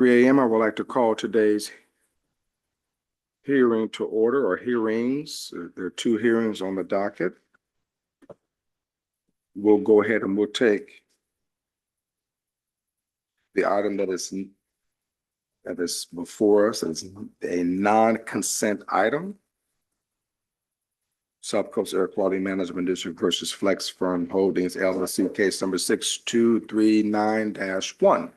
3 a.m. I would like to call today's hearing to order, or hearings. There are two hearings on the docket. We'll go ahead and we'll take the item that is before us as a non-consent item. South Coast Air Quality Management District versus Flex Firm Holdings LLC, case number 6239-1.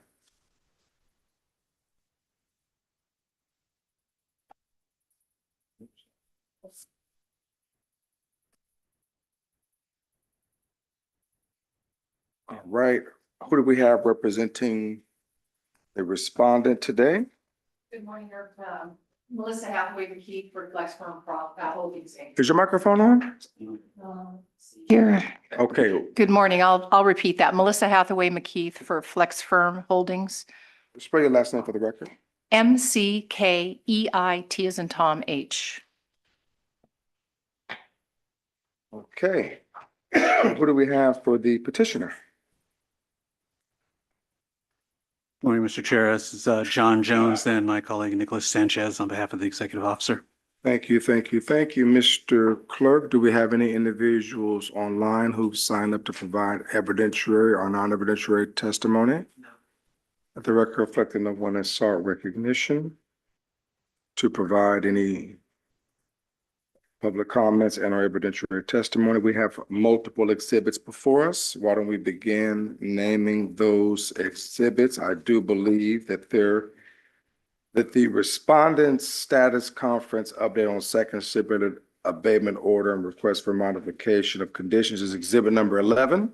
All right, who do we have representing the respondent today? Good morning, Melissa Hathaway McKeith for Flex Firm Holdings Inc. Is your microphone on? Here. Okay, Good morning. I'll repeat that. Melissa Hathaway McKeith for Flex Firm Holdings. spell your last name for the record. MCKEIT as in Tom H. Okay, who do we have for the petitioner? Morning, Mr. Chair. This is John Jones and my colleague Nicholas Sanchez on behalf of the executive officer. Thank you, thank you, thank you. Mr. Clerk, do we have any individuals online who've signed up to provide evidentiary or non-evidentiary testimony? No. Let the record reflect no one has sought recognition to provide any public comments and or evidentiary testimony. We have multiple exhibits before us. Why don't we begin naming those exhibits? I do believe that the respondent's status conference update on second stipulated abatement order and request for modification of conditions is exhibit number 11.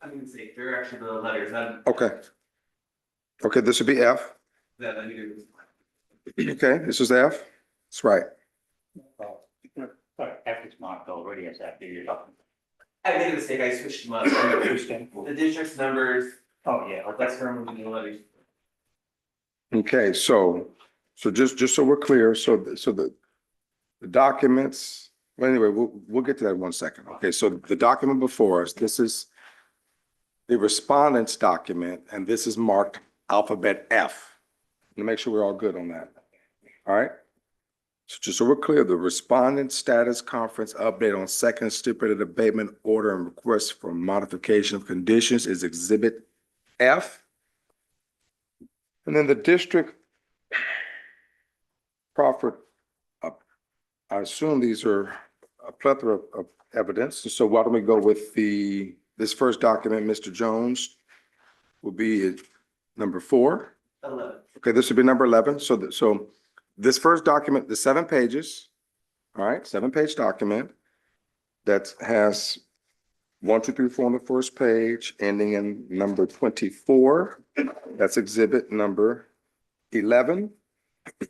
I didn't say, they're actually the letters. Okay. Okay, this would be F. That I needed. Okay, this is F. That's right. F is marked already as F. I made a mistake, I switched them up. The district's numbers, Oh, yeah. that's from the letters. Okay, so just so we're clear, so the documents, well, anyway, we'll get to that in 1 second. Okay, so the document before us, this is the respondent's document, and this is marked alphabet F. To make sure we're all good on that. All right? So just so we're clear, the respondent status conference update on second stipulated abatement order and request for modification of conditions is exhibit F. And then the district proffered, I assume these are a plethora of evidence. So why don't we go with this first document, Mr. Jones, will be number 4. 11. Okay, this would be number 11. So this first document, the 7 pages, all right, 7-page document that has 1, 2, 3, 4 on the first page, ending in number 24. That's exhibit number 11.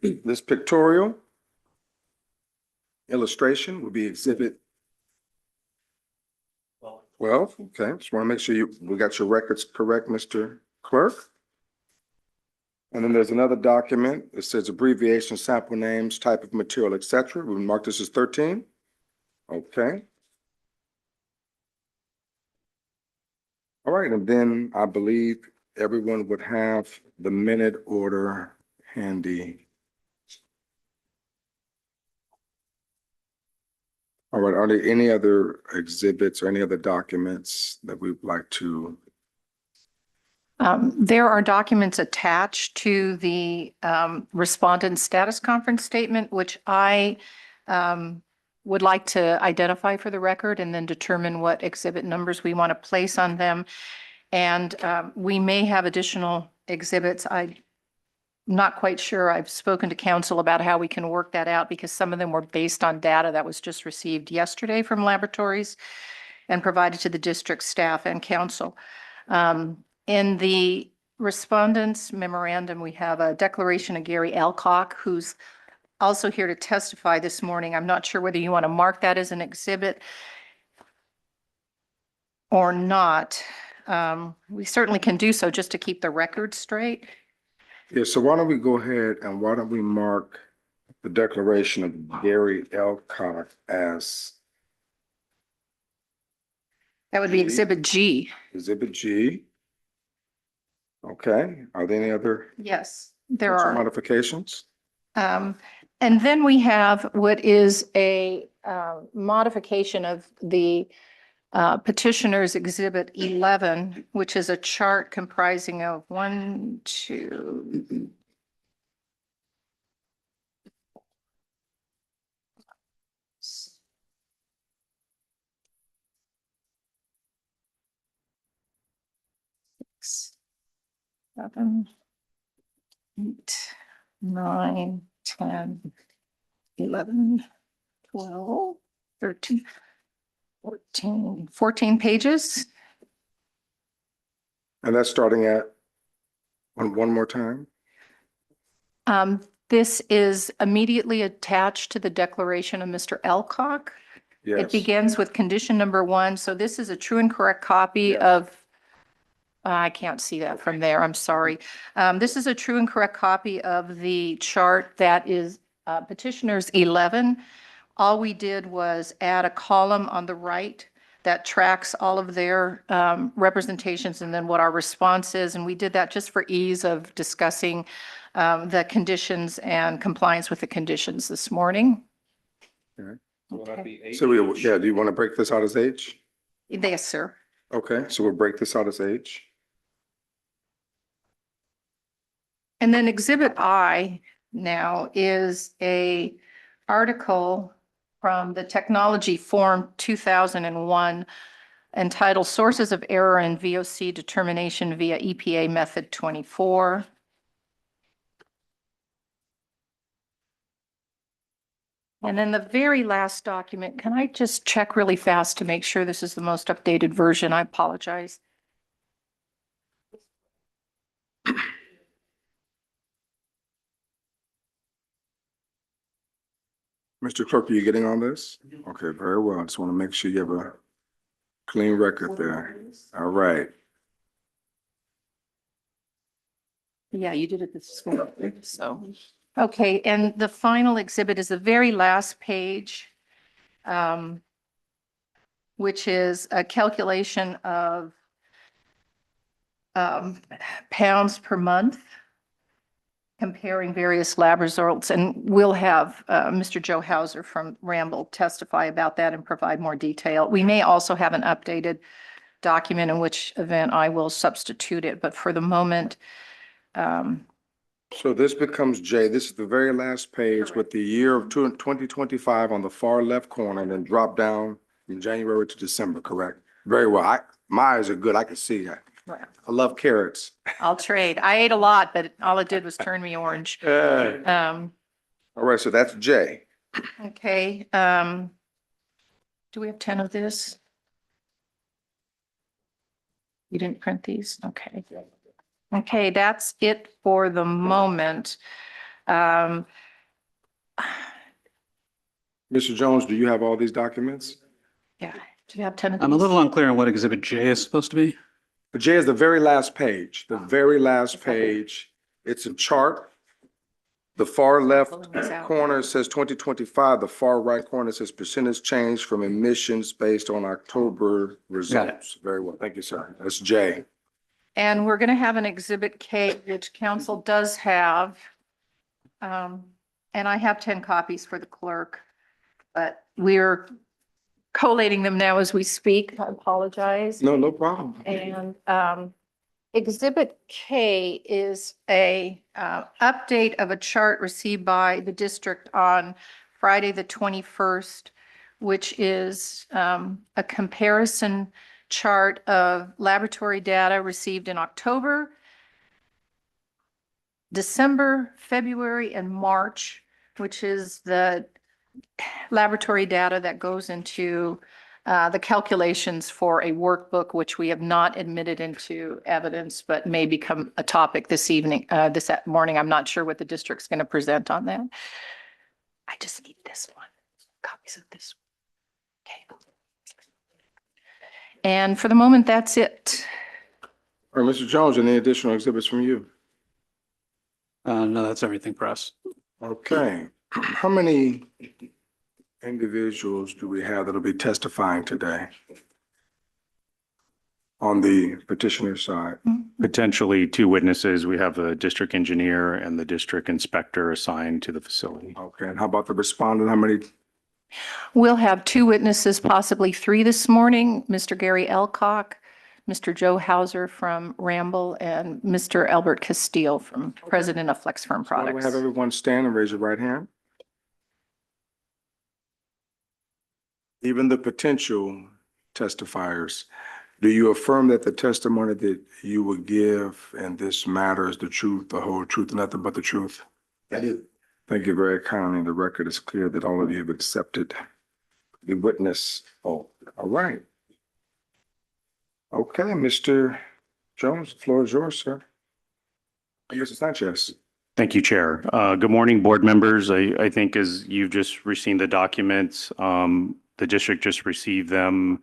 This pictorial illustration would be exhibit 12. Okay, just want to make sure we got your records correct, Mr. Clerk. And then there's another document that says abbreviation, sample names, type of material, etc. We mark this as 13. Okay. All right, and then I believe everyone would have the minute order handy. All right, are there any other exhibits or any other documents that we'd like to? There are documents attached to the respondent status conference statement, which I would like to identify for the record and then determine what exhibit numbers we want to place on them. And we may have additional exhibits. I'm not quite sure. I've spoken to council about how we can work that out because some of them were based on data that was just received yesterday from laboratories and provided to the district staff and council. In the respondent's memorandum, we have a declaration of Gary Alcock, who's also here to testify this morning. I'm not sure whether you want to mark that as an exhibit or not. We certainly can do so just to keep the record straight. Yeah, so why don't we go ahead and why don't we mark the declaration of Gary Alcock as That would be exhibit G. exhibit G. Okay, are there any other? Yes. There With some are. modifications? And then we have what is a modification of the petitioner's Exhibit 11, which is a chart comprising of 1, 2, 6, 7, 8, 9, 10, 11, 12, 13, 14 pages. And that's starting at, one more time? This is immediately attached to the declaration of Mr. Elcock. It Yes. begins with condition number 1. So this is a true and correct copy Yes. of, I can't see that from there. I'm sorry. This is a true and correct copy of the chart that is petitioners 11. All we did was add a column on the right that tracks all of their representations and then what our response is. And we did that just for ease of discussing the conditions and compliance with the conditions this morning. Will that be H? So yeah, do you want to break this out as H? Yes, sir. Okay, so we'll break this out as H. And then Exhibit I now is a article from the Technology Forum 2001 entitled Sources of Error in VOC Determination via EPA Method 24. And then the very last document, can I just check really fast to make sure this is the most updated version? I apologize. Mr. Clerk, are you getting on this? Okay, very well. I just want to make sure you have a clean record there. All right. Yeah, you did it this morning, so. Okay, and the final exhibit is the very last page, which is a calculation of pounds per month, comparing various lab results. And we'll have Mr. Joe Hauser from Ramble testify about that and provide more detail. We may also have an updated document, in which event I will substitute it, but for the moment, So this becomes J. This is the very last page with the year of 2025 on the far left corner and then drop down from January to December, correct? Very well. My eyes are good. I can see that. I love carrots. I'll trade. I ate a lot, but all it did was turn me orange. All right, so that's J. Okay, do we have 10 of this? You didn't print these? Okay. Okay, that's it for the moment. Mr. Jones, do you have all these documents? Yeah, do you have 10 of these? I'm a little unclear on what Exhibit J is supposed to be. J is the very last page, the very last page. It's a chart. The far left corner says 2025, the far right corner says percentage change from emissions based on October results. Very well, thank you, sir. That's J. And we're going to have an Exhibit K, which council does have. And I have 10 copies for the clerk, but we're collating them now as we speak. I apologize. No problem. And Exhibit K is a update of a chart received by the district on Friday, the 21st, which is a comparison chart of laboratory data received in October, December, February, and March, which is the laboratory data that goes into the calculations for a workbook, which we have not admitted into evidence, but may become a topic this evening, this morning. I'm not sure what the district's going to present on that. I just need this one, copies of this. Okay. And for the moment, that's it. All right, Mr. Jones, any additional exhibits from you? No, that's everything for us. Okay, how many individuals do we have that'll be testifying today? on the petitioner side? Potentially two witnesses. We have the district engineer and the district inspector assigned to the facility. Okay, and how about the respondent? How many? We'll have two witnesses, possibly three this morning, Mr. Gary Elcock, Mr. Joe Hauser from Ramble, and Mr. Albert Castile from President of Flex Firm Why don't we Products. have everyone stand and raise your right hand? Even the potential testifiers, do you affirm that the testimony that you will give in this matter is the truth, the whole truth, and nothing but the truth? I do. Thank you very kindly. The record is clear that all of you have accepted the witness. Oh, all right. Okay, Mr. Jones, the floor is yours, sir. Mr. Sanchez. Thank you, Chair. Good morning, board members. I think as you've just received the documents, the district just received them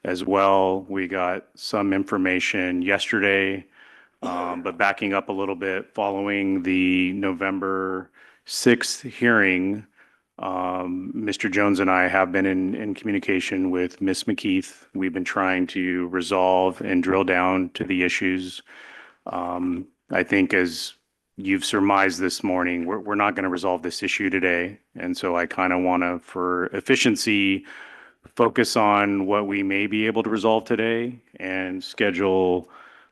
as well. We got some information yesterday, but backing up a little bit, following the November 6th hearing, Mr. Jones and I have been in communication with Ms. McKeith. We've been trying to resolve and drill down to the issues. I think as you've surmised this morning, we're not going to resolve this issue today. And so I kind of want to, for efficiency, focus on what we may be able to resolve today and schedule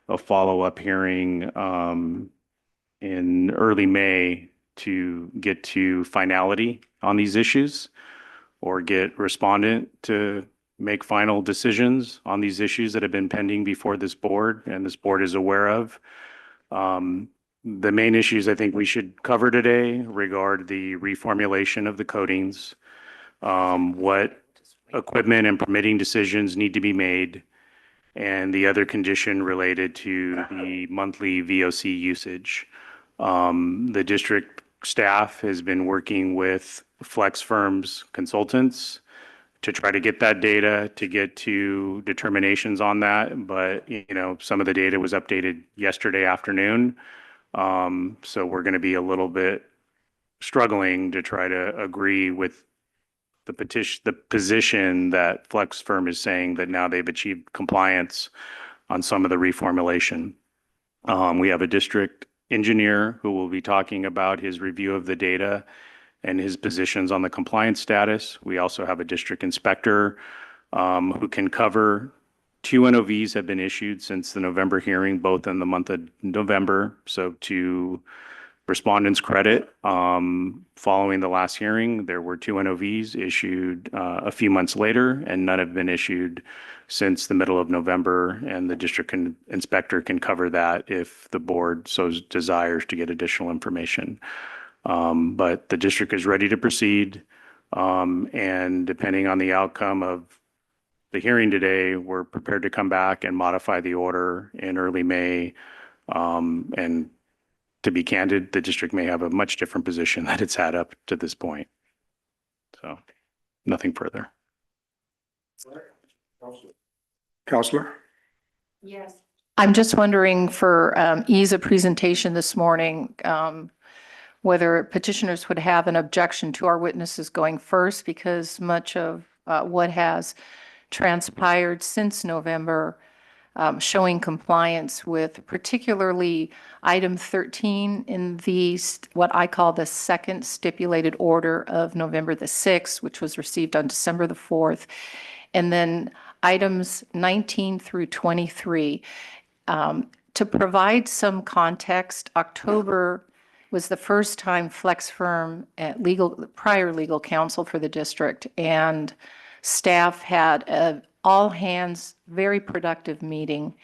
a follow-up hearing in early May to get to finality on these issues or get respondent to make final decisions on these issues that have been pending before this board and this board is aware of. The main issues I think we should cover today regard the reformulation of the coatings, what equipment and permitting decisions need to be made, and the other condition related to the monthly VOC usage. The district staff has been working with Flex Firm's consultants to try to get that data, to get to determinations on that. But, you know, some of the data was updated yesterday afternoon. So we're going to be a little bit struggling to try to agree with the position that Flex Firm is saying that now they've achieved compliance on some of the reformulation. We have a district engineer who will be talking about his review of the data and his positions on the compliance status. We also have a district inspector who can cover. 2 NOVs have been issued since the November hearing, both in the month of November. So to respondents' credit, following the last hearing, there were 2 NOVs issued a few months later, and none have been issued since the middle of November. And the district inspector can cover that if the board so desires to get additional information. But the district is ready to proceed. And depending on the outcome of the hearing today, we're prepared to come back and modify the order in early May. And to be candid, the district may have a much different position that it's had up to this point. So nothing further. Counselor? Yes. I'm just wondering for ease of presentation this morning, whether petitioners would have an objection to our witnesses going first, because much of what has transpired since November showing compliance with particularly item 13 in the what I call the second stipulated order of November the 6th, which was received on December the 4th, and then items 19 through 23. To provide some context, October was the first time Flex Firm, prior legal counsel for the district, and staff had an all-hands, very productive meeting.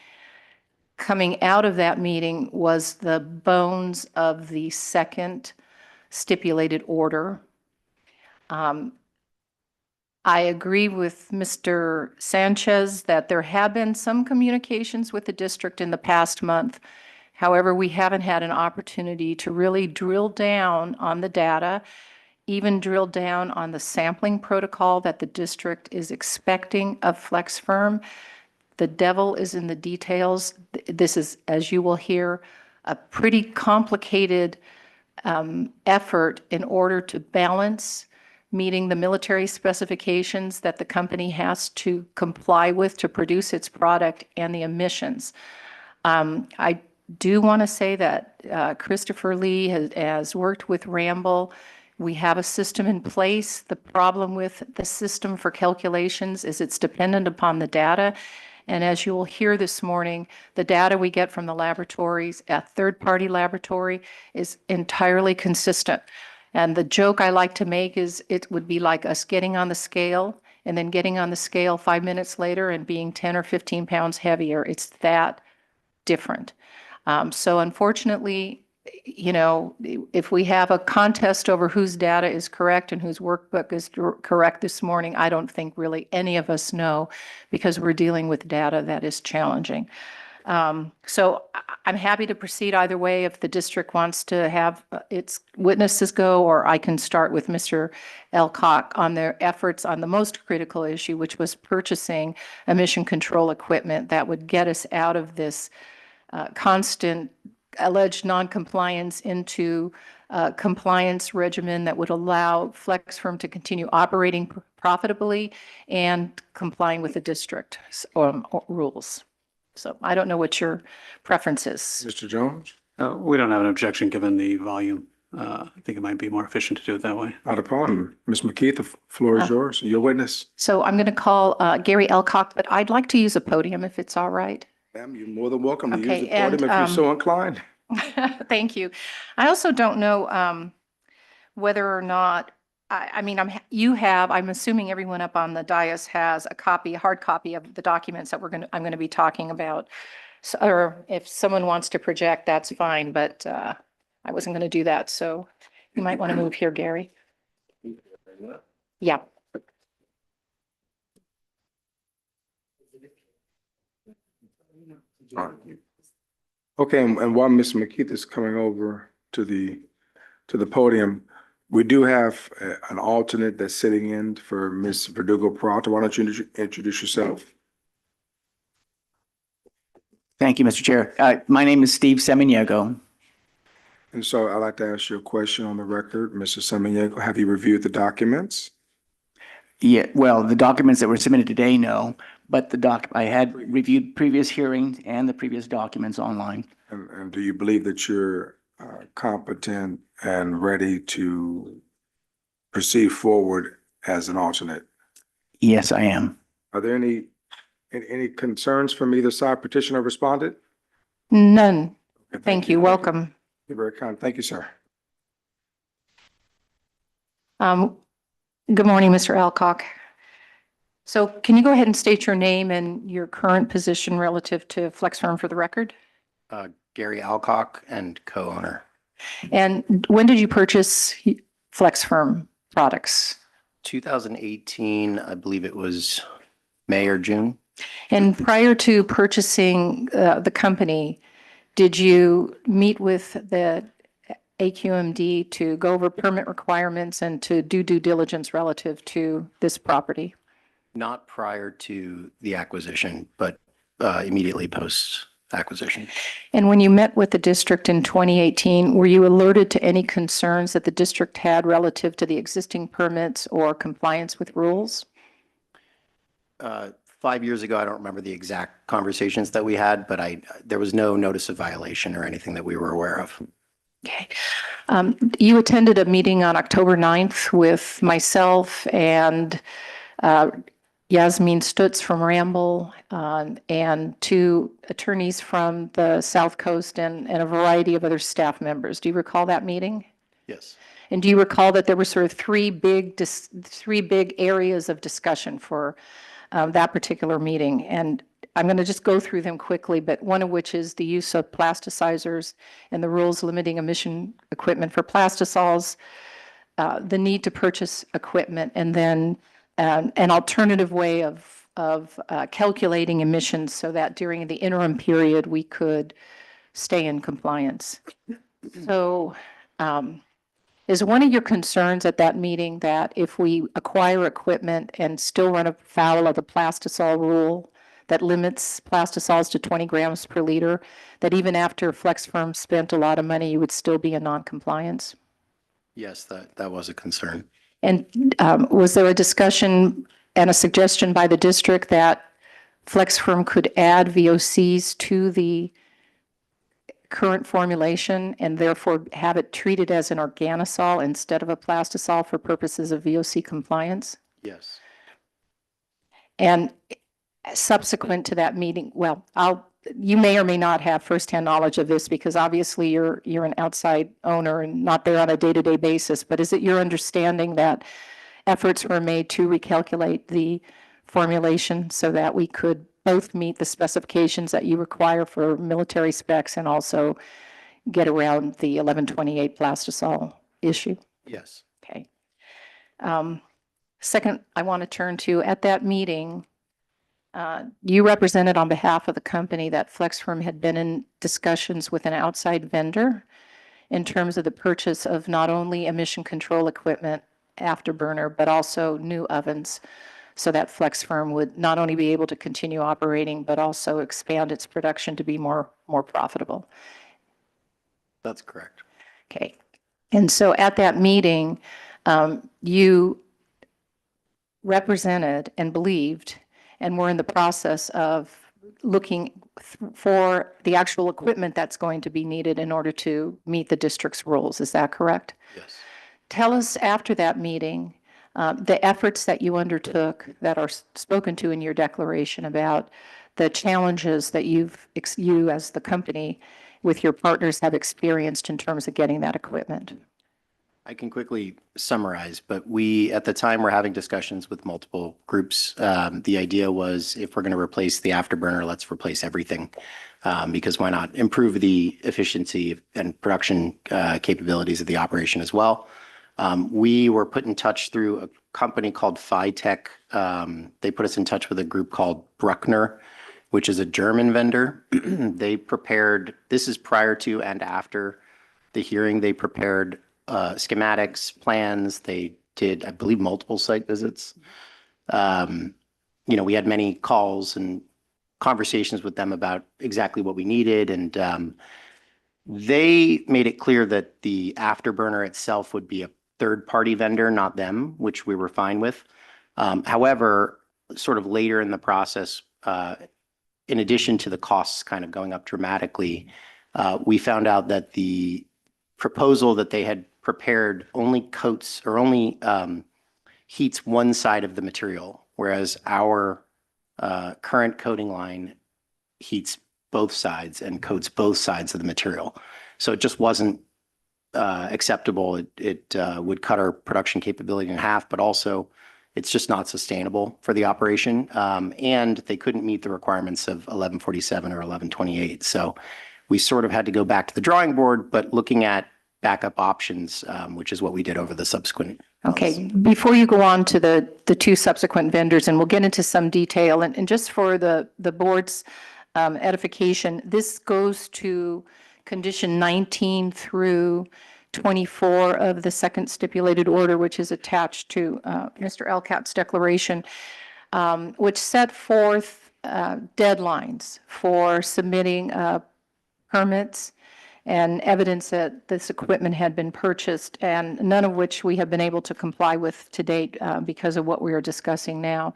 Coming out of that meeting was the bones of the second stipulated order. I agree with Mr. Sanchez that there have been some communications with the district in the past month. However, we haven't had an opportunity to really drill down on the data, even drill down on the sampling protocol that the district is expecting of Flex Firm. The devil is in the details. This is, as you will hear, a pretty complicated effort in order to balance meeting the military specifications that the company has to comply with to produce its product and the emissions. I do want to say that Christopher Lee has worked with Ramble. We have a system in place. The problem with the system for calculations is it's dependent upon the data. And as you will hear this morning, the data we get from the laboratories, a third-party laboratory, is entirely consistent. And the joke I like to make is it would be like us getting on the scale and then getting on the scale 5 minutes later and being 10 or 15 pounds heavier. It's that different. So unfortunately, you know, if we have a contest over whose data is correct and whose workbook is correct this morning, I don't think really any of us know, because we're dealing with data that is challenging. So I'm happy to proceed either way if the district wants to have its witnesses go, or I can start with Mr. Elcock on their efforts on the most critical issue, which was purchasing emission control equipment that would get us out of this constant alleged noncompliance into a compliance regimen that would allow FlexFirm to continue operating profitably and complying with the district rules. So I don't know what your preference is. Mr. Jones? We don't have an objection given the volume. I think it might be more efficient to do it that way. Not a problem. Ms. McKeith, the floor is yours. Your witness. So I'm going to call Gary Elcock, but I'd like to use a podium if it's all right. Ma'am, you're more than welcome to use Okay, the podium if you're and, so inclined. Thank you. I also don't know whether or not, I mean, I'm assuming everyone up on the dais has a hard copy of the documents that I'm going to be talking about. So, or if someone wants to project, that's fine, but I wasn't going to do that. So you might want to move here, Gary. Yeah. All right. Okay, and while Ms. McKeith is coming over to the podium, we do have an alternate that's sitting in for Ms. Verdugo Peralta. Why don't you introduce yourself? Thank you, Mr. Chair. My name is Steve Semeniego. And so I'd like to ask you a question on the record. Mr. Semeniego, have you reviewed the documents? Yeah, well, the documents that were submitted today, no, but I had reviewed previous hearings and the previous documents online. And do you believe that you're competent and ready to proceed forward as an alternate? Yes, I am. Are there any concerns from either side, petitioner or respondent? None. Okay, Thank you. Welcome. You're very kind. Thank you, sir. Good morning, Mr. Alcock. So can you go ahead and state your name and your current position relative to FlexFirm for the record? Gary Alcock and co-owner. And when did you purchase FlexFirm products? 2018, I believe it was May or June. And prior to purchasing the company, did you meet with the AQMD to go over permit requirements and to do due diligence relative to this property? Not prior to the acquisition, but immediately post acquisition. And when you met with the district in 2018, were you alerted to any concerns that the district had relative to the existing permits or compliance with rules? 5 years ago, I don't remember the exact conversations that we had, but there was no notice of violation or anything that we were aware of. Okay. You attended a meeting on October 9th with myself and Yasmin Stutz from Ramble and two attorneys from the South Coast and a variety of other staff members. Do you recall that meeting? Yes. And do you recall that there were sort of three big areas of discussion for that particular meeting? And I'm going to just go through them quickly, but one of which is the use of plasticizers and the rules limiting emission equipment for plastisols, the need to purchase equipment, and then an alternative way of calculating emissions so that during the interim period we could stay in compliance. So is one of your concerns at that meeting that if we acquire equipment and still run afoul of the plastisol rule that limits plastisols to 20 grams per liter, that even after FlexFirm spent a lot of money, you would still be in non-compliance? Yes, that was a concern. And was there a discussion and a suggestion by the district that FlexFirm could add VOCs to the current formulation and therefore have it treated as an organosol instead of a plastisol for purposes of VOC compliance? Yes. And subsequent to that meeting, well, you may or may not have firsthand knowledge of this because obviously you're an outside owner and not there on a day-to-day basis, but is it your understanding that efforts were made to recalculate the formulation so that we could both meet the specifications that you require for military specs and also get around the 1128 plastisol issue? Yes. Okay. Second, I want to turn to, at that meeting, you represented on behalf of the company that FlexFirm had been in discussions with an outside vendor in terms of the purchase of not only emission control equipment, afterburner, but also new ovens, so that FlexFirm would not only be able to continue operating, but also expand its production to be more profitable. That's correct. Okay. And so at that meeting, you represented and believed and we're in the process of looking for the actual equipment that's going to be needed in order to meet the district's rules. Is that correct? Yes. Tell us after that meeting, the efforts that you undertook that are spoken to in your declaration about the challenges that you as the company with your partners have experienced in terms of getting that equipment. I can quickly summarize, but we, at the time, were having discussions with multiple groups. The idea was if we're going to replace the afterburner, let's replace everything. Because why not improve the efficiency and production capabilities of the operation as well. We were put in touch through a company called Phytech. They put us in touch with a group called Bruckner, which is a German vendor. They prepared, this is prior to and after the hearing, they prepared schematics, plans. They did, I believe, multiple site visits. We had many calls and conversations with them about exactly what we needed. And they made it clear that the afterburner itself would be a third-party vendor, not them, which we were fine with. However, sort of later in the process, in addition to the costs kind of going up dramatically, we found out that the proposal that they had prepared only coats or only heats one side of the material, whereas our current coating line heats both sides and coats both sides of the material. So it just wasn't acceptable. It would cut our production capability in half, but also it's just not sustainable for the operation. And they couldn't meet the requirements of 1147 or 1128. So we sort of had to go back to the drawing board, but looking at backup options, which is what we did over the subsequent. Okay, before you go on to the two subsequent vendors, and we'll get into some detail, and just for the board's edification, this goes to condition 19 through 24 of the second stipulated order, which is attached to Mr. Elcott's declaration, which set forth deadlines for submitting permits and evidence that this equipment had been purchased, and none of which we have been able to comply with to date because of what we are discussing now.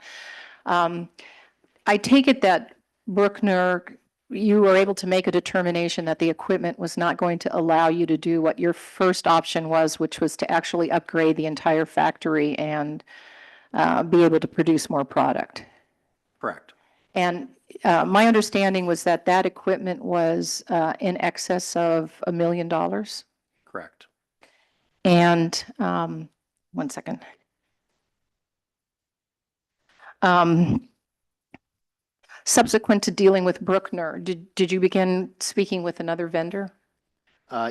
I take it that Bruckner, you were able to make a determination that the equipment was not going to allow you to do what your first option was, which was to actually upgrade the entire factory and be able to produce more product. Correct. And my understanding was that that equipment was in excess of $1 million. Correct. And one second. Subsequent to dealing with Bruckner, did you begin speaking with another vendor?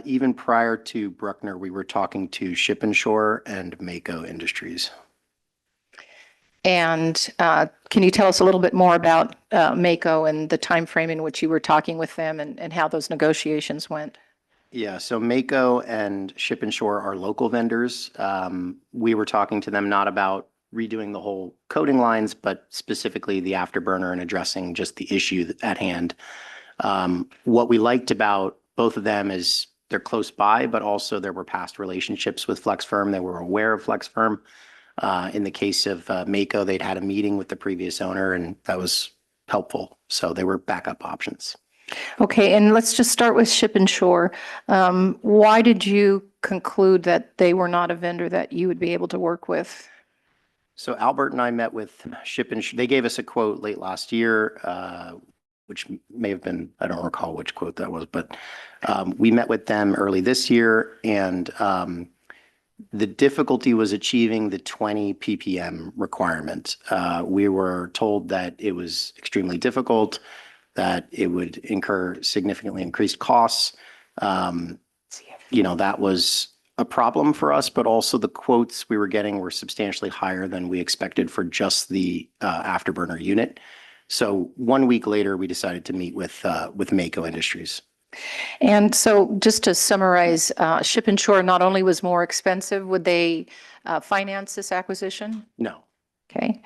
Even prior to Bruckner, we were talking to Ship and Shore and Mako Industries. And can you tell us a little bit more about Mako and the time frame in which you were talking with them and how those negotiations went? Yeah, so Mako and Ship and Shore are local vendors. We were talking to them not about redoing the whole coating lines, but specifically the afterburner and addressing just the issue at hand. What we liked about both of them is they're close by, but also there were past relationships with Flex Firm. They were aware of Flex Firm. In the case of Mako, they'd had a meeting with the previous owner, and that was helpful. So they were backup options. Okay, and let's just start with Ship and Shore. Why did you conclude that they were not a vendor that you would be able to work with? So Albert and I met with Ship and they gave us a quote late last year, which may have been, I don't recall which quote that was, but we met with them early this year, and the difficulty was achieving the 20 ppm requirement. We were told that it was extremely difficult, that it would incur significantly increased costs. That was a problem for us, but also the quotes we were getting were substantially higher than we expected for just the afterburner unit. So 1 week later, we decided to meet with Mako Industries. And so just to summarize, Ship and Shore not only was more expensive, would they finance this acquisition? No, Okay.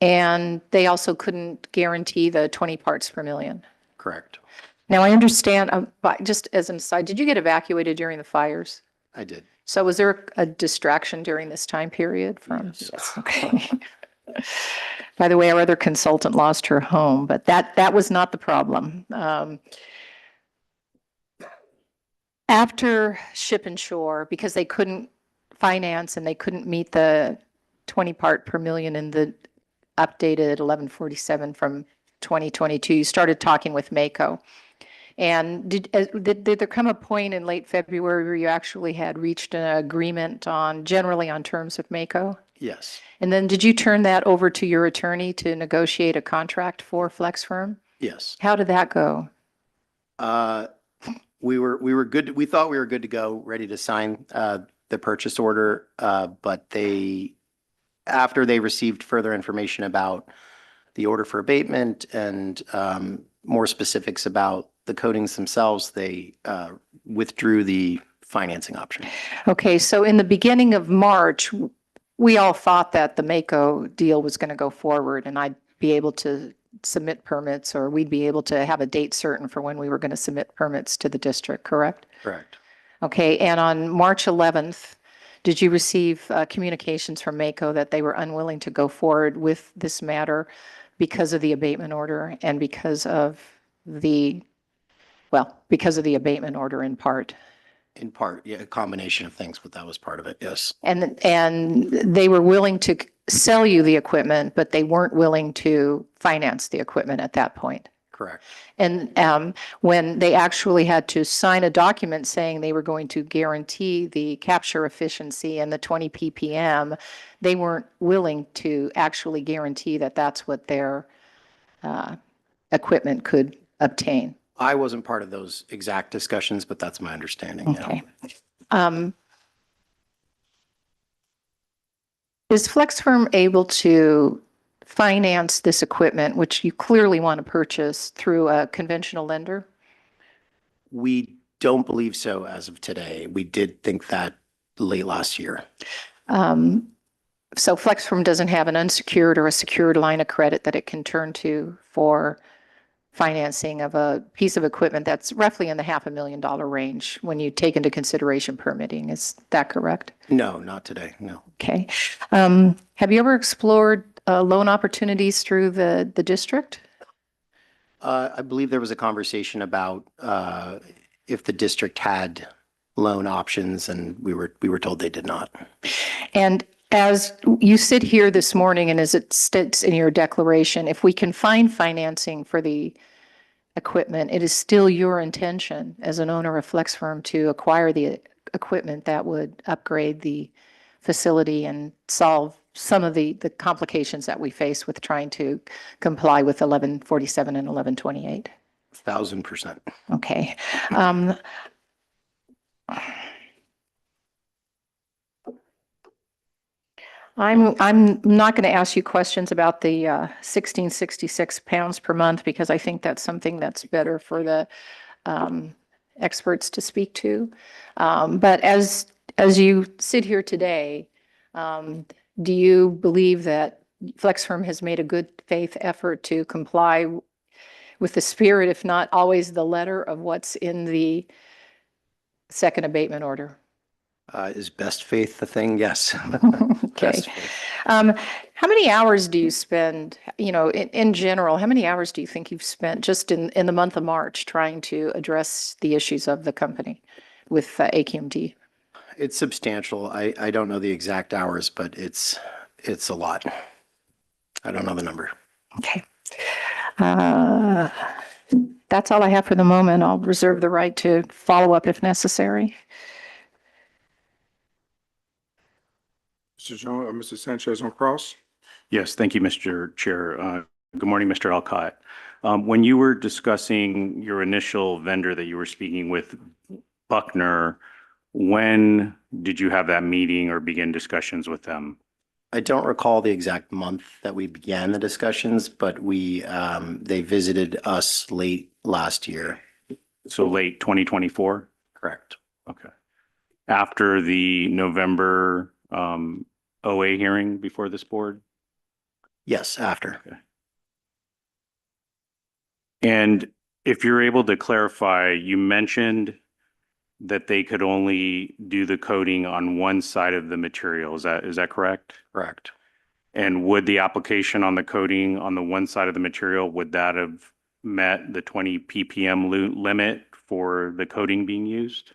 And they also couldn't guarantee the 20 parts per million. correct. Now, I understand, but just as an aside, did you get evacuated during the fires? I did. So was there a distraction during this time period from? Yes. Okay. By the way, our other consultant lost her home, but that was not the problem. After Ship and Shore, because they couldn't finance and they couldn't meet the 20 part per million in the updated 1147 from 2022, you started talking with Mako. And did there come a point in late February where you actually had reached an agreement generally on terms with Mako? Yes. And then did you turn that over to your attorney to negotiate a contract for Flex Firm? Yes. How did that go? We were good. We thought we were good to go, ready to sign the purchase order. But after they received further information about the order for abatement and more specifics about the coatings themselves, they withdrew the financing option. Okay, so in the beginning of March, we all thought that the Mako deal was going to go forward and I'd be able to submit permits, or we'd be able to have a date certain for when we were going to submit permits to the district, correct? Correct. Okay, and on March 11th, did you receive communications from Mako that they were unwilling to go forward with this matter because of the abatement order and because of the abatement order in part? In part, yeah, a combination of things, but that was part of it. Yes. And they were willing to sell you the equipment, but they weren't willing to finance the equipment at that point. Correct. And when they actually had to sign a document saying they were going to guarantee the capture efficiency and the 20 ppm, they weren't willing to actually guarantee that that's what their equipment could obtain. I wasn't part of those exact discussions, but that's my understanding. Yeah. Okay. Is Flex Firm able to finance this equipment, which you clearly want to purchase, through a conventional lender? We don't believe so as of today. We did think that late last year. So Flex Firm doesn't have an unsecured or a secured line of credit that it can turn to for financing of a piece of equipment that's roughly in the $500,000 range when you take into consideration permitting. Is that correct? No, not today. No. Okay. Have you ever explored loan opportunities through the district? I believe there was a conversation about if the district had loan options, and we were told they did not. And as you sit here this morning, and as it states in your declaration, if we can find financing for the equipment, it is still your intention as an owner of Flex Firm to acquire the equipment that would upgrade the facility and solve some of the complications that we face with trying to comply with 1147 and 1128. 1,000%. Okay. I'm not going to ask you questions about the 1666 pounds per month, because I think that's something that's better for the experts to speak to. But as you sit here today, do you believe that Flex Firm has made a good faith effort to comply with the spirit, if not always the letter, of what's in the second abatement order? Is best faith the thing? Yes. Okay. Best faith. How many hours do you spend, in general, how many hours do you think you've spent just in the month of March trying to address the issues of the company with AQMD? It's substantial. I don't know the exact hours, but it's a lot. I don't know the number. Okay. Uh, That's all I have for the moment. I'll reserve the right to follow up if necessary. Mr. Jones, Mr. Sanchez on cross? Yes, thank you, Mr. Chair. Good morning, Mr. Alcott. When you were discussing your initial vendor that you were speaking with, Buckner, when did you have that meeting or begin discussions with them? I don't recall the exact month that we began the discussions, but they visited us late last year. So late 2024? Correct. Okay. After the November OA hearing before this board? Yes, after. And if you're able to clarify, you mentioned that they could only do the coating on one side of the material. Is that correct? Correct. And would the application on the coating on the one side of the material, would that have met the 20 ppm limit for the coating being used?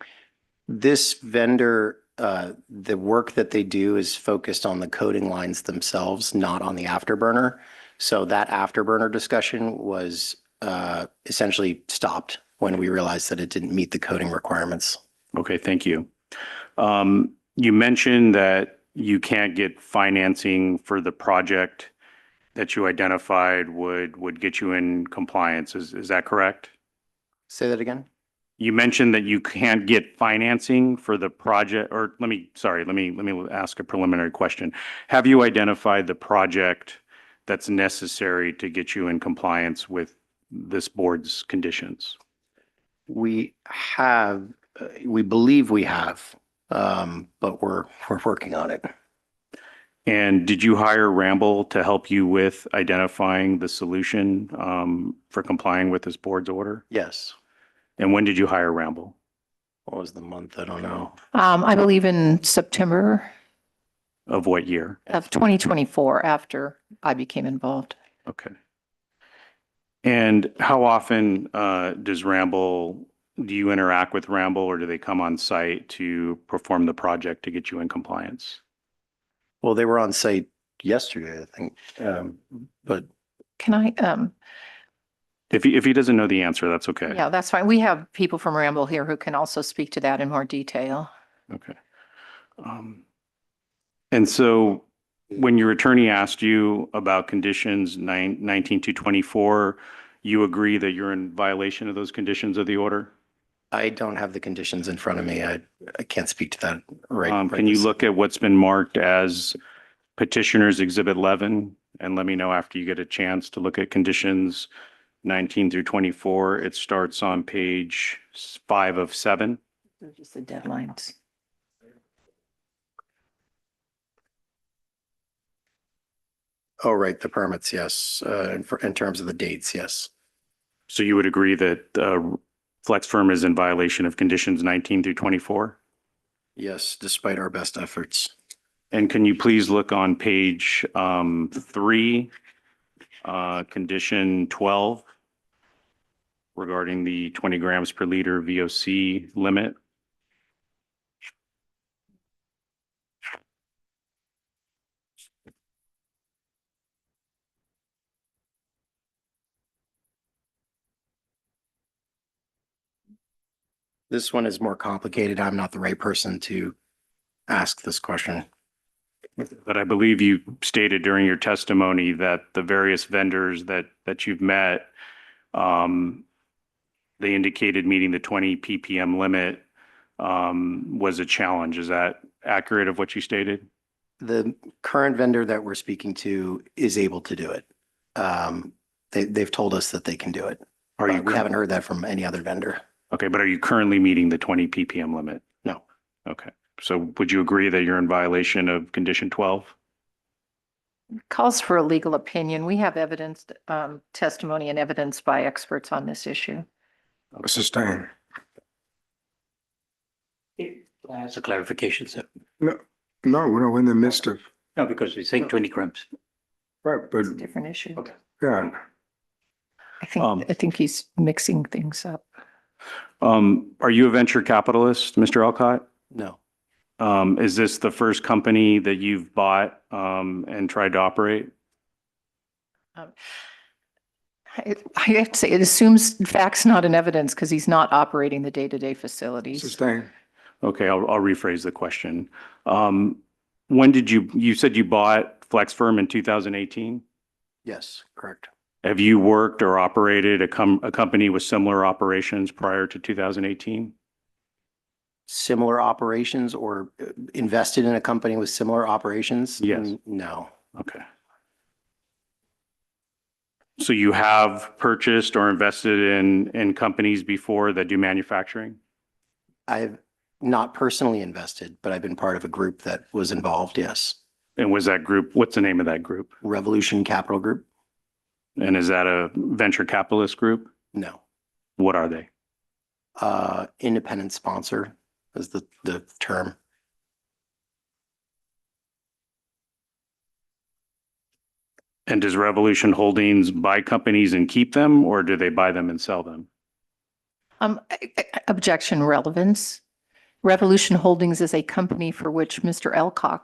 This vendor, the work that they do is focused on the coating lines themselves, not on the afterburner. So that afterburner discussion was essentially stopped when we realized that it didn't meet the coating requirements. Okay, thank you. You mentioned that you can't get financing for the project that you identified would get you in compliance. Is that correct? Say that again? You mentioned that you can't get financing for the project, or let me ask a preliminary question. Have you identified the project that's necessary to get you in compliance with this board's conditions? We have, we believe we have, but we're working on it. And did you hire Ramble to help you with identifying the solution for complying with this board's order? Yes. And when did you hire Ramble? What was the month? I don't know. I believe in September Of what year? of 2024, after I became involved. Okay. And how often do you interact with Ramble, or do they come on site to perform the project to get you in compliance? Well, they were on site yesterday, I think. But Can I, If he doesn't know the answer, that's okay. yeah, that's fine. We have people from Ramble here who can also speak to that in more detail. Okay. And so when your attorney asked you about conditions 19 to 24, you agree that you're in violation of those conditions of the order? I don't have the conditions in front of me. I can't speak to that right. Can you look at what's been marked as Petitioner's Exhibit 11 and let me know after you get a chance to look at conditions 19 through 24? It starts on page 5 of 7. They're just the deadlines. Oh, right, the permits, yes. In terms of the dates, yes. So you would agree that Flex Firm is in violation of conditions 19 through 24? Yes, despite our best efforts. And can you please look on page 3, condition 12, regarding the 20 grams per liter VOC limit? This one is more complicated. I'm not the right person to ask this question. But I believe you stated during your testimony that the various vendors that you've met, they indicated meeting the 20 ppm limit was a challenge. Is that accurate of what you stated? The current vendor that we're speaking to is able to do it. They've told us that they can do it. We haven't heard that from any other vendor. Okay, but are you currently meeting the 20 ppm limit? No. Okay, so would you agree that you're in violation of condition 12? Calls for a legal opinion. We have evidence, testimony and evidence by experts on this issue. Sustained. That's a clarification, sir. No, we're in the midst of, No, because we're saying 20 grams. right, but, It's a different issue. Okay. yeah. I think he's mixing things up. Are you a venture capitalist, Mr. Alcott? No, Is this the first company that you've bought, and tried to operate? I have to say, it assumes facts not in evidence because he's not operating the day-to-day facilities. Sustained. Okay, I'll rephrase the question. When did you said you bought Flex Firm in 2018? yes, correct. Have you worked or operated a company with similar operations prior to 2018? Similar operations or invested in a company with similar operations? Yes. No, Okay. So you have purchased or invested in companies before that do manufacturing? I've not personally invested, but I've been part of a group that was involved, yes. And was that group, what's the name of that group? Revolution Capital Group? And is that a venture capitalist group? No. What are they? Independent sponsor is the term. And does Revolution Holdings buy companies and keep them, or do they buy them and sell them? Objection relevance. Revolution Holdings is a company for which Mr. Elcock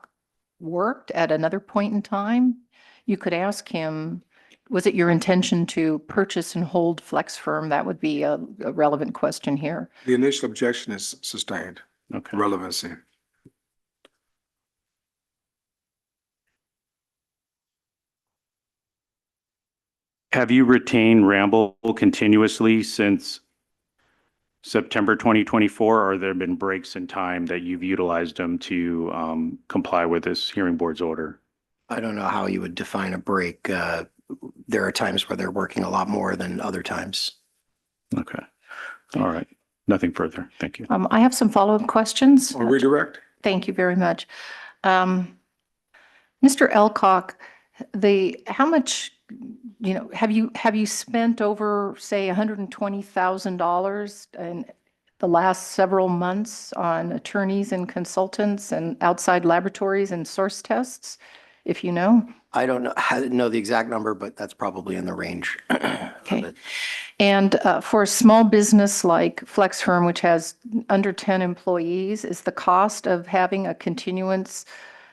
worked at another point in time. You could ask him, was it your intention to purchase and hold Flex Firm? That would be a relevant question here. The initial objection is sustained. Okay. Relevancy. Have you retained Ramble continuously since September 2024, or there have been breaks in time that you've utilized them to comply with this hearing board's order? I don't know how you would define a break. There are times where they're working a lot more than other times. Okay. All right. Nothing further. Thank you. I have some follow-up questions. Or redirect? Thank you very much. Mr. Elcock, how much, have you spent over, say, $120,000 in the last several months on attorneys and consultants and outside laboratories and source tests, if you know? I don't know the exact number, but that's probably in the range. Okay. And for a small business like Flex Firm, which has under 10 employees, is the cost of having a continuance,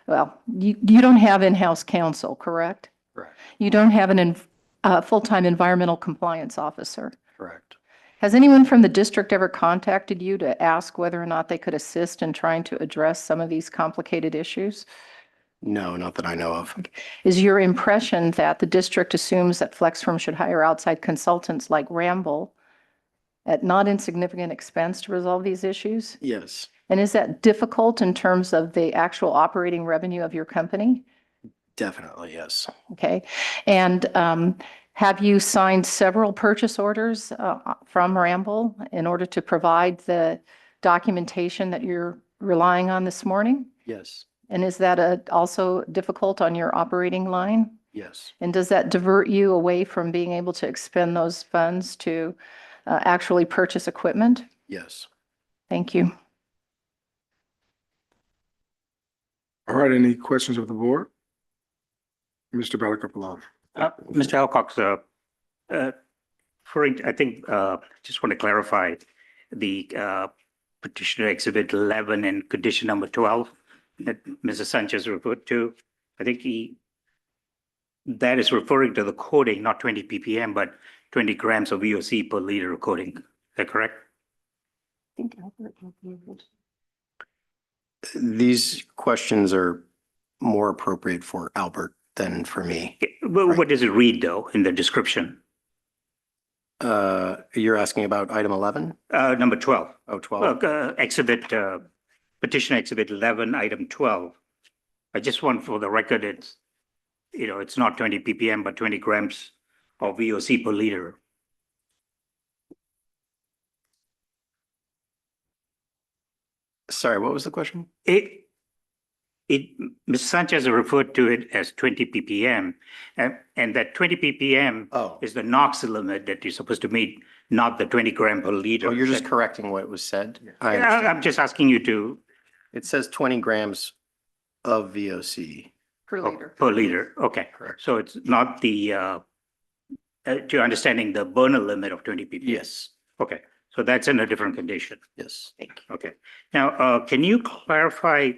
well, you don't have in-house counsel, correct? Correct. You don't have a full-time environmental compliance officer. Correct. Has anyone from the district ever contacted you to ask whether or not they could assist in trying to address some of these complicated issues? No, not that I know of. Is your impression that the district assumes that Flex Firm should hire outside consultants like Ramble at not insignificant expense to resolve these issues? Yes, And is that difficult in terms of the actual operating revenue of your company? definitely, yes. Okay. And have you signed several purchase orders from Ramble in order to provide the documentation that you're relying on this morning? Yes, And is that also difficult on your operating line? yes. And does that divert you away from being able to expend those funds to actually purchase equipment? Yes. Thank you. All right, any questions of the board? Mr. Belakopoulos. Mr. Alcock's, I think, just want to clarify the petitioner exhibit 11 and condition number 12 that Mr. Sanchez referred to. I think that is referring to the coding, not 20 ppm, but 20 grams of VOC per liter of coding. Is that correct? These questions are more appropriate for Albert than for me. Well, what does it read though in the description? You're asking about item 11? Number 12. Oh, 12. Petition exhibit 11, item 12. I just want for the record, it's not 20 ppm, but 20 grams of VOC per liter. Sorry, what was the question? Mr. Sanchez referred to it as 20 ppm, and that 20 ppm Oh. is the NOx limit that you're supposed to meet, not the 20 gram per liter. Oh, you're just correcting what was said? I Yeah, understand. I'm just asking you to It says 20 grams of VOC. Per Oh, liter. per liter, okay. Correct. So it's not to your understanding, the burner limit of 20 ppm? Yes, Okay, so that's in a different condition. yes. Okay. Now, can you clarify,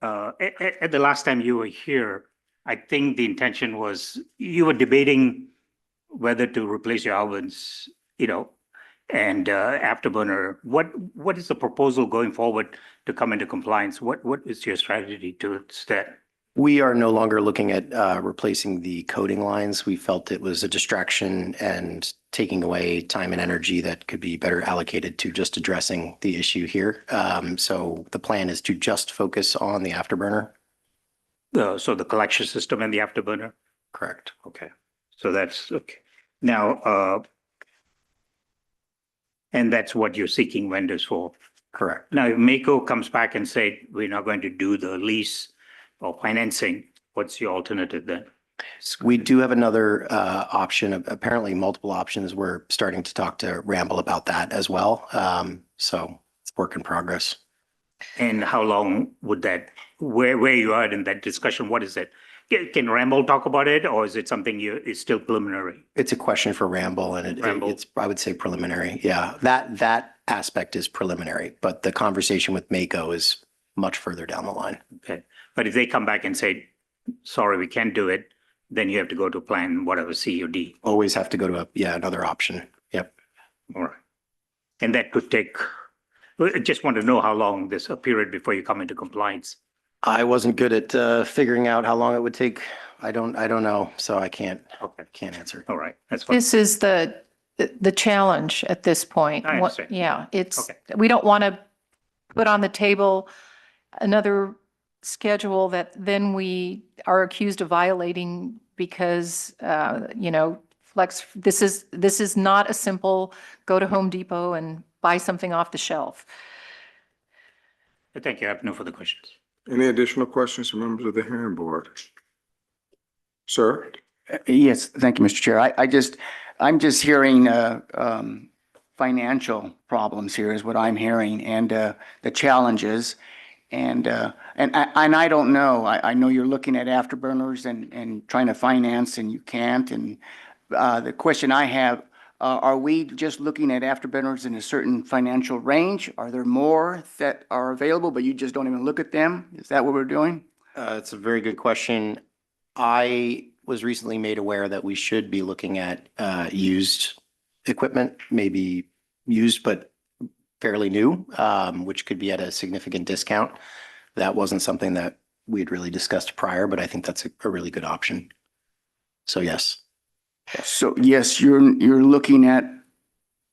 at the last time you were here, I think the intention was you were debating whether to replace your ovens, and afterburner. What is the proposal going forward to come into compliance? What is your strategy towards that? We are no longer looking at replacing the coating lines. We felt it was a distraction and taking away time and energy that could be better allocated to just addressing the issue here. So the plan is to just focus on the afterburner. So the collection system and the afterburner? Correct. Okay, so that's okay. Now, and that's what you're seeking vendors for. Correct. Now, if Mako comes back and say, we're not going to do the lease or financing, what's your alternative then? We do have another option, apparently multiple options. We're starting to talk to Ramble about that as well. So it's work in progress. And how long would that, where you are in that discussion, what is it? Can Ramble talk about it, or is it something is still preliminary? It's a question for Ramble, and Ramble. it's, I would say, preliminary. Yeah, that aspect is preliminary, but the conversation with Mako is much further down the line. Okay, but if they come back and say, sorry, we can't do it, then you have to go to plan whatever, C or D. Always have to go to another option. Yep. All right. And that could take, I just want to know how long this a period before you come into compliance. I wasn't good at figuring out how long it would take. I don't know, so I can't answer. All right, that's fine. This is the challenge at this point. I understand. Yeah, it's, Okay. we don't want to put on the table another schedule that then we are accused of violating because, this is not a simple go to Home Depot and buy something off the shelf. Thank you. I have no further questions. Any additional questions from members of the hearing board? Sir? Yes, thank you, Mr. Chair. I'm just hearing financial problems here is what I'm hearing, and the challenges. And I don't know. I know you're looking at afterburners and trying to finance, and you can't. And the question I have, are we just looking at afterburners in a certain financial range? Are there more that are available, but you just don't even look at them? Is that what we're doing? It's a very good question. I was recently made aware that we should be looking at used equipment, maybe used but fairly new, which could be at a significant discount. That wasn't something that we had really discussed prior, but I think that's a really good option. So yes. So yes, you're looking at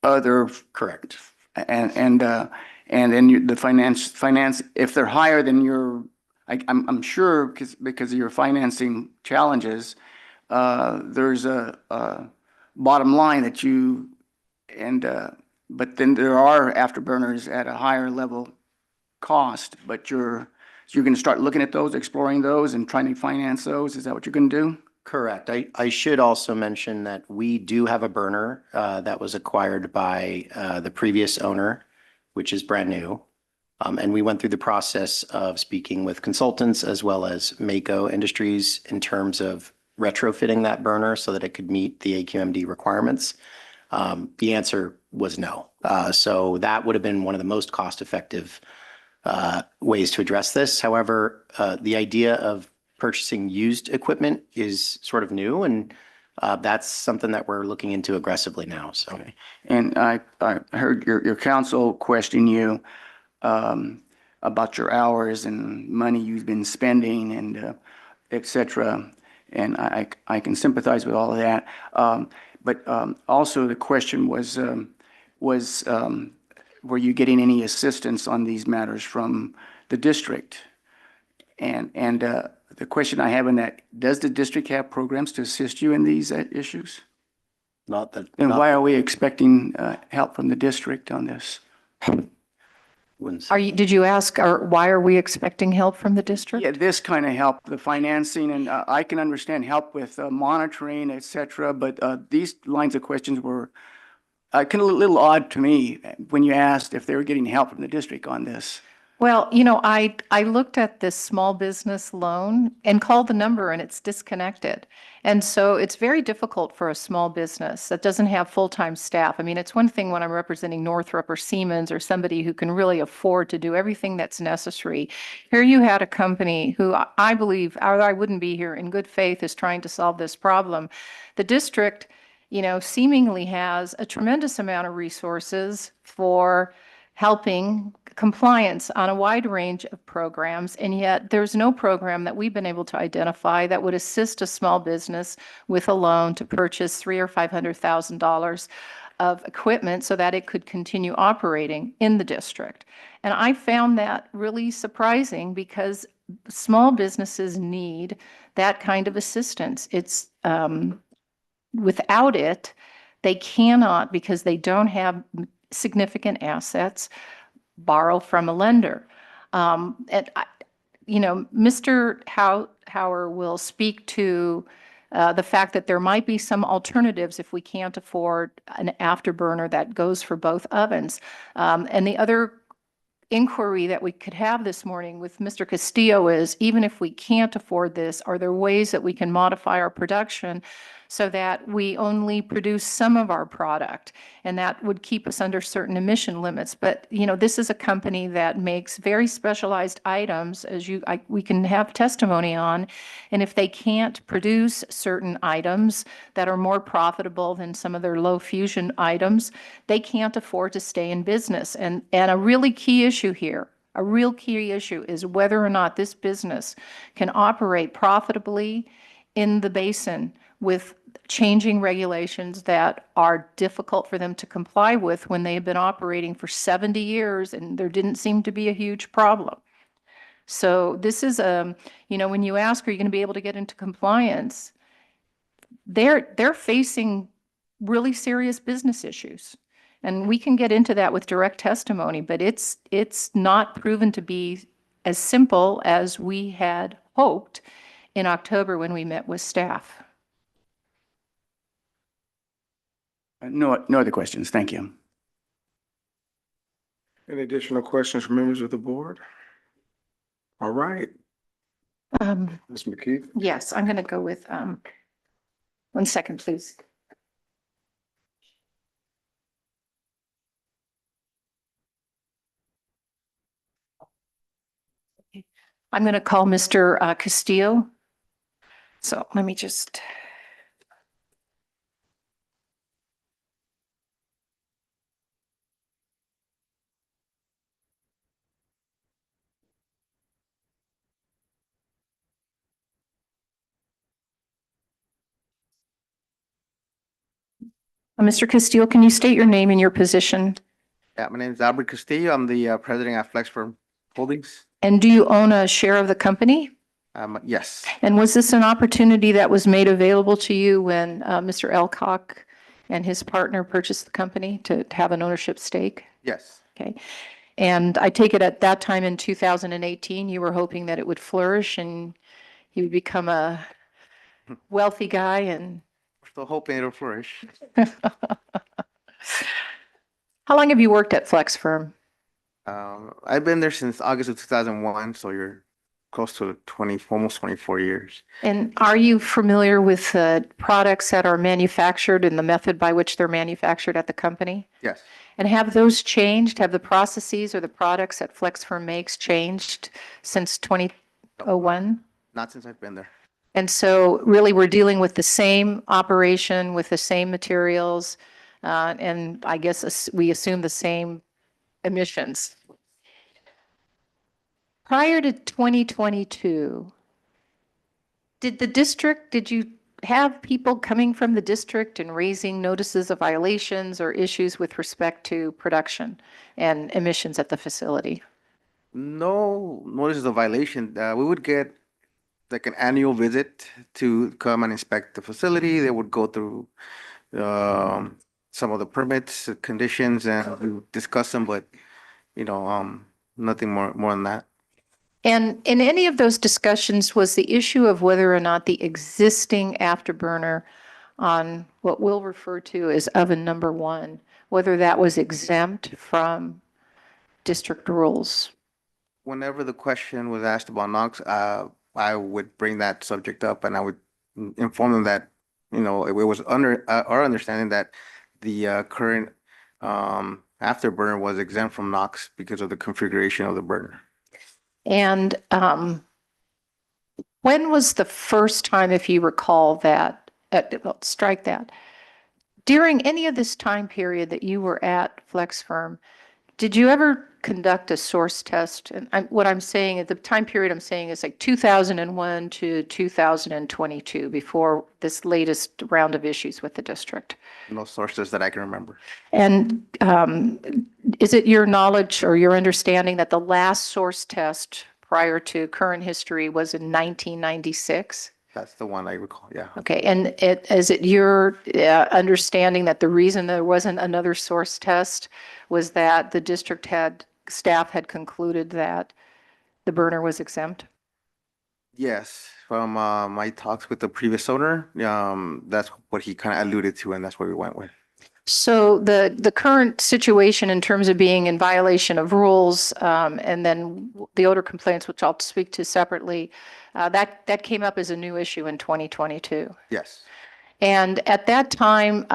other. Correct. And then the finance, if they're higher than I'm sure because of your financing challenges, there's a bottom line that but then there are afterburners at a higher level cost, but you're going to start looking at those, exploring those and trying to finance those. Is that what you're going to do? Correct. I should also mention that we do have a burner that was acquired by the previous owner, which is brand new. And we went through the process of speaking with consultants as well as Mako Industries in terms of retrofitting that burner so that it could meet the AQMD requirements. The answer was no. So that would have been one of the most cost-effective ways to address this. However, the idea of purchasing used equipment is sort of new, and that's something that we're looking into aggressively now. So, Okay. And I heard your counsel question you about your hours and money you've been spending and et cetera. And I can sympathize with all of that. But also the question was were you getting any assistance on these matters from the district? And the question I have in that, does the district have programs to assist you in these issues? not that. And why are we expecting help from the district on this? Did you ask, why are we expecting help from the district? Yeah, this kind of help, the financing, and I can understand help with monitoring, et cetera, but these lines of questions were kind of a little odd to me when you asked if they were getting help from the district on this. Well, I looked at this small business loan and called the number and it's disconnected. And so it's very difficult for a small business that doesn't have full-time staff. I mean, it's one thing when I'm representing Northrop or Siemens or somebody who can really afford to do everything that's necessary. Here you had a company who I believe, or I wouldn't be here, in good faith is trying to solve this problem. The district, seemingly has a tremendous amount of resources for helping compliance on a wide range of programs, and yet there's no program that we've been able to identify that would assist a small business with a loan to purchase $300,000 or $500,000 of equipment so that it could continue operating in the district. And I found that really surprising because small businesses need that kind of assistance. It's without it, they cannot, because they don't have significant assets, borrow from a lender. Mr. Hauer will speak to the fact that there might be some alternatives if we can't afford an afterburner that goes for both ovens. And the other inquiry that we could have this morning with Mr. Castillo is, even if we can't afford this, are there ways that we can modify our production so that we only produce some of our product? And that would keep us under certain emission limits. But, this is a company that makes very specialized items, as we can have testimony on. And if they can't produce certain items that are more profitable than some of their low fusion items, they can't afford to stay in business. And a really key issue here, a real key issue is whether or not this business can operate profitably in the basin with changing regulations that are difficult for them to comply with when they have been operating for 70 years and there didn't seem to be a huge problem. So this is when you ask, are you going to be able to get into compliance? They're facing really serious business issues. And we can get into that with direct testimony, but it's not proven to be as simple as we had hoped in October when we met with staff. No other questions. Thank you. Any additional questions from members of the board? All right, Ms. McKee. Yes, I'm going to go with, 1 second, please. I'm going to call Mr. Castillo. So let me just. Mr. Castillo, can you state your name and your position? Yeah, my name is Albert Castillo. I'm the president at Flex Firm Holdings. And do you own a share of the company? Yes, And was this an opportunity that was made available to you when Mr. Elcock and his partner purchased the company to have an ownership stake? yes, Okay. And I take it at that time in 2018, you were hoping that it would flourish and he would become a wealthy guy and. we're still hoping it'll flourish. How long have you worked at Flex Firm? I've been there since August of 2001, so you're close to 20, almost 24 years. And are you familiar with products that are manufactured and the method by which they're manufactured at the company? Yes, And have those changed? Have the processes or the products that Flex Firm makes changed since 2001? not since I've been there. And so really we're dealing with the same operation with the same materials, and I guess we assume the same emissions. Prior to 2022, did you have people coming from the district and raising notices of violations or issues with respect to production and emissions at the facility? No notices of violation. We would get like an annual visit to come and inspect the facility. They would go through some of the permits, conditions, and we discuss them, but nothing more than that. And in any of those discussions, was the issue of whether or not the existing afterburner on what we'll refer to as oven number 1, whether that was exempt from district rules? whenever the question was asked about NOx, I would bring that subject up and I would inform them that, it was under our understanding that the current afterburner was exempt from NOx because of the configuration of the burner. And when was the first time, if you recall that, well, strike that. During any of this time period that you were at Flex Firm, did you ever conduct a source test? And what I'm saying at the time period I'm saying is like 2001 to 2022, before this latest round of issues with the district. No sources that I can remember. And is it your knowledge or your understanding that the last source test prior to current history was in 1996? That's the one I recall, yeah. Okay, and is it your understanding that the reason there wasn't another source test was that the district staff had concluded that the burner was exempt? Yes, from my talks with the previous owner, that's what he kind of alluded to, and that's what we went with. So the current situation in terms of being in violation of rules, and then the odor complaints, which I'll speak to separately, that came up as a new issue in 2022. Yes. And at that time,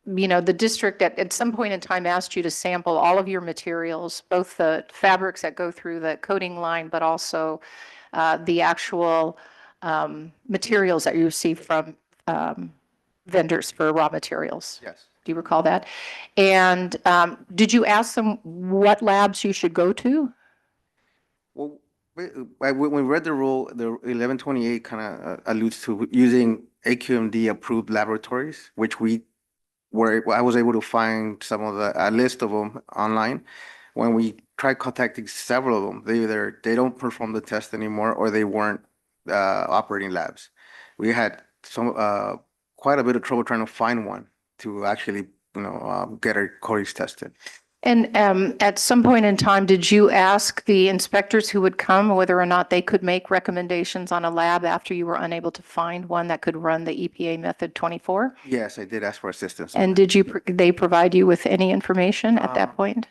the district at some point in time asked you to sample all of your materials, both the fabrics that go through the coating line, but also the actual materials that you receive from vendors for raw materials. Yes. Do you recall that? And did you ask them what labs you should go to? Well, when we read the rule, the 1128 kind of alludes to using AQMD approved laboratories, which I was able to find a list of them online. When we tried contacting several of them, they don't perform the test anymore, or they weren't operating labs. We had quite a bit of trouble trying to find one to actually, get our coatings tested. And at some point in time, did you ask the inspectors who would come whether or not they could make recommendations on a lab after you were unable to find one that could run the EPA method 24? Yes, I did ask for assistance. And did they provide you with any information at that point?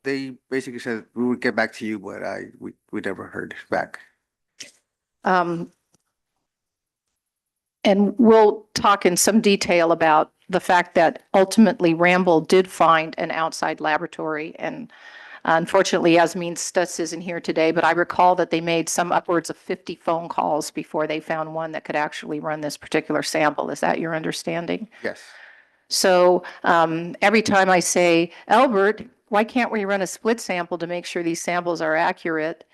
They basically said we would get back to you, but we never heard back. And we'll talk in some detail about the fact that ultimately Ramble did find an outside laboratory. And unfortunately, Yasmin Stutz isn't here today, but I recall that they made some upwards of 50 phone calls before they found one that could actually run this particular sample. Is that your understanding? Yes. So every time I say, Albert, why can't we run a split sample to make sure these samples are accurate?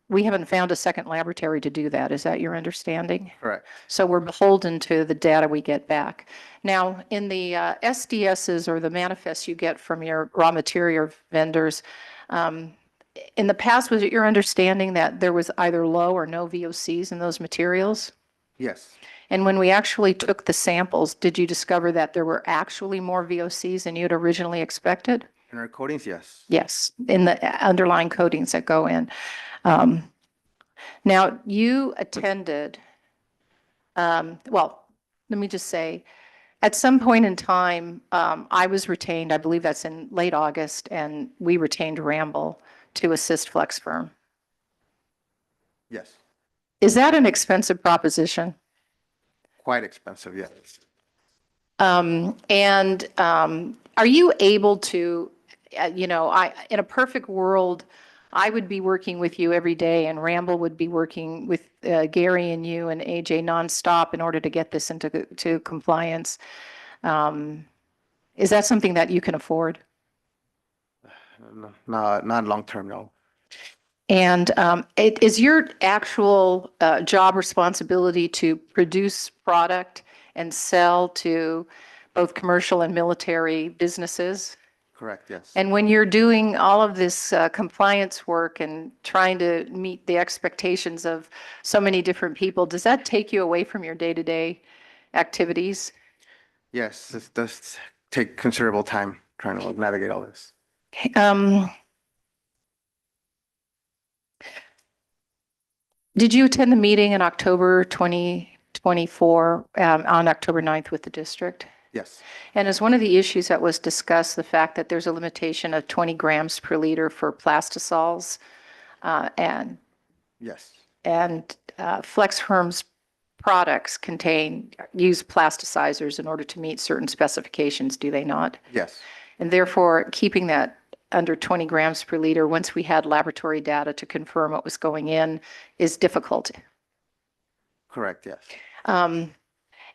We haven't found a second laboratory to do that. Is that your understanding? Correct. So we're beholden to the data we get back. Now, in the SDSs, or the manifests you get from your raw material vendors, in the past, was it your understanding that there was either low or no VOCs in those materials? Yes. And when we actually took the samples, did you discover that there were actually more VOCs than you had originally expected? In our coatings, yes. Yes, in the underlying coatings that go in. Now, you attended, well, let me just say, at some point in time, I was retained, I believe that's in late August, and we retained Ramble to assist Flex Firm. Yes. Is that an expensive proposition? Quite expensive, yes. And are you able to, in a perfect world, I would be working with you every day, and Ramble would be working with Gary and you and AJ nonstop in order to get this into compliance. Is that something that you can afford? No, not long term, no. And it is your actual job responsibility to produce product and sell to both commercial and military businesses? Correct, yes. And when you're doing all of this compliance work and trying to meet the expectations of so many different people, does that take you away from your day-to-day activities? Yes, it does take considerable time trying to navigate all this. Did you attend the meeting in October 2024, on October 9th with the district? Yes, And as one of the issues that was discussed, the fact that there's a limitation of 20 grams per liter for plastisols, and yes, FlexFirm's products use plasticizers in order to meet certain specifications, do they not? yes, And therefore, keeping that under 20 grams per liter, once we had laboratory data to confirm what was going in, is difficult. correct, yes.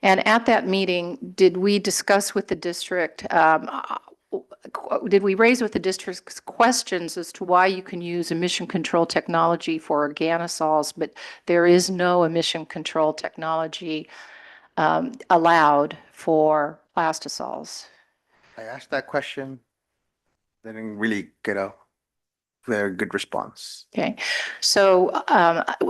And at that meeting, did we discuss with the district, did we raise with the district's questions as to why you can use emission control technology for organosols, but there is no emission control technology allowed for plastisols? I asked that question, didn't really get a very good response. Okay, so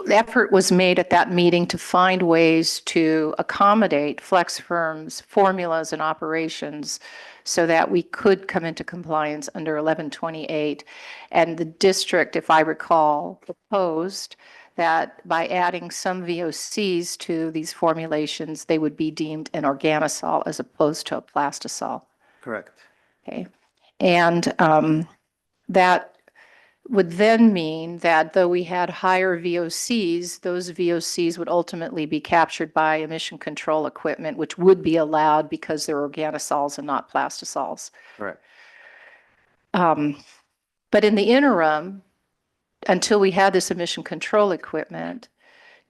the effort was made at that meeting to find ways to accommodate FlexFirm's formulas and operations so that we could come into compliance under 1128. And the district, if I recall, proposed that by adding some VOCs to these formulations, they would be deemed an organosol as opposed to a plastisol. Correct. Okay, and that would then mean that though we had higher VOCs, those VOCs would ultimately be captured by emission control equipment, which would be allowed because they're organosols and not plastisols. Correct. But in the interim, until we had this emission control equipment,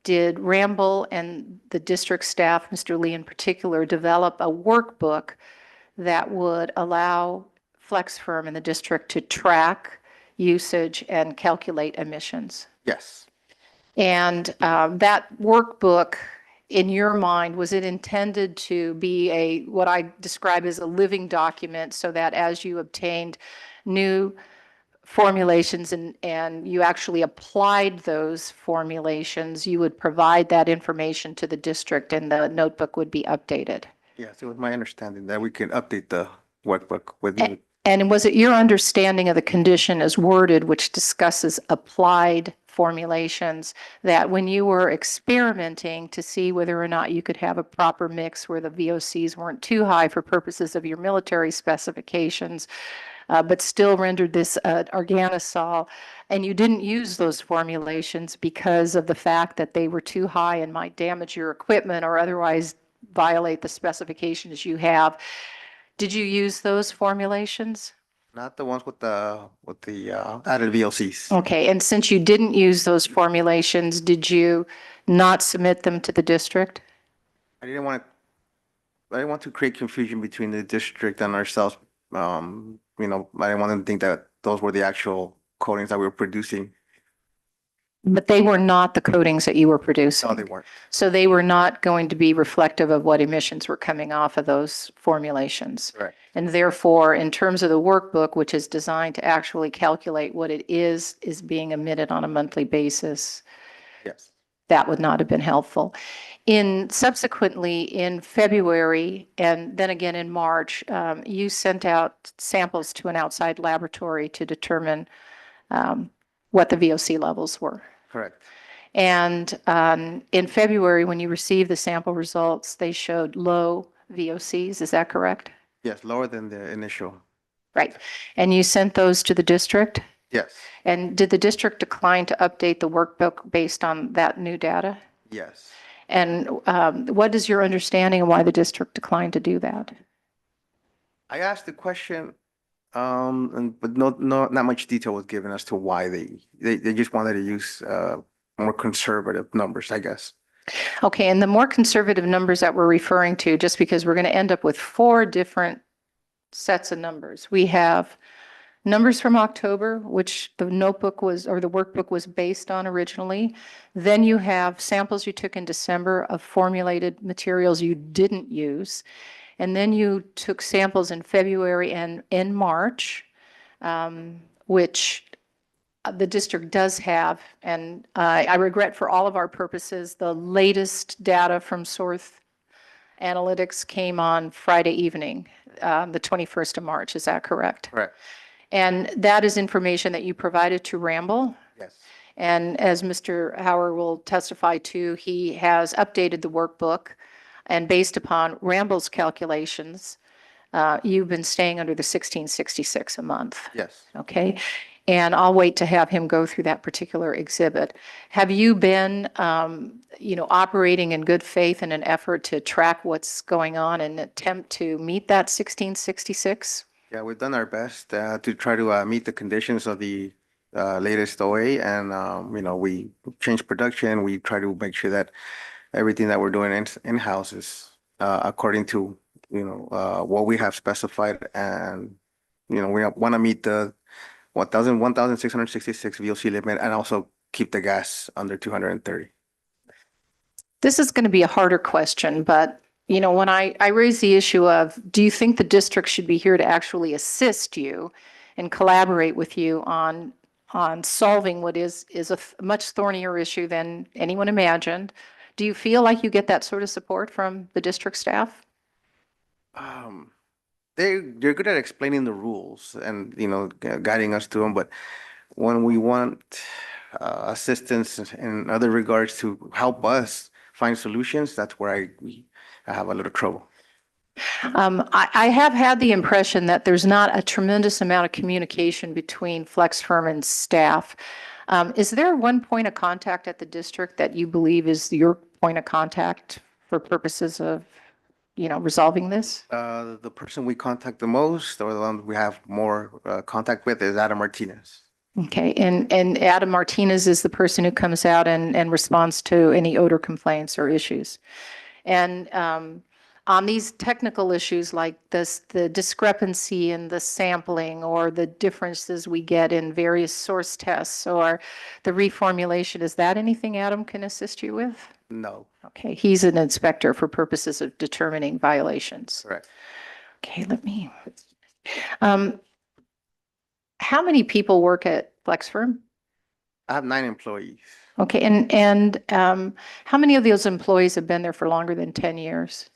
did Ramble and the district staff, Mr. Lee in particular, develop a workbook that would allow FlexFirm and the district to track usage and calculate emissions? Yes, And that workbook, in your mind, was it intended to be what I describe as a living document so that as you obtained new formulations and you actually applied those formulations, you would provide that information to the district and the notebook would be updated? yes, it was my understanding that we can update the workbook with you. And was it your understanding of the condition as worded, which discusses applied formulations, that when you were experimenting to see whether or not you could have a proper mix where the VOCs weren't too high for purposes of your military specifications, but still rendered this organosol, and you didn't use those formulations because of the fact that they were too high and might damage your equipment or otherwise violate the specifications you have? Did you use those formulations? Not the ones with the added VLCs. Okay, and since you didn't use those formulations, did you not submit them to the district? I didn't want to create confusion between the district and ourselves. I didn't want them to think that those were the actual coatings that we were producing. But they were not the coatings that you were producing? No, they weren't. So they were not going to be reflective of what emissions were coming off of those formulations? Correct. And therefore, in terms of the workbook, which is designed to actually calculate what it is being emitted on a monthly basis, Yes. that would not have been helpful. Subsequently, in February and then again in March, you sent out samples to an outside laboratory to determine what the VOC levels were. Correct. And in February, when you received the sample results, they showed low VOCs. Is that correct? Yes, lower than the initial. Right. And you sent those to the district? Yes. And did the district decline to update the workbook based on that new data? Yes. And what is your understanding of why the district declined to do that? I asked the question, but not much detail was given as to why they just wanted to use more conservative numbers, I guess. Okay, and the more conservative numbers that we're referring to, just because we're going to end up with 4 different sets of numbers. We have numbers from October, which the notebook was, or the workbook was based on originally. Then you have samples you took in December of formulated materials you didn't use. And then you took samples in February and in March, which the district does have. And I regret for all of our purposes, the latest data from Source Analytics came on Friday evening, the 21st of March. Is that correct? Correct. And that is information that you provided to Ramble. Yes. And as Mr. Howard will testify to, he has updated the workbook And based upon Ramble's calculations, you've been staying under the 1666 a month. Yes. Okay. And I'll wait to have him go through that particular exhibit. Have you been, operating in good faith in an effort to track what's going on and attempt to meet that 1666? Yeah, we've done our best to try to meet the conditions of the latest OA, and we change production. We try to make sure that everything that we're doing in-house is according to what we have specified, and we want to meet the 1,666 VOC limit, and also keep the gas under 230. This is going to be a harder question, but when I raise the issue of, do you think the district should be here to actually assist you and collaborate with you on solving what is a much thornier issue than anyone imagined? Do you feel like you get that sort of support from the district staff? They're good at explaining the rules and guiding us to them, but when we want assistance in other regards to help us find solutions, that's where I have a little trouble. I have had the impression that there's not a tremendous amount of communication between FlexFirm and staff. Is there one point of contact at the district that you believe is your point of contact for purposes of, resolving this? The person we contact the most, or the one we have more contact with, is Adam Martinez. Okay, and Adam Martinez is the person who comes out and responds to any odor complaints or issues. And on these technical issues like this, the discrepancy in the sampling or the differences we get in various source tests or the reformulation, is that anything Adam can assist you with? No. Okay, he's an inspector for purposes of determining violations. Correct. Okay, let me. How many people work at FlexFirm? I have 9 employees. Okay, and how many of those employees have been there for longer than 10 years?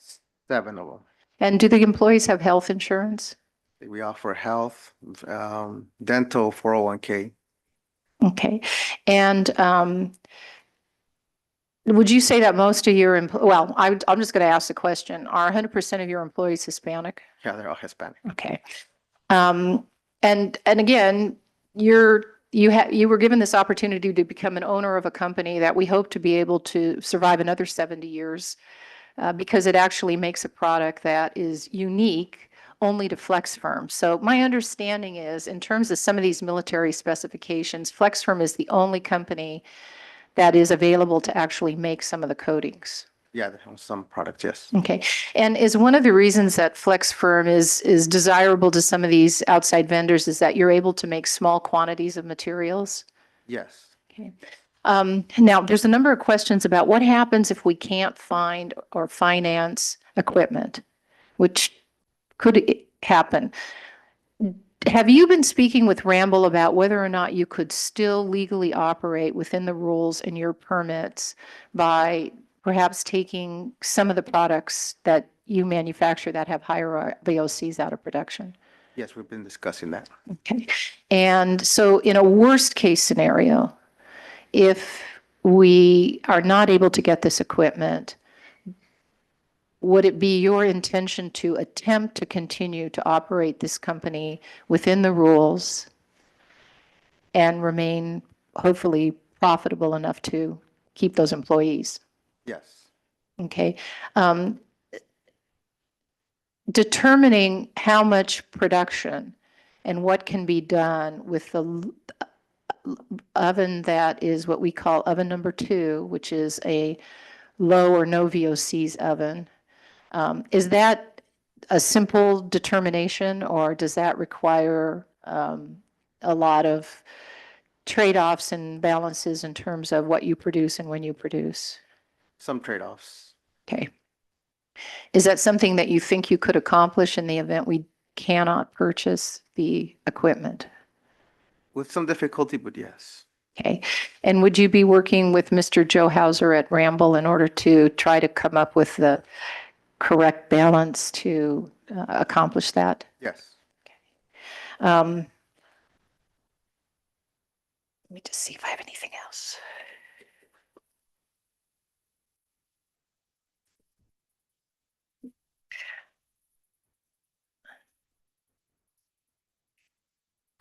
7 of them. And do the employees have health insurance? We offer health, dental, 401k. Okay, and would you say that most of your, I'm just going to ask the question, are 100% of your employees Hispanic? Yeah, they're all Hispanic. Okay. And again, you were given this opportunity to become an owner of a company that we hope to be able to survive another 70 years because it actually makes a product that is unique only to FlexFirm. So my understanding is, in terms of some of these military specifications, FlexFirm is the only company that is available to actually make some of the coatings. Yeah, on some products, yes. Okay. And is one of the reasons that FlexFirm is desirable to some of these outside vendors is that you're able to make small quantities of materials? Yes. Okay. Now, there's a number of questions about what happens if we can't find or finance equipment, which could happen. Have you been speaking with Ramble about whether or not you could still legally operate within the rules and your permits by perhaps taking some of the products that you manufacture that have higher VOCs out of production? Yes, we've been discussing that. Okay. And so in a worst case scenario, if we are not able to get this equipment, would it be your intention to attempt to continue to operate this company within the rules and remain hopefully profitable enough to keep those employees? Yes. Okay. Determining how much production and what can be done with the oven that is what we call oven number 2, which is a low or no VOCs oven. Is that a simple determination, or does that require a lot of trade-offs and balances in terms of what you produce and when you produce? Some trade-offs. Okay. Is that something that you think you could accomplish in the event we cannot purchase the equipment? With some difficulty, but yes. Okay. And would you be working with Mr. Joe Hauser at Ramble in order to try to come up with the correct balance to accomplish that? Yes. Let me just see if I have anything else.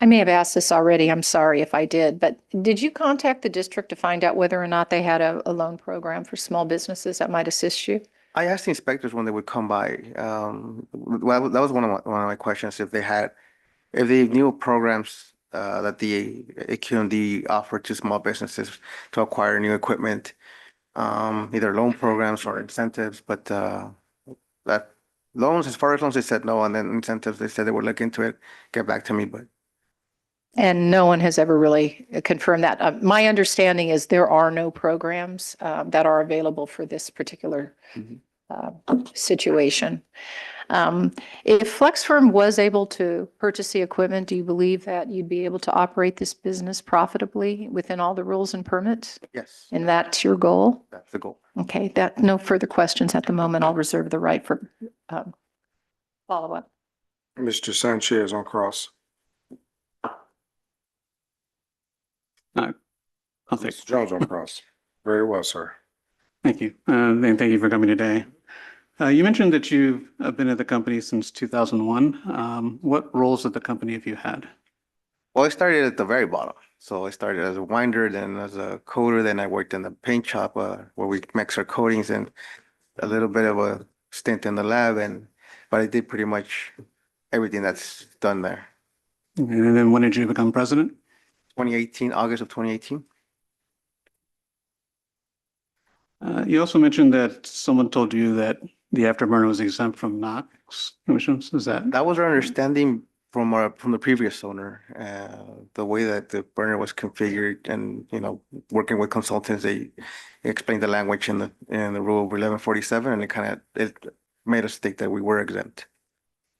I may have asked this already. I'm sorry if I did, but did you contact the district to find out whether or not they had a loan program for small businesses that might assist you? I asked the inspectors when they would come by. Well, that was one of my questions, if they knew programs that the AQMD offered to small businesses to acquire new equipment, either loan programs or incentives, but that loans, as far as loans, they said no, and then incentives, they said they would look into it, get back to me, but And no one has ever really confirmed that. My understanding is there are no programs that are available for this particular Mhm. situation. If Flex Firm was able to purchase the equipment, do you believe that you'd be able to operate this business profitably within all the rules and permits? yes, And that's your goal? that's the goal. Okay, that, no further questions at the moment. I'll reserve the right for follow-up. Mr. Sanchez on cross. I'll take, Mr. Jones on cross. Very well, sir. thank you. And thank you for coming today. You mentioned that you've been at the company since 2001. What roles at the company have you had? Well, I started at the very bottom. So I started as a winder, then as a coder, then I worked in the paint shop where we mix our coatings, and a little bit of a stint in the lab, but I did pretty much everything that's done there. And then when did you become president? 2018, August of 2018. You also mentioned that someone told you that the afterburner was exempt from NOx emissions. Is that? That was our understanding from the previous owner. The way that the burner was configured, and working with consultants, they explained the language in the rule of 1147, and it made us think that we were exempt.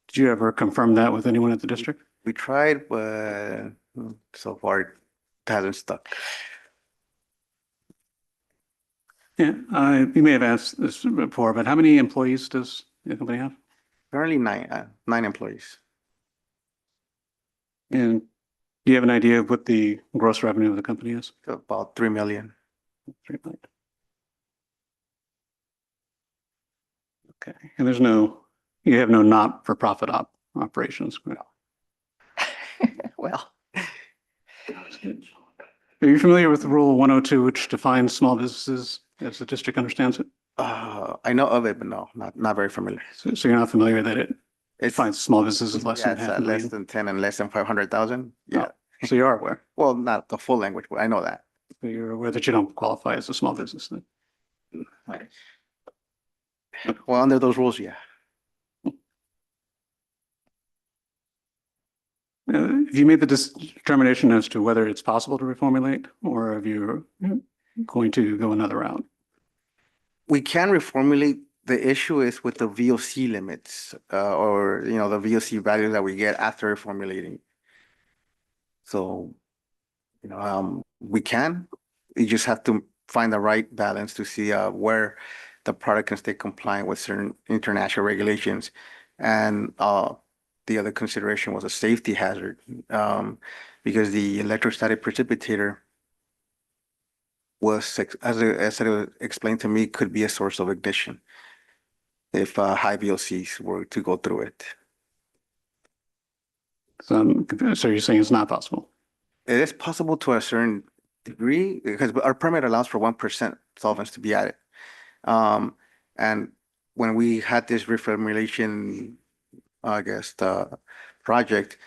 Did you ever confirm that with anyone at the district? We tried, but so far it hasn't stuck. Yeah, you may have asked this before, but how many employees does the company have? Currently nine employees. And do you have an idea of what the gross revenue of the company is? About 3 million. 3 million. Okay, and you have no not-for-profit operations. Correct? Well, Are you familiar with Rule 102, which defines small businesses as the district understands it? I know of it, but no, not very familiar. So you're not familiar that it It's defines small businesses less yeah, than it's half a less million? than 10 and less than 500,000. Yeah. So you are aware. Well, not the full language, but I know that. So you're aware that you don't qualify as a small business then? Well, under those rules, yeah. Have you made the determination as to whether it's possible to reformulate, or have you going to go another route? We can reformulate. The issue is with the VOC limits, or the VOC values that we get after reformulating. So, we can. You just have to find the right balance to see where the product can stay compliant with certain international regulations, and the other consideration was a safety hazard, because the electrostatic precipitator was, as it explained to me, could be a source of ignition if high VOCs were to go through it. So you're saying it's not possible? It is possible to a certain degree, because our permit allows for 1% solvents to be added. And when we had this reformulation, I guess, the project,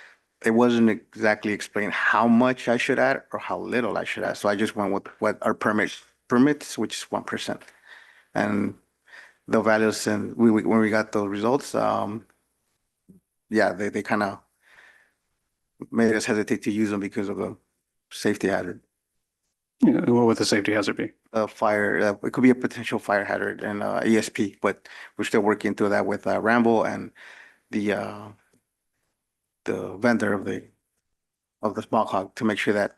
it wasn't exactly explained how much I should add or how little I should add. So I just went with what our permits, which is 1%. And the values, and when we got those results, yeah, they kind of made us hesitate to use them because of the safety hazard. Yeah, what would the safety hazard be? Fire, it could be a potential fire hazard and ESP, but we're still working through that with Rambo and the vendor of the small hog to make sure that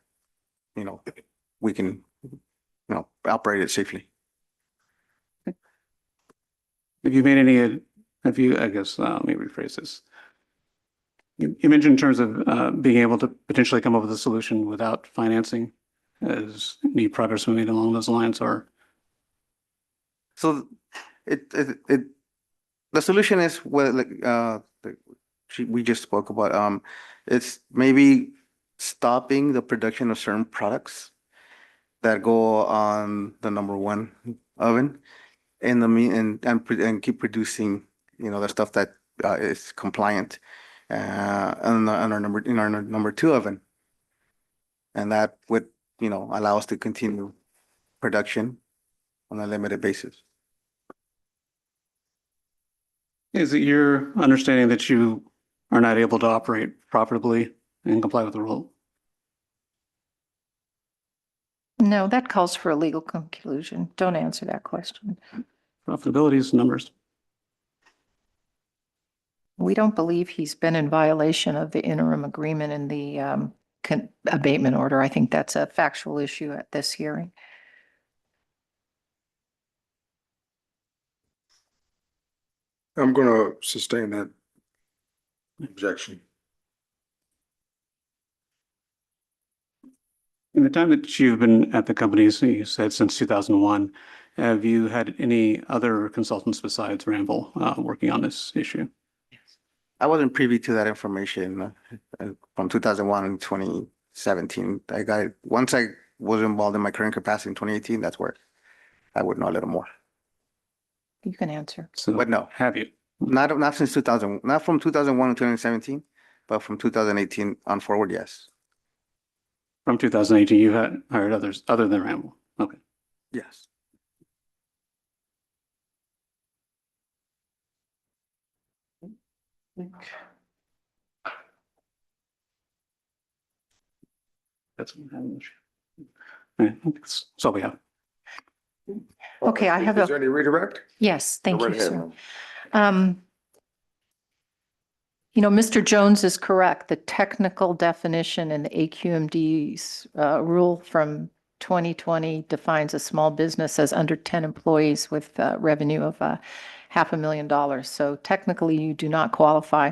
we can operate it safely. Have you made any, I guess, let me rephrase this. You mentioned in terms of being able to potentially come up with a solution without financing. Has any progress been made along those lines, or? So the solution is we just spoke about, it's maybe stopping the production of certain products that go on the number one oven in the mean and keep producing, the stuff that is compliant on our number two oven. And that would, allow us to continue production on a limited basis. Is it your understanding that you are not able to operate profitably and comply with the rule? No, that calls for a legal conclusion. Don't answer that question. Profitability is numbers. We don't believe he's been in violation of the interim agreement and the abatement order. I think that's a factual issue at this hearing. I'm gonna sustain that objection. In the time that you've been at the company, so you said since 2001, have you had any other consultants besides Ramble working on this issue? I wasn't privy to that information from 2001 and 2017. Once I was involved in my current capacity in 2018, that's where I would know a little more. You can answer. So But no. have you? Not since 2000, not from 2001 to 2017, but from 2018 on forward, yes. From 2018, you had hired others other than Ramble. Okay. Yes. That's that's all we have. Okay, I have Is there any redirect? yes, thank Go you, right ahead, sir. ma'am. Mr. Jones is correct. The technical definition in the AQMD's rule from 2020 defines a small business as under 10 employees with revenue of $500,000. So technically you do not qualify.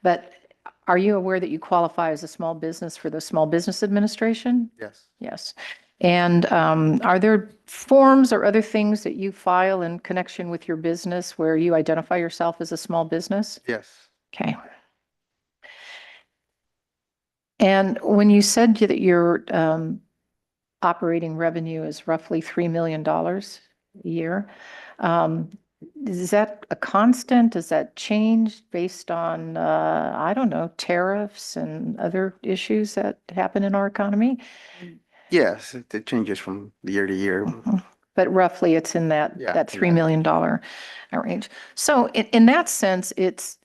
But are you aware that you qualify as a small business for the Small Business Administration? Yes. Yes. And are there forms or other things that you file in connection with your business where you identify yourself as a small business? Yes. Okay. And when you said that your operating revenue is roughly $3 million a year, is that a constant? Does that change based on, I don't know, tariffs and other issues that happen in our economy? Yes, it changes from year to year. But roughly it's in that $3 million range. So in that sense, it's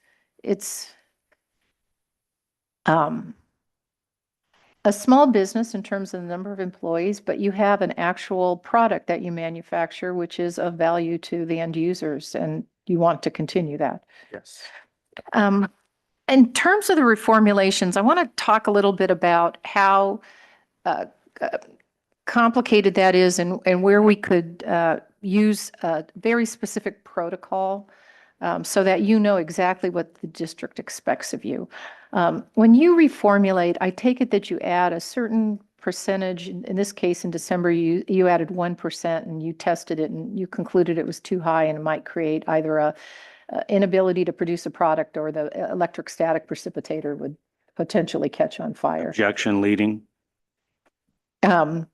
a small business in terms of the number of employees, but you have an actual product that you manufacture, which is of value to the end users, and you want to continue that. Yes. In terms of the reformulations, I want to talk a little bit about how complicated that is and where we could use a very specific protocol so that you know exactly what the district expects of you. When you reformulate, I take it that you add a certain percentage. In this case, in December, you added 1% and you tested it and you concluded it was too high and it might create either a inability to produce a product or the electric static precipitator would potentially catch on fire. Objection leading. Um,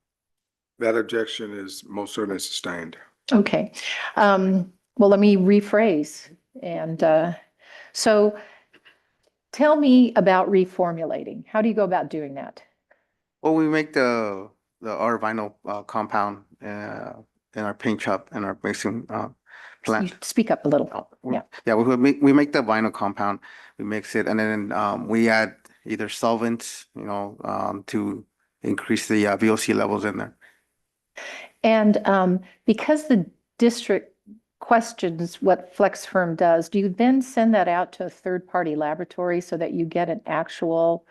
That objection is most certainly sustained. Okay. Well, let me rephrase. And so tell me about reformulating. How do you go about doing that? Well, we make our vinyl compound in our paint shop and our mixing You plant. speak up a little. Yeah. Yeah, we make the vinyl compound, we mix it, and then we add either solvents, to increase the VOC levels in there. And because the district questions what FlexFirm does, do you then send that out to a third-party laboratory so that you get an actual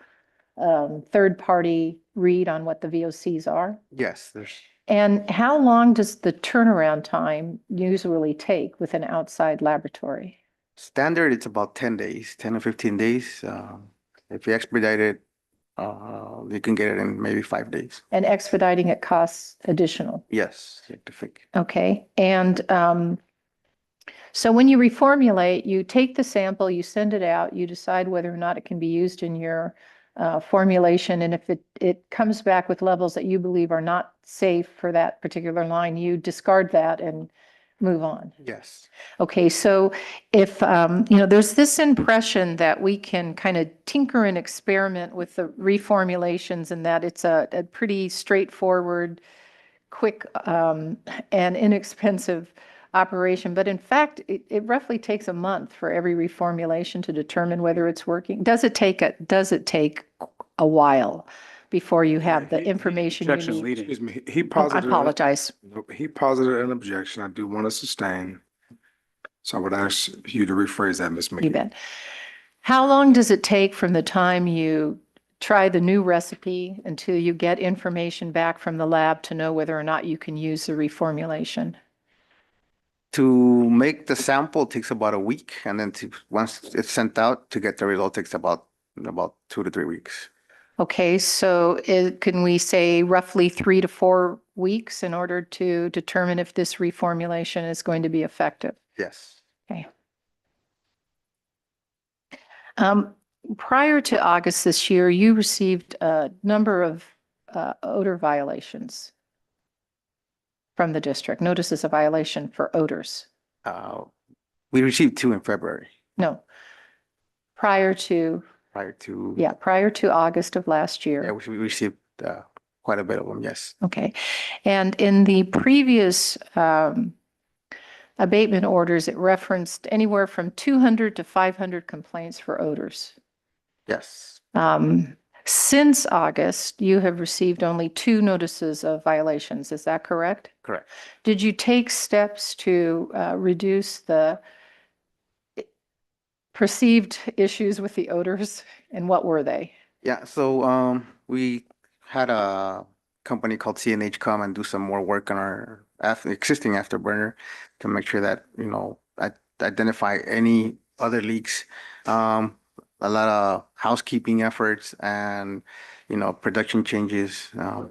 third-party read on what the VOCs are? Yes, there's And how long does the turnaround time usually take with an outside laboratory? standard, it's about 10 days, 10 or 15 days. If you expedite it, you can get it in maybe 5 days. And expediting it costs additional. Yes, you have to think. Okay. And so when you reformulate, you take the sample, you send it out, you decide whether or not it can be used in your formulation, and if it comes back with levels that you believe are not safe for that particular line, you discard that and move on. Yes. Okay, so if, there's this impression that we can kind of tinker and experiment with the reformulations and that it's a pretty straightforward, quick, and inexpensive operation. But in fact, it roughly takes a month for every reformulation to determine whether it's working. Does it take a while before you have the information you Objection need? leading. Excuse me, he Oh, I posited. apologize. He posited an objection. I do want to sustain. So I would ask you to rephrase that, Ms. McKee. You bet. How long does it take from the time you try the new recipe until you get information back from the lab to know whether or not you can use the reformulation? To make the sample takes about a week, and then once it's sent out, to get the result takes about 2 to 3 weeks. Okay, so can we say roughly 3 to 4 weeks in order to determine if this reformulation is going to be effective? Yes. Okay. Prior to August this year, you received a number of odor violations from the district, notices of violation for odors. We received 2 in February No, prior to, prior to. prior to August of last Yeah, year. we received quite a bit of them, yes. Okay. And in the previous abatement orders, it referenced anywhere from 200 to 500 complaints for odors. Yes. Since August, you have received only 2 notices of violations. Is that correct? Correct. Did you take steps to reduce the perceived issues with the odors, and what were they? Yeah, so we had a company called CNH come and do some more work on our existing afterburner to make sure that, identify any other leaks. A lot of housekeeping efforts and, production changes. And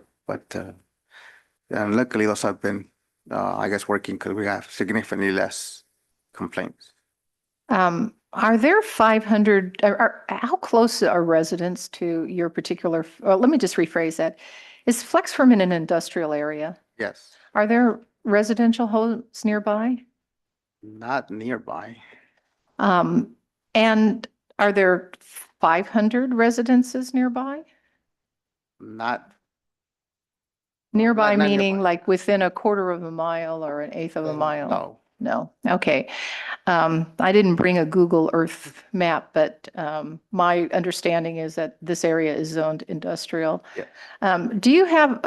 luckily those have been, I guess, working because we have significantly less complaints. Are there 500, how close are residents to your particular, let me just rephrase that. Is FlexFirm in an industrial area? Yes, Are there residential homes nearby? not nearby. And are there 500 residences nearby? Not. Nearby not meaning nearby. like within a quarter of a mile or an eighth of a mile? No. No, okay. I didn't bring a Google Earth map, but my understanding is that this area is zoned industrial. Yeah. Do you have,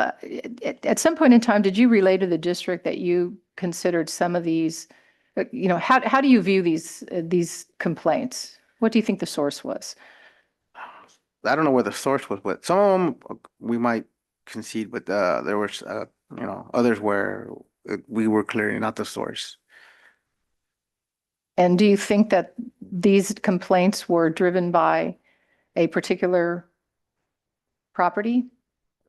at some point in time, did you relay to the district that you considered some of these, how do you view these complaints? What do you think the source was? I don't know where the source was, but some of them we might concede, but there was, others where we were clearly not the source. And do you think that these complaints were driven by a particular property?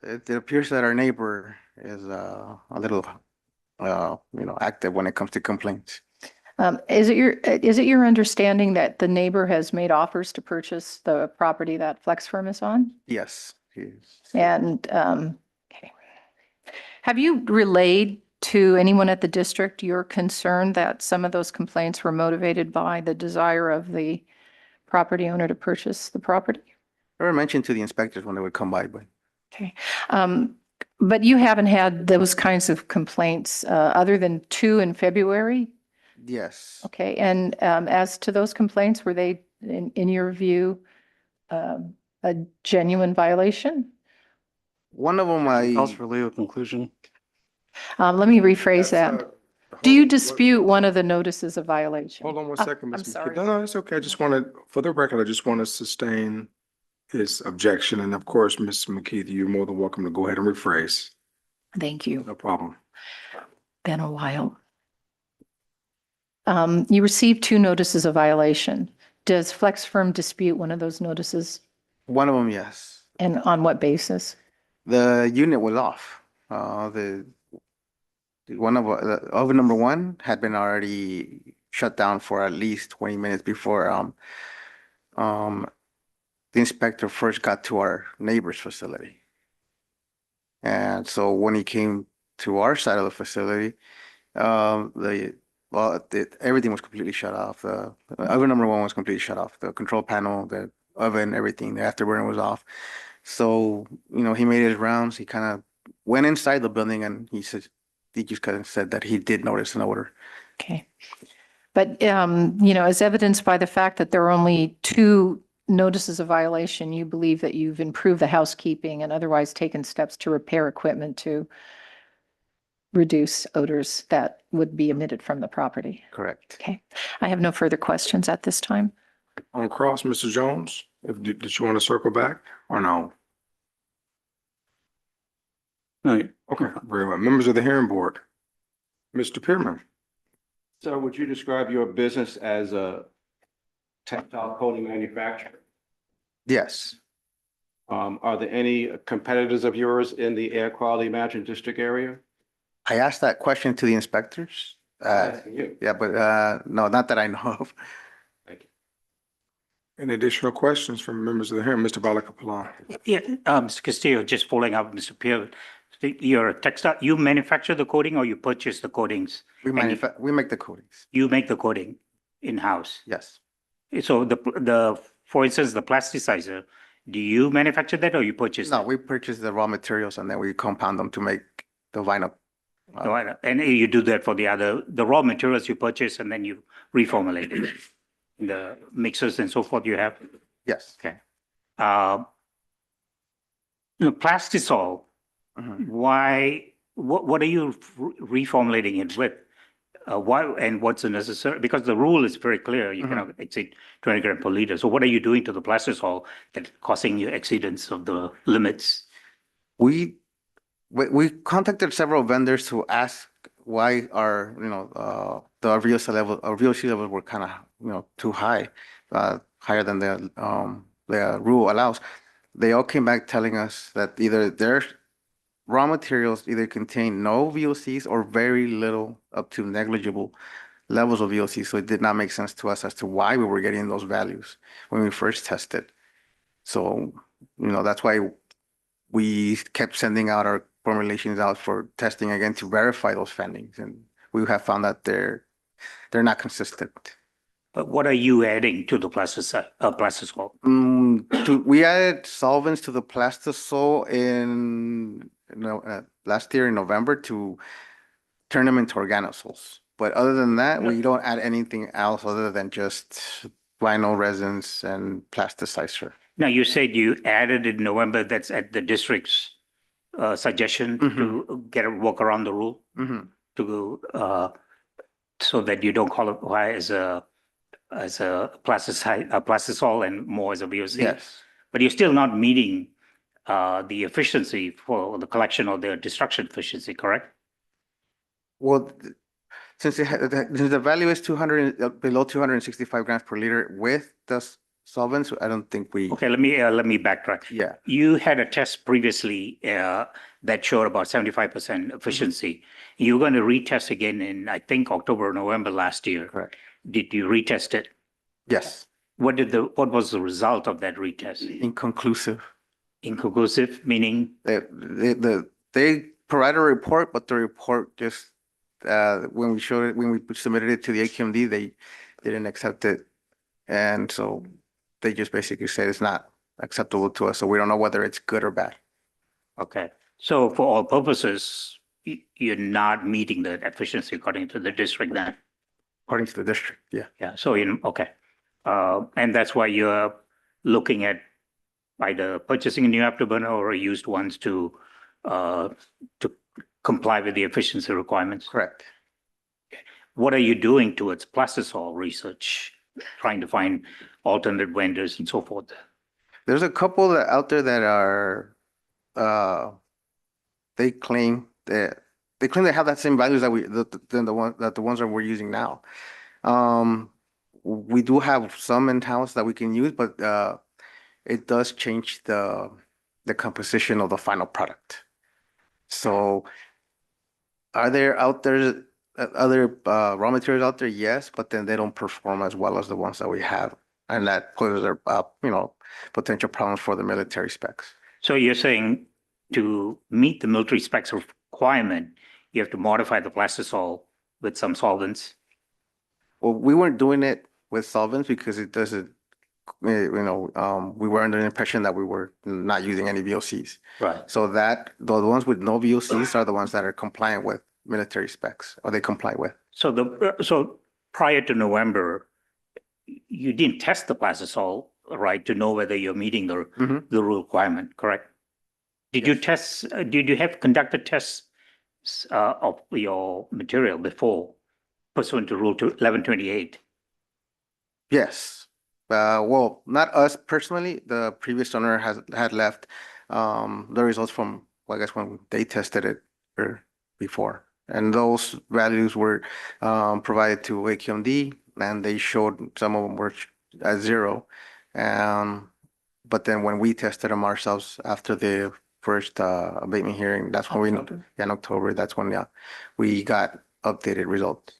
It appears that our neighbor is a little, active when it comes to complaints. Is it your understanding that the neighbor has made offers to purchase the property that FlexFirm is on? Yes, he is. And, okay. Have you relayed to anyone at the district your concern that some of those complaints were motivated by the desire of the property owner to purchase the property? I were mentioned to the inspectors when they would come by, but Okay. But you haven't had those kinds of complaints other than 2 in February? yes. Okay. And as to those complaints, were they, in your view, a genuine violation? One of them Calls I, for legal conclusion. Let me rephrase That's, that. Do you dispute one of the notices of violation? Hold on one Oh, second, Ms. I'm McKee. sorry. No, it's okay. I just wanted, for the record, I just want to sustain his objection. And of course, Ms. McKee, you're more than welcome to go ahead and rephrase. Thank you. No problem. Been a while. You received 2 notices of violation. Does FlexFirm dispute one of those notices? one of them, yes. And on what basis? The unit was off. The one of oven number 1 had been already shut down for at least 20 minutes before the inspector first got to our neighbor's facility. And so when he came to our side of the facility, everything was completely shut off. The oven number one was completely shut off. The control panel, the oven, everything, the afterburner was off. So, he made his rounds. He kind of went inside the building and he just kind of said that he did notice an odor. Okay. But, as evidenced by the fact that there are only 2 notices of violation, you believe that you've improved the housekeeping and otherwise taken steps to repair equipment to reduce odors that would be emitted from the property. Correct. Okay. I have no further questions at this time. On cross, Mr. Jones, did you want to circle back or no? No, Okay, very well. Members of the hearing board. Mr. Pearman. So would you describe your business as a textile coating manufacturer? Yes. Are there any competitors of yours in the air quality management district area? I asked that question to the inspectors. Asking you. Yeah, but no, not that I know of. Thank you. Any additional questions from members of the hearing? Mr. Balakapalan. Yeah, Mr. Castillo, just following up, Mr. Pierre, you're a textile, you manufacture the coating or you purchase the coatings? We make the coatings. You make the coating in-house? Yes. So for instance, the plasticizer, do you manufacture that or you purchase No, that? we purchase the raw materials and then we compound them to make the vinyl. No, and you do that for the raw materials you purchase and then you reformulate it? The mixers and so forth you have? Yes. Okay. Plastisol, Mhm. what are you reformulating it with? Why and what's the necessary? Because the rule is very clear, you cannot exceed 20 grams per liter. So what are you doing to the plastisol that causing you exceedance of the limits? We contacted several vendors to ask why our, the VOC levels were kind of, too high, higher than the rule allows. They all came back telling us that either their raw materials either contain no VOCs or very little up to negligible levels of VOC. So it did not make sense to us as to why we were getting those values when we first tested. So, that's why we kept sending out our formulations out for testing again to verify those findings. And we have found that they're not consistent. But what are you adding to the plastisol? We added solvents to the plastisol last year in November to turn them into organosols. But other than that, we don't add anything else other than just vinyl resins and plasticizer. Now, you said you added in November, that's at the district's suggestion to work around the rule? To so that you don't qualify as a plastisol and more as a VOC? Yes. But you're still not meeting the efficiency for the collection or the destruction efficiency, correct? Well, since the value is 200 below 265 grams per liter with the solvents, I don't think we. Okay, let me backtrack. Yeah. You had a test previously that showed about 75% efficiency. You're going to retest again in, I think, October or November last year. Correct. Did you retest it? Yes. What was the result of that retest? Inconclusive. Inconclusive, meaning? They provide a report, but the report just when we submitted it to the AQMD, they didn't accept it, and so they just basically said it's not acceptable to us. So we don't know whether it's good or bad. Okay, so for all purposes, you're not meeting the efficiency according to the district then? According to the district, yeah. Yeah, so okay. And that's why you're looking at either purchasing a new afterburner or a used ones to comply with the efficiency requirements? Correct. What are you doing towards plastisol research, trying to find alternate vendors and so forth? There's a couple out there that are, they claim they have that same values than the ones that we're using now. We do have some in-house that we can use, but it does change the composition of the final product. So are there out there other raw materials out there? Yes, but then they don't perform as well as the ones that we have And that poses potential problems for the military specs. So you're saying to meet the military specs requirement, you have to modify the plastisol with some solvents? Well, we weren't doing it with solvents because it doesn't, we were under the impression that we were not using any VOCs. Right. So that, the ones with no VOCs are the ones that are compliant with military specs, or they comply with. So prior to November, you didn't test the plastisol, right, to know whether you're meeting Mhm. the rule requirement, correct? Did you test, did you have conducted tests of your material before pursuant to Rule 1128? Yes. Well, not us personally. The previous owner had left the results from, well, I guess when they tested it before. And those values were provided to AQMD, and they showed some of them were at 0. But then when we tested them ourselves after the first abatement hearing, that's when in October, that's when we got updated results.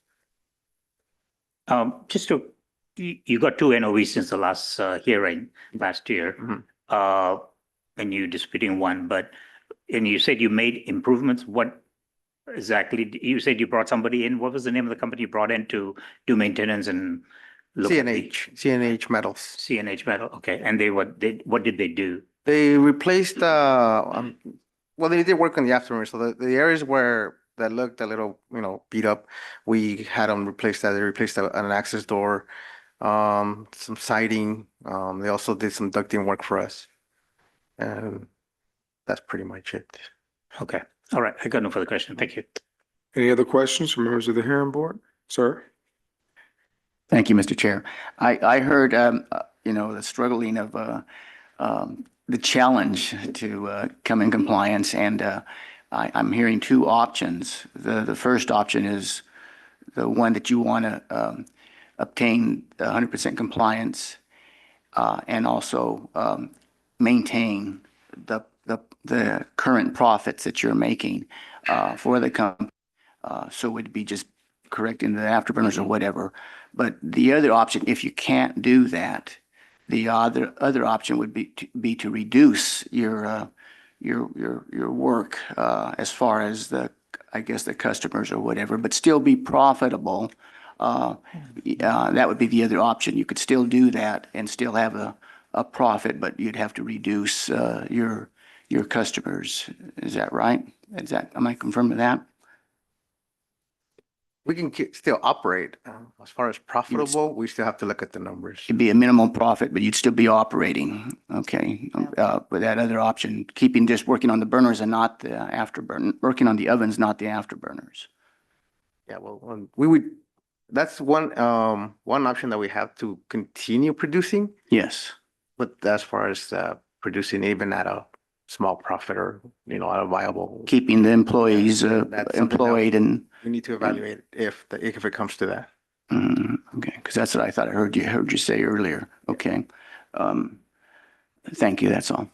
Just to, you got 2 NOVs since the last hearing last year. Mhm. And you disputing 1, and you said you made improvements. What exactly, you said you brought somebody in. What was the name of the company you brought in to do maintenance and look at the CNH metals. CNH metal? Okay, and what did they do? They replaced, well, they did work on the aftermarket. So the areas that looked a little, beat up, we had them replace that. They replaced an access door, some siding. They also did some ducting work for us. And that's pretty much it. Okay, all right, I got no further question. Thank you. Any other questions from members of the hearing board? Sir? Thank you, Mr. Chair. I heard, the struggling of the challenge to come in compliance, and I'm hearing 2 options. The first option is the one that you want to obtain 100% compliance and also maintain the current profits that you're making for the company. So it would be just correcting the afterburners or whatever. But the other option, if you can't do that, the other option would be to reduce your work as far as I guess the customers or whatever, but still be profitable. That would be the other option. You could still do that and still have a profit, but you'd have to reduce your customers. Is that right? Am I confirming that? We can still operate. As far as profitable, we still have to look at the numbers. It'd be a minimal profit, but you'd still be operating. Okay. With that other option, working on the burners and not the afterburn, working on the ovens, not the afterburners. Yeah, well, that's one option that we have to continue producing. Yes. But as far as producing even at a small profit or, at a viable. Keeping the employees That's something that employed and. We need to evaluate if it comes to that. Okay, because that's what I thought I heard you say earlier. Okay. Thank you, that's all.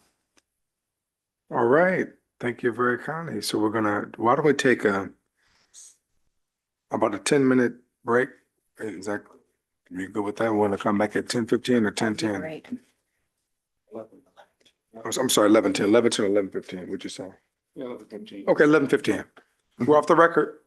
All right. Thank you very kindly. So why don't we take about a 10-minute break? Is that, you good with that? We're gonna come back at 10:15 or 10:10? Great. I'm sorry, 11:10, 11:10 or 11:15, what'd you say? Yeah, 11:15. Okay, 11:15. We're off the record.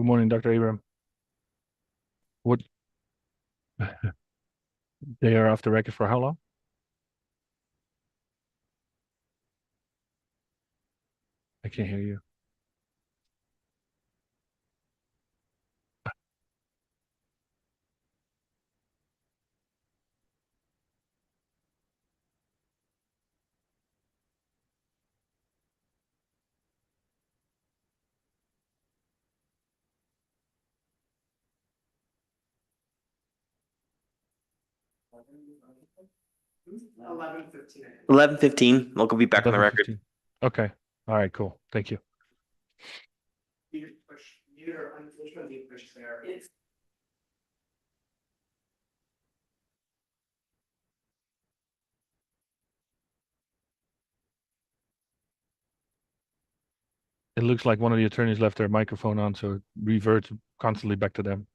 Good morning, Dr. Abram. What? They are off the record for how long? I can't hear you. $11:15. 11:15. We'll be back on the record. 11:15. Okay. All right, cool. Thank you. It looks like one of the attorneys left their microphone on, so it reverts constantly back to them.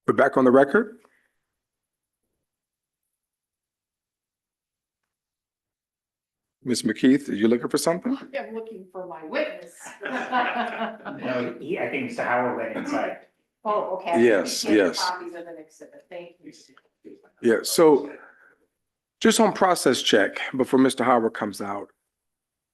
We're back on the record. Ms. McKeith, are you looking for something? I'm looking for my witness. No, I think Mr. Howard went inside. Oh, okay. Yes, yes. Copies of an exhibit. Thank you. Yeah, so just on process check, before Mr. Howard comes out,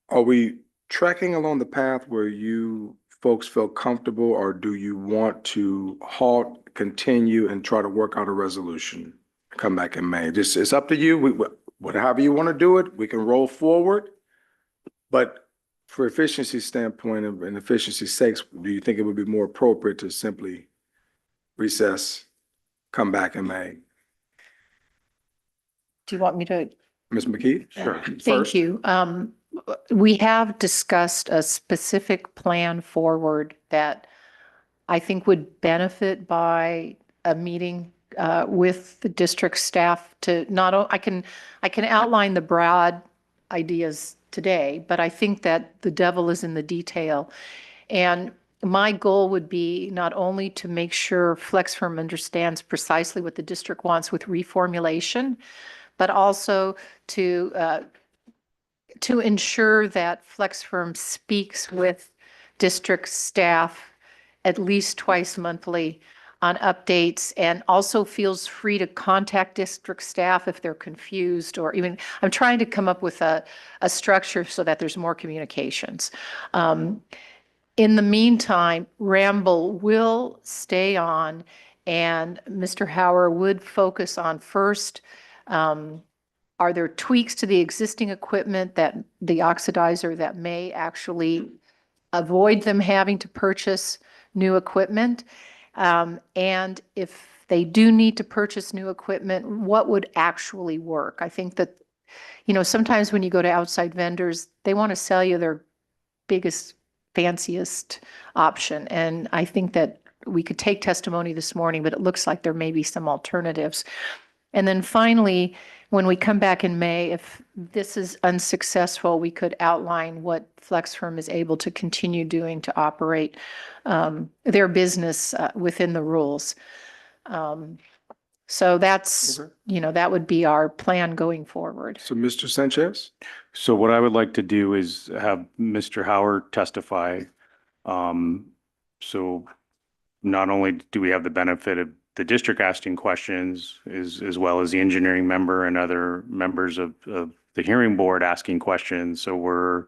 are we tracking along the path where you folks feel comfortable, or do you want to halt, continue, and try to work out a resolution? Come back in May. Just, it's up to you. Whatever you want to do it, we can roll forward. But for efficiency standpoint and efficiency sakes, do you think it would be more appropriate to simply recess, come back in May? Do you want me to? Ms. McKee? Sure. Thank you. We have discussed a specific plan forward that I think would benefit by a meeting with the district staff to I can outline the broad ideas today, but I think that the devil is in the detail. And my goal would be not only to make sure FlexFirm understands precisely what the district wants with reformulation, but also to ensure that FlexFirm speaks with district staff at least twice monthly on updates, and also feels free to contact district staff if they're confused, or even, I'm trying to come up with a structure so that there's more communications. In the meantime, Ramble will stay on, and Mr. Howard would focus on first, are there tweaks to the existing equipment, that the oxidizer, that may actually avoid them having to purchase new equipment? And if they do need to purchase new equipment, what would actually work? I think that, sometimes when you go to outside vendors, they want to sell you their biggest, fanciest option. And I think that we could take testimony this morning, but it looks like there may be some alternatives. And then finally, when we come back in May, if this is unsuccessful, we could outline what FlexFirm is able to continue doing to operate their business within the rules. So that's, Okay. that would be our plan going forward. So Mr. Sanchez? So what I would like to do is have Mr. Howard testify. So not only do we have the benefit of the district asking questions, as well as the engineering member and other members of the hearing board asking questions. So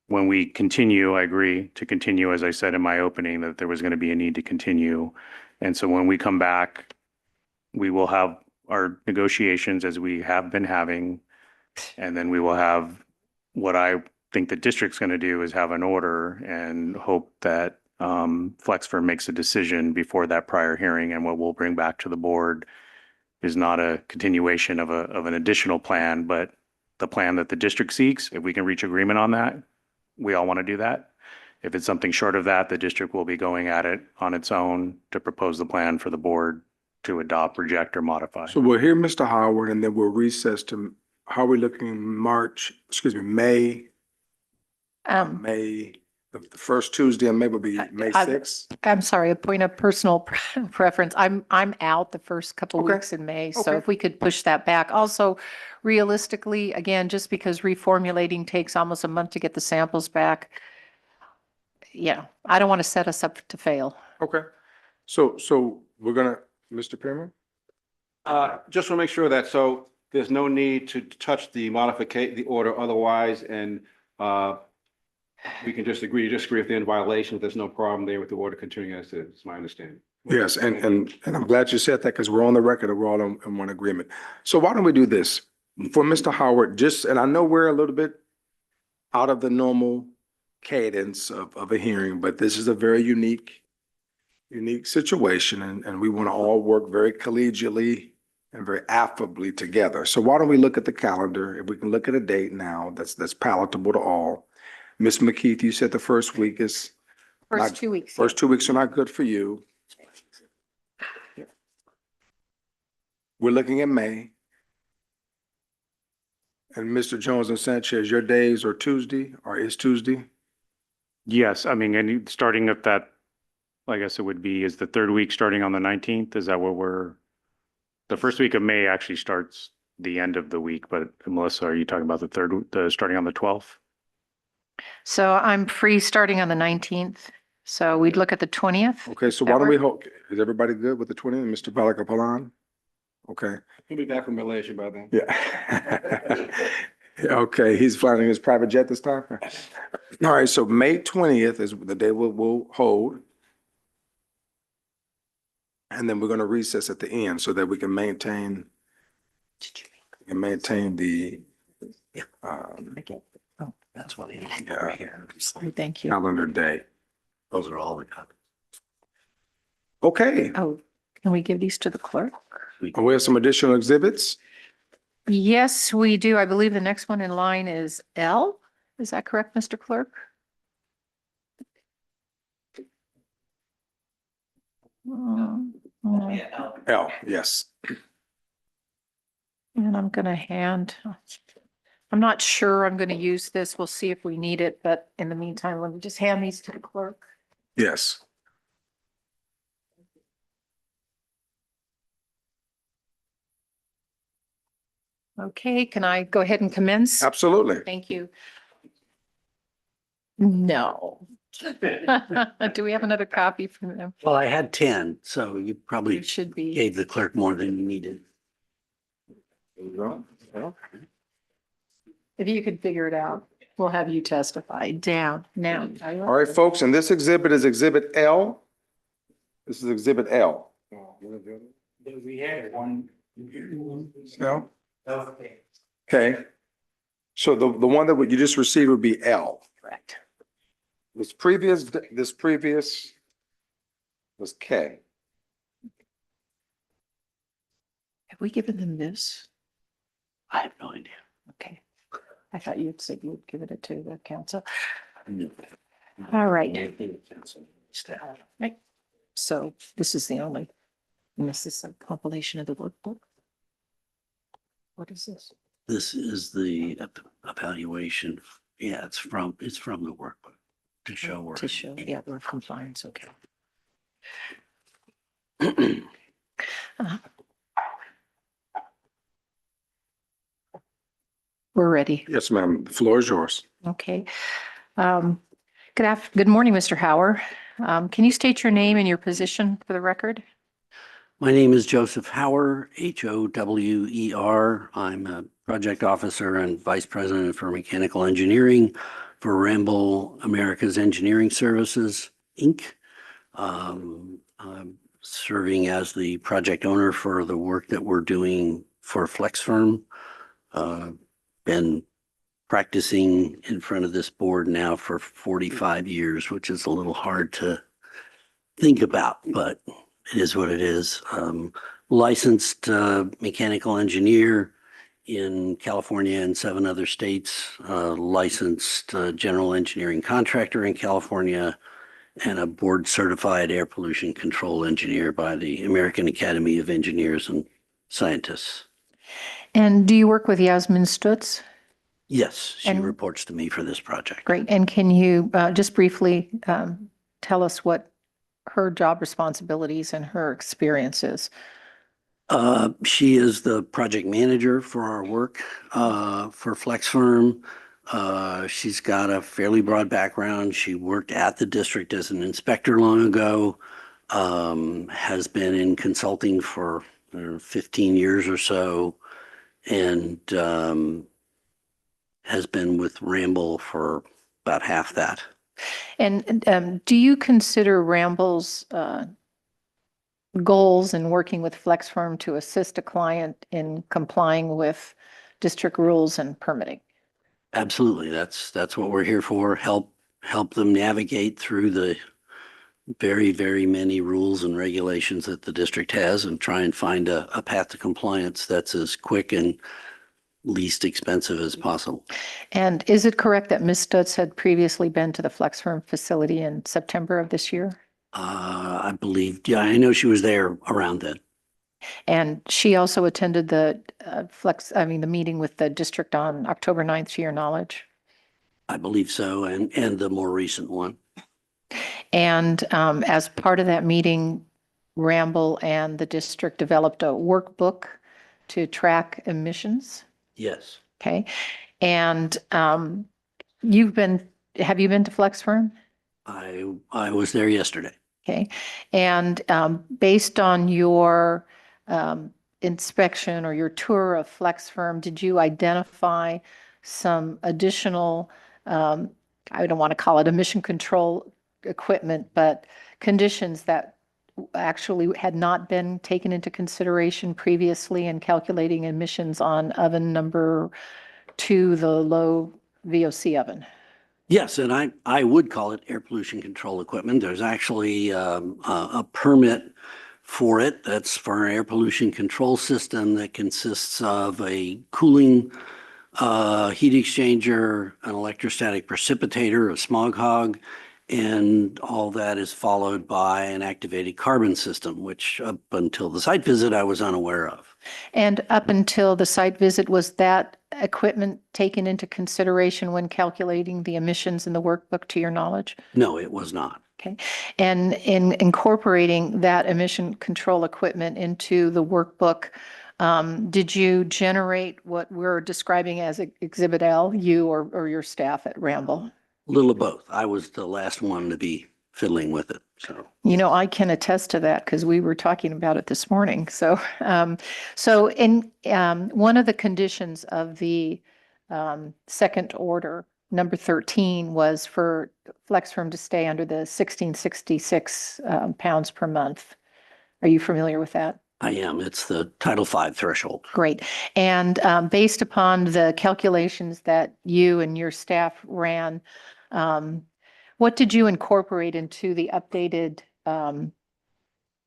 when we continue, I agree to continue, as I said in my opening, that there was going to be a need to continue. And so when we come back, we will have our negotiations as we have been having. And then we will have, what I think the district's going to do is have an order and hope that FlexFirm makes a decision before that prior hearing. And what we'll bring back to the board is not a continuation of an additional plan, but the plan that the district seeks. If we can reach agreement on that, we all want to do that. If it's something short of that, the district will be going at it on its own to propose the plan for the board to adopt, reject, or modify. So we'll hear Mr. Howard, and then we'll recess to, how are we looking, May? May, the first Tuesday in May will be May 6th? I'm sorry, a point of personal preference. I'm out the first couple Okay. weeks in May, so Okay. if we could push that back. Also, realistically, again, just because reformulating takes almost a month to get the samples back, I don't want to set us up to fail. Okay. So we're gonna, Mr. Perriman? Just want to make sure that, so there's no need to touch the order otherwise, and we can just agree to disagree if they're in violation. There's no problem there with the order continuing as is, is my understanding. Yes, and I'm glad you said that, because we're on the record and we're all in one agreement. So why don't we do this? For Mr. Howard, and I know we're a little bit out of the normal cadence of a hearing, but this is a very unique situation, and we want to all work very collegially and very affably together. So why don't we look at the calendar? If we can look at a date now that's palatable to all. Ms. McKeith, you said the first week is. First 2 weeks. First 2 weeks are not good for you. We're looking at May. And Mr. Jones and Sanchez, your days are Tuesday, or is Tuesday? Yes, I mean, and starting at that I guess it would be, is the third week starting on the 19th? Is that what the first week of May actually starts the end of the week, but Melissa, are you talking about starting on the 12th? So I'm free starting on the 19th. So we'd look at the 20th. Okay, so That why don't we work? hold, is everybody good with the 20th, Mr. Palakapalan? Okay, He'll be back from Malaysia by then. yeah. Okay, he's flying in his private jet this time? All right, so May 20th is the day we'll hold. And then we're gonna recess at the end so that we can maintain the That's what it yeah, Thank you. calendar day. Those are all the copies. Okay, Oh, can we give these to the clerk? we have some additional exhibits. Yes, we do. I believe the next one in line is L. Is that correct, Mr. Clerk? L, yes. And I'm going to I'm not sure I'm going to use this. We'll see if we need it, but in the meantime, let me just hand these to the clerk. Yes. Okay, can I go ahead and commence? Absolutely. Thank you. No. Do we have another copy from them? Well, I had 10, so you probably It should be. gave the clerk more than you needed. There you go. Well, If you could figure it out, we'll have you testify. Down now. all right, folks, and this exhibit is Exhibit L. This is Exhibit L. We had one. L? Okay. Okay. So the one that you just received would be L. Correct. This previous was K. Have we given them this? I have no idea. Okay. I thought you'd said you'd give it to the council. All right. Right. So this is the only, and this is a compilation of the workbook. What is this? This is the evaluation. Yeah, it's from the workbook to show where. To show, yeah, we're compliance, okay. We're ready. Yes, ma'am. The floor is yours. Okay. Good morning, Mr. Hauer. Can you state your name and your position for the record? My name is Joseph Hauer, Hower. I'm a project officer and vice president for mechanical engineering for Ramble America's Engineering Services, Inc. I'm serving as the project owner for the work that we're doing for FlexFirm. Been practicing in front of this board now for 45 years, which is a little hard to think about, but it is what it is. Licensed mechanical engineer in California and 7 other states, licensed general engineering contractor in California, and a board certified air pollution control engineer by the American Academy of Engineers and Scientists. And do you work with Yasmin Stutz? Yes, she And- reports to me for this project. Great. And can you just briefly tell us what her job responsibilities and her experiences? She is the project manager for our work for FlexFirm. She's got a fairly broad background. She worked at the district as an inspector long ago, has been in consulting for 15 years or so, and has been with Ramble for about half that. And do you consider Ramble's goals in working with FlexFirm to assist a client in complying with district rules and permitting? Absolutely. That's what we're here for. Help them navigate through the very, very many rules and regulations that the district has and try and find a path to compliance that's as quick and least expensive as possible. And is it correct that Ms. Stutz had previously been to the FlexFirm facility in September of this year? I believe, yeah, I know she was there around then. And she also attended the the meeting with the district on October 9th, to your knowledge? I believe so, and the more recent one. And as part of that meeting, Ramble and the district developed a workbook to track emissions. Yes. Okay. And have you been to Flex Firm? I was there yesterday. Okay. And based on your inspection or your tour of Flex Firm, did you identify some additional, I don't want to call it emission control equipment, but conditions that actually had not been taken into consideration previously in calculating emissions on oven number 2, the low VOC oven? Yes, and I would call it air pollution control equipment. There's actually a permit for it. That's for an air pollution control system that consists of a cooling heat exchanger, an electrostatic precipitator, a smog hog, and all that is followed by an activated carbon system, which up until the site visit, I was unaware of. And up until the site visit, was that equipment taken into consideration when calculating the emissions in the workbook, to your knowledge? No, it was not. Okay. And in incorporating that emission control equipment into the workbook, did you generate what we're describing as Exhibit L, you or your staff at Ramble? A little of both. I was the last one to be fiddling with it, so. You know, I can attest to that because we were talking about it this morning. So, so in one of the conditions of the second order, number 13, was for Flex Firm to stay under the 1666 pounds per month. Are you familiar with that? I am. It's the Title V threshold. Great. And based upon the calculations that you and your staff ran, what did you incorporate into the updated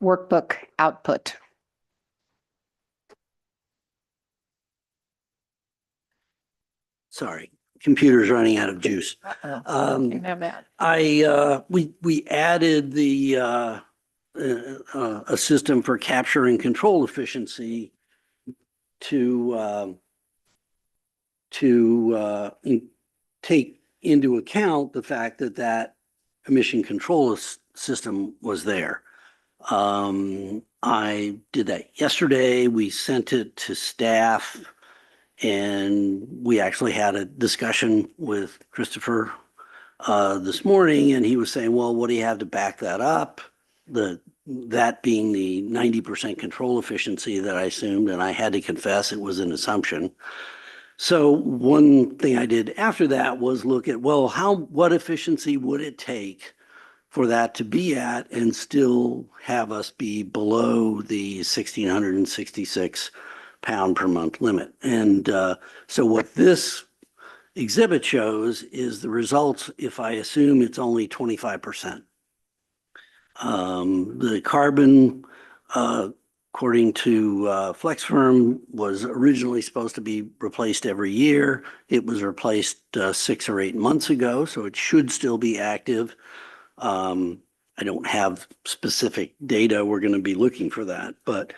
workbook output? Sorry, computer's running out of juice. You can have that. We added the a system for capture and control efficiency to take into account the fact that that emission control system was there. I did that yesterday. We sent it to staff, and we actually had a discussion with Christopher this morning, and he was saying, well, what do you have to back that up? That being the 90% control efficiency that I assumed, and I had to confess it was an assumption. So one thing I did after that was look at, well, what efficiency would it take for that to be at and still have us be below the 1,666 pound per month limit. And so what this exhibit shows is the results if I assume it's only 25%. The carbon, according to Flex Firm, was originally supposed to be replaced every year. It was replaced 6 or 8 months ago, so it should still be active. I don't have specific data. We're going to be looking for that, but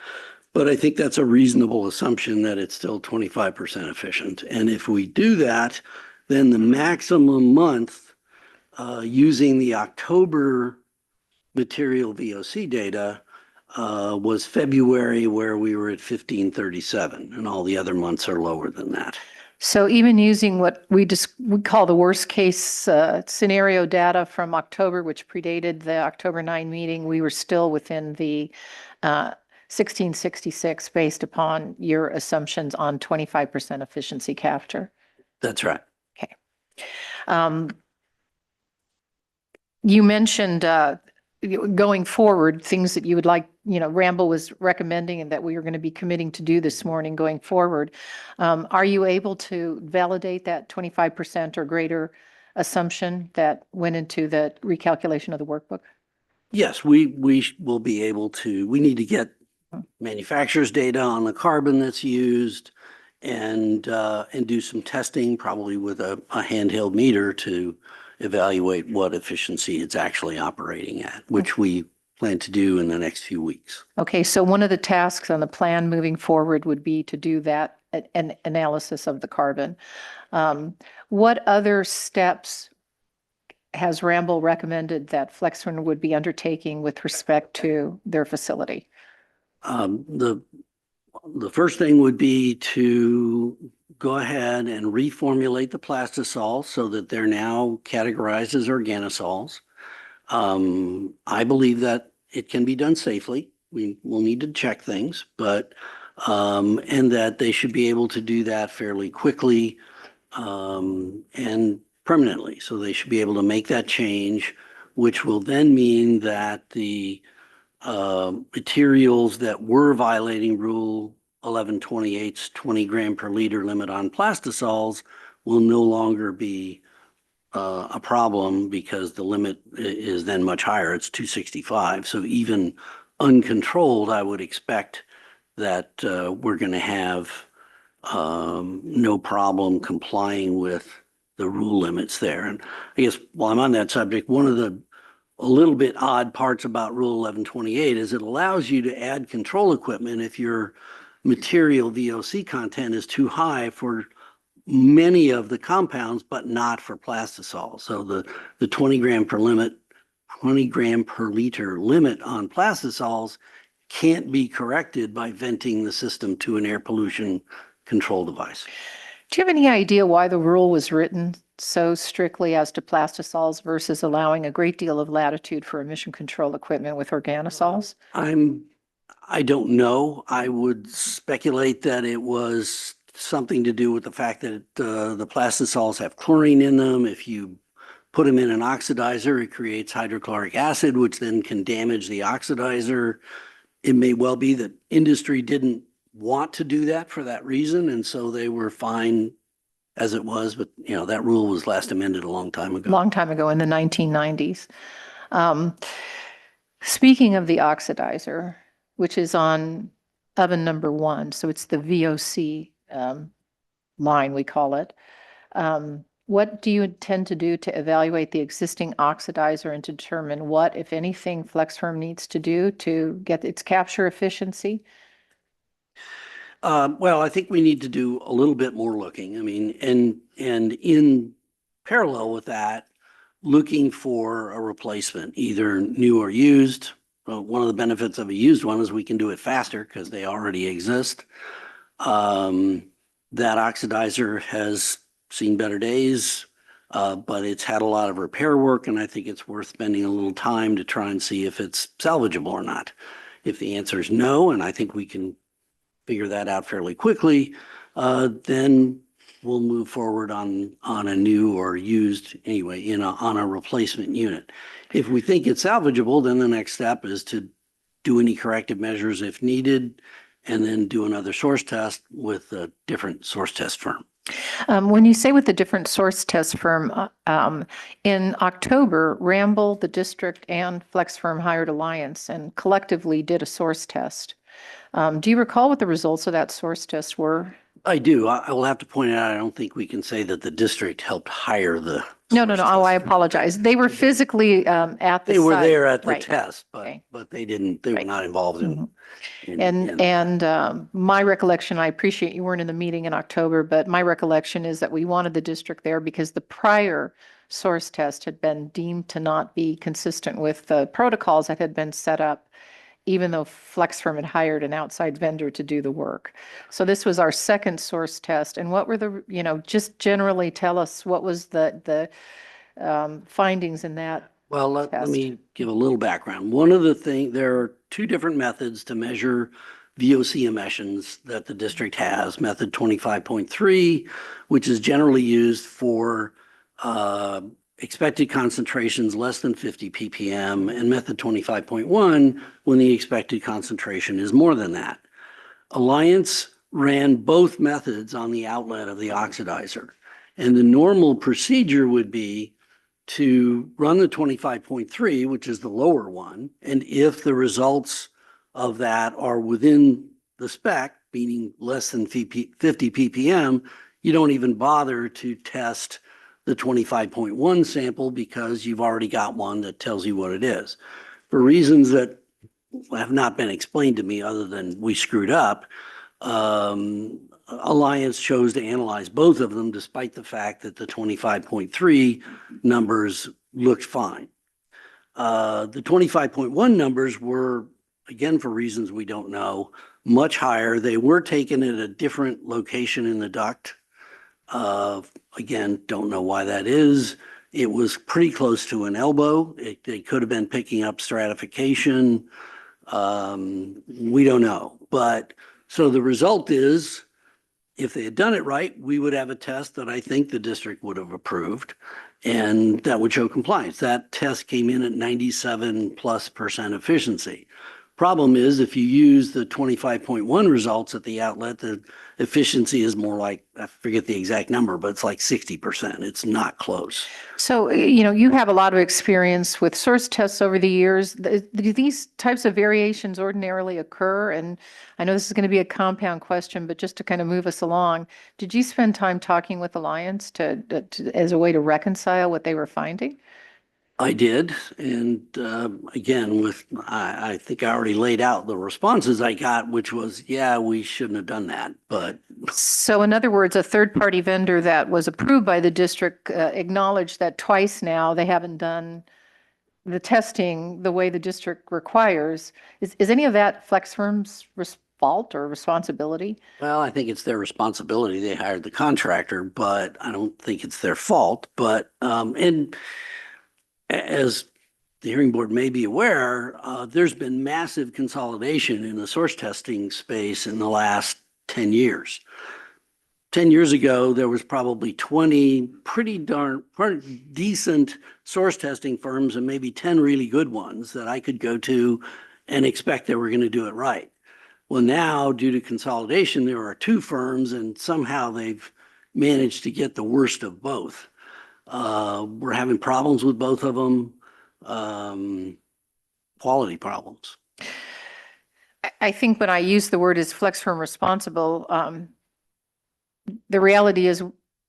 I think that's a reasonable assumption that it's still 25% efficient. And if we do that, then the maximum month using the October material VOC data was February, where we were at 1537, and all the other months are lower than that. So even using what we call the worst case scenario data from October, which predated the October 9 meeting, we were still within the 1666 based upon your assumptions on 25% efficiency capture. That's right. Okay. You mentioned going forward, things that you would like, Ramble was recommending and that we are going to be committing to do this morning going forward. Are you able to validate that 25% or greater assumption that went into the recalculation of the workbook? Yes, we will be able to. We need to get manufacturer's data on the carbon that's used and do some testing, probably with a handheld meter to evaluate what efficiency it's actually operating at, which we plan to do in the next few weeks. Okay, so one of the tasks on the plan moving forward would be to do that an analysis of the carbon. What other steps has Ramble recommended that Flexfirm would be undertaking with respect to their facility? The first thing would be to go ahead and reformulate the plastisols so that they're now categorized as organosols. I believe that it can be done safely. We will need to check things, but and that they should be able to do that fairly quickly and permanently. So they should be able to make that change, which will then mean that the materials that were violating Rule 1128's 20 gram per liter limit on plastisols will no longer be a problem because the limit is then much higher. It's 265. So even uncontrolled, I would expect that we're going to have no problem complying with the rule limits there. And I guess while I'm on that subject, one of the a little bit odd parts about Rule 1128 is it allows you to add control equipment if your material VOC content is too high for many of the compounds, but not for plastisol. So the 20 gram per liter limit on plastisols can't be corrected by venting the system to an air pollution control device. Do you have any idea why the rule was written so strictly as to plastisols versus allowing a great deal of latitude for emission control equipment with organosols? I don't know. I would speculate that it was something to do with the fact that the plastisols have chlorine in them. If you put them in an oxidizer, it creates hydrochloric acid, which then can damage the oxidizer. It may well be that industry didn't want to do that for that reason, and so they were fine as it was. But that rule was last amended a long time ago. Long time ago in the 1990s. Speaking of the oxidizer, which is on oven number 1, so it's the VOC line, we call it. What do you intend to do to evaluate the existing oxidizer and to determine what, if anything, Flexfirm needs to do to get its capture efficiency? Well, I think we need to do a little bit more looking. I mean, and in parallel with that, looking for a replacement, either new or used. One of the benefits of a used one is we can do it faster because they already exist. That oxidizer has seen better days, but it's had a lot of repair work, and I think it's worth spending a little time to try and see if it's salvageable or not. If the answer is no, and I think we can figure that out fairly quickly, then we'll move forward on a new or used anyway on a replacement unit. If we think it's salvageable, then the next step is to do any corrective measures if needed, and then do another source test with a different source test firm. When you say with a different source test firm, in October, Ramble, the district, and Flexfirm hired Alliance and collectively did a source test. Do you recall what the results of that source test were? I do. I will have to point out, I don't think we can say that the district helped hire the. No. Oh, I apologize. They were physically at the site. They were there at the Right. test, Okay. but they were not involved in. And my recollection, I appreciate you weren't in the meeting in October, but my recollection is that we wanted the district there because the prior source test had been deemed to not be consistent with the protocols that had been set up, even though Flexfirm had hired an outside vendor to do the work. So this was our second source test. And what were the, just generally tell us what was the findings in that? Well, let test. me give a little background. One of the things, there are two different methods to measure VOC emissions that the district has. Method 25.3, which is generally used for expected concentrations less than 50 ppm, and method 25.1 when the expected concentration is more than that. Alliance ran both methods on the outlet of the oxidizer, and the normal procedure would be to run the 25.3, which is the lower one, and if the results of that are within the spec, meaning less than 50 ppm, you don't even bother to test the 25.1 sample because you've already got one that tells you what it is. For reasons that have not been explained to me other than we screwed up, Alliance chose to analyze both of them despite the fact that the 25.3 numbers looked fine. The 25.1 numbers were, again, for reasons we don't know, much higher. They were taken at a different location in the duct. Again, don't know why that is. It was pretty close to an elbow. They could have been picking up stratification. We don't know. But so the result is, if they had done it right, we would have a test that I think the district would have approved, and that would show compliance. That test came in at 97+% efficiency. Problem is, if you use the 25.1 results at the outlet, the efficiency is more like, I forget the exact number, but it's like 60%. It's not close. So, you have a lot of experience with source tests over the years. Do these types of variations ordinarily occur? And I know this is going to be a compound question, but just to kind of move us along, did you spend time talking with Alliance as a way to reconcile what they were finding? I did. And again, I think I already laid out the responses I got, which was, yeah, we shouldn't have done that. But so in other words, a third-party vendor that was approved by the district acknowledged that twice now they haven't done the testing the way the district requires. Is any of that FlexFirm's fault or responsibility? well, I think it's their responsibility. They hired the contractor, but I don't think it's their fault. But and as the hearing board may be aware, there's been massive consolidation in the source testing space in the last 10 years. 10 years ago, there was probably 20 pretty decent source testing firms and maybe 10 really good ones that I could go to and expect they were going to do it right. Well, now, due to consolidation, there are 2 firms, and somehow they've managed to get the worst of both. We're having problems with both of them, quality problems. I think when I use the word is FlexFirm responsible, the reality is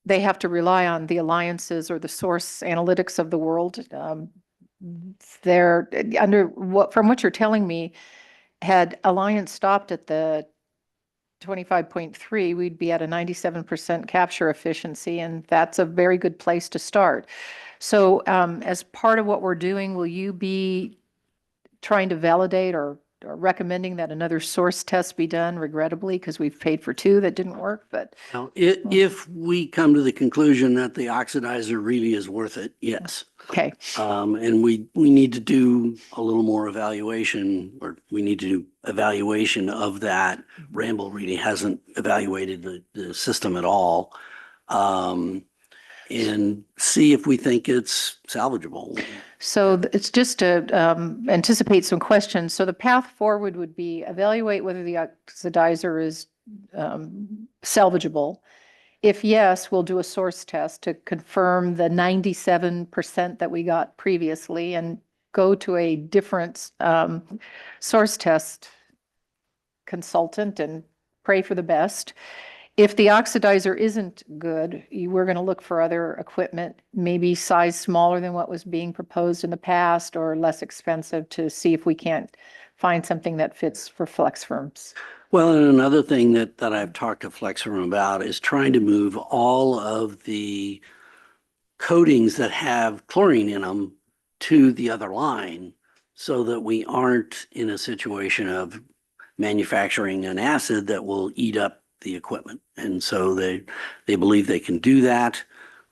they have to rely on the alliances or the source analytics of the world. They're from what you're telling me, had Alliance stopped at the 25.3, we'd be at a 97% capture efficiency, and that's a very good place to start. So as part of what we're doing, will you be trying to validate or recommending that another source test be done, regrettably, because we've paid for 2 that didn't work? But now, if we come to the conclusion that the oxidizer really is worth it, yes. Okay. And we need to do a little more evaluation, or we need to do evaluation of that. Ramble really hasn't evaluated the system at all. And see if we think it's salvageable. So it's just to anticipate some questions. So the path forward would be evaluate whether the oxidizer is salvageable. If yes, we'll do a source test to confirm the 97% that we got previously and go to a different source test consultant and pray for the best. If the oxidizer isn't good, we're going to look for other equipment, maybe size smaller than what was being proposed in the past or less expensive, to see if we can't find something that fits for FlexFirms. Well, and another thing that I've talked to FlexFirm about is trying to move all of the coatings that have chlorine in them to the other line so that we aren't in a situation of manufacturing an acid that will eat up the equipment. And so they believe they can do that.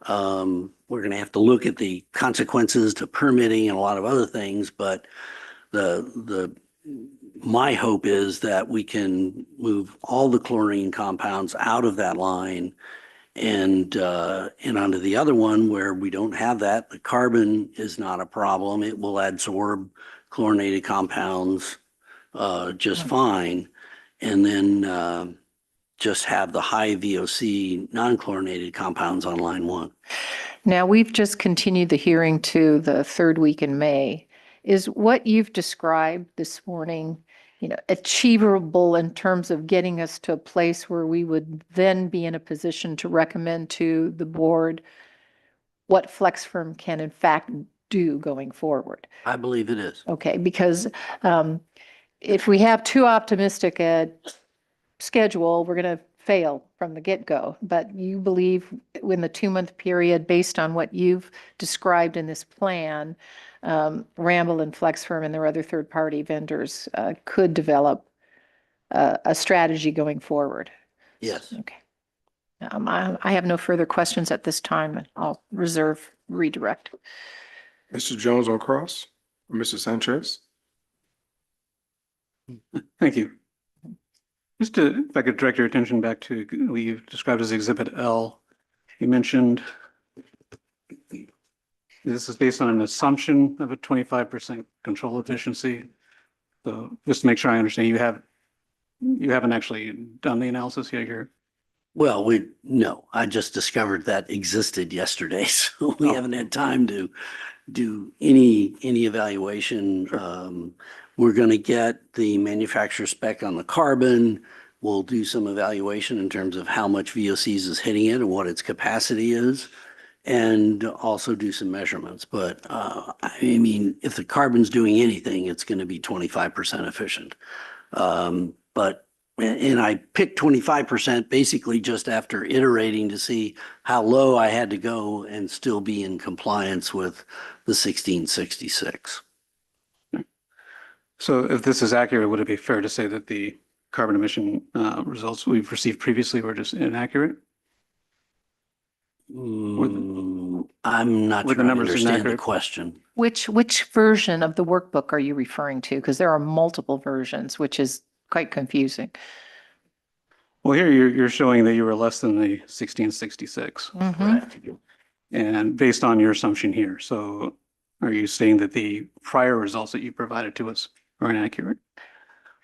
We're going to have to look at the consequences to permitting and a lot of other things, but my hope is that we can move all the chlorine compounds out of that line and onto the other one where we don't have that. The carbon is not a problem. It will absorb chlorinated compounds just fine. And then just have the high VOC non-chlorinated compounds on line 1. Now, we've just continued the hearing to the 3rd week in May. Is what you've described this morning, achievable in terms of getting us to a place where we would then be in a position to recommend to the board what FlexFirm can in fact do going forward? I believe it is. Okay, because if we have too optimistic a schedule, we're going to fail from the get-go, but you believe in the 2-month period, based on what you've described in this plan, Ramble and FlexFirm and their other third-party vendors could develop a strategy going forward. Yes. Okay. I have no further questions at this time. I'll reserve redirect. Mr. Jones on cross, or Mr. Sanchez? Thank you. Just to, if I could direct your attention back to what you've described as Exhibit L. You mentioned this is based on an assumption of a 25% control efficiency. So just to make sure I understand, you haven't actually done the analysis yet here. Well, no, I just discovered that existed yesterday, so we haven't had time to do any evaluation. We're going to get the manufacturer spec on the carbon. We'll do some evaluation in terms of how much VOCs is hitting it and what its capacity is, and also do some measurements. But I mean, if the carbon's doing anything, it's going to be 25% efficient. And I picked 25% basically just after iterating to see how low I had to go and still be in compliance with the 1666. So if this is accurate, would it be fair to say that the carbon emission results we've received previously were just inaccurate? I'm not Were sure the I numbers understand the inaccurate? question. Which version of the workbook are you referring to? Because there are multiple versions, which is quite confusing. Well, here you're showing that you were less than the 1666. Mhm. And based on your assumption here, so are you saying that the prior results that you provided to us are inaccurate?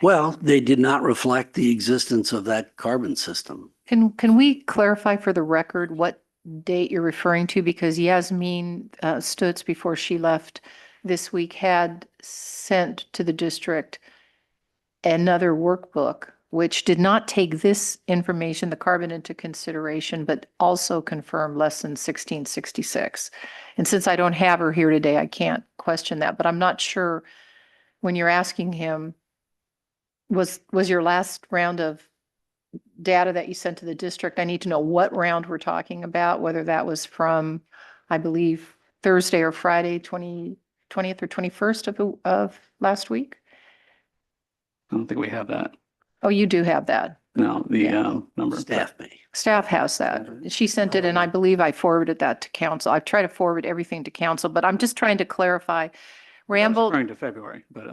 Well, they did not reflect the existence of that carbon system. Can we clarify for the record what date you're referring to? Because Yasmin Stutz, before she left this week, had sent to the district another workbook, which did not take this information, the carbon, into consideration, but also confirmed less than 1666. And since I don't have her here today, I can't question that, but I'm not sure when you're asking him, was your last round of data that you sent to the district, I need to know what round we're talking about, whether that was from, I believe, Thursday or Friday, 20th or 21st of last week? I don't think we have that. Oh, you do have that. No, the number. Staff may. Staff has that. She sent it, and I believe I forwarded that to council. I've tried to forward everything to council, but I'm just trying to clarify. I was Ramble, referring to February, but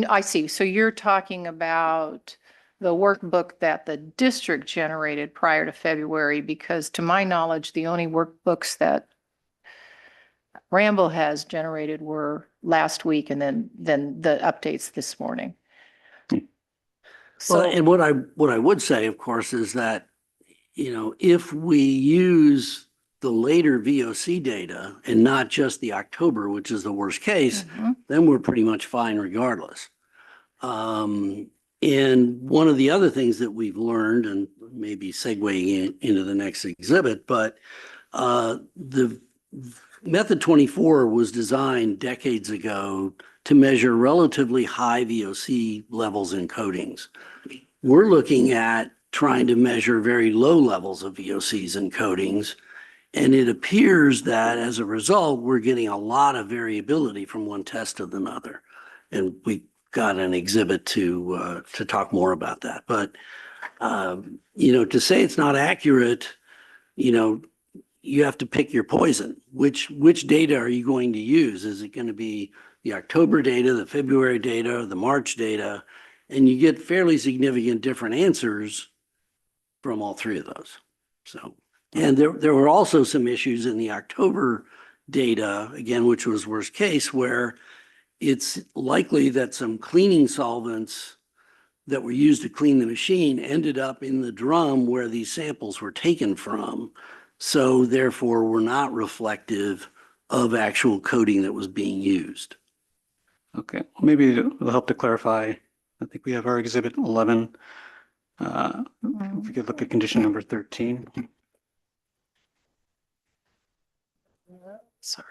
I see. So you're talking about the workbook that the district generated prior to February, because to my knowledge, the only workbooks that Ramble has generated were last week and then the updates this morning. Well, So, and what I would say, of course, is that, you know, if we use the later VOC data and not just the October, which is the worst case, Mhm. then we're pretty much fine regardless. And one of the other things that we've learned, and maybe segueing into the next exhibit, but the Method 24 was designed decades ago to measure relatively high VOC levels in coatings. We're looking at trying to measure very low levels of VOCs in coatings. And it appears that as a result, we're getting a lot of variability from one test to another. And we got an exhibit to talk more about that. But, you know, to say it's not accurate, you know, you have to pick your poison. Which data are you going to use? Is it going to be the October data, the February data, the March data? And you get fairly significant different answers from all three of those. So, and there were also some issues in the October data, again, which was worst case, where it's likely that some cleaning solvents that were used to clean the machine ended up in the drum where these samples were taken from. So therefore, were not reflective of actual coating that was being used. okay, maybe it'll help to clarify. I think we have our exhibit 11. If we could look at condition number 13. Sorry.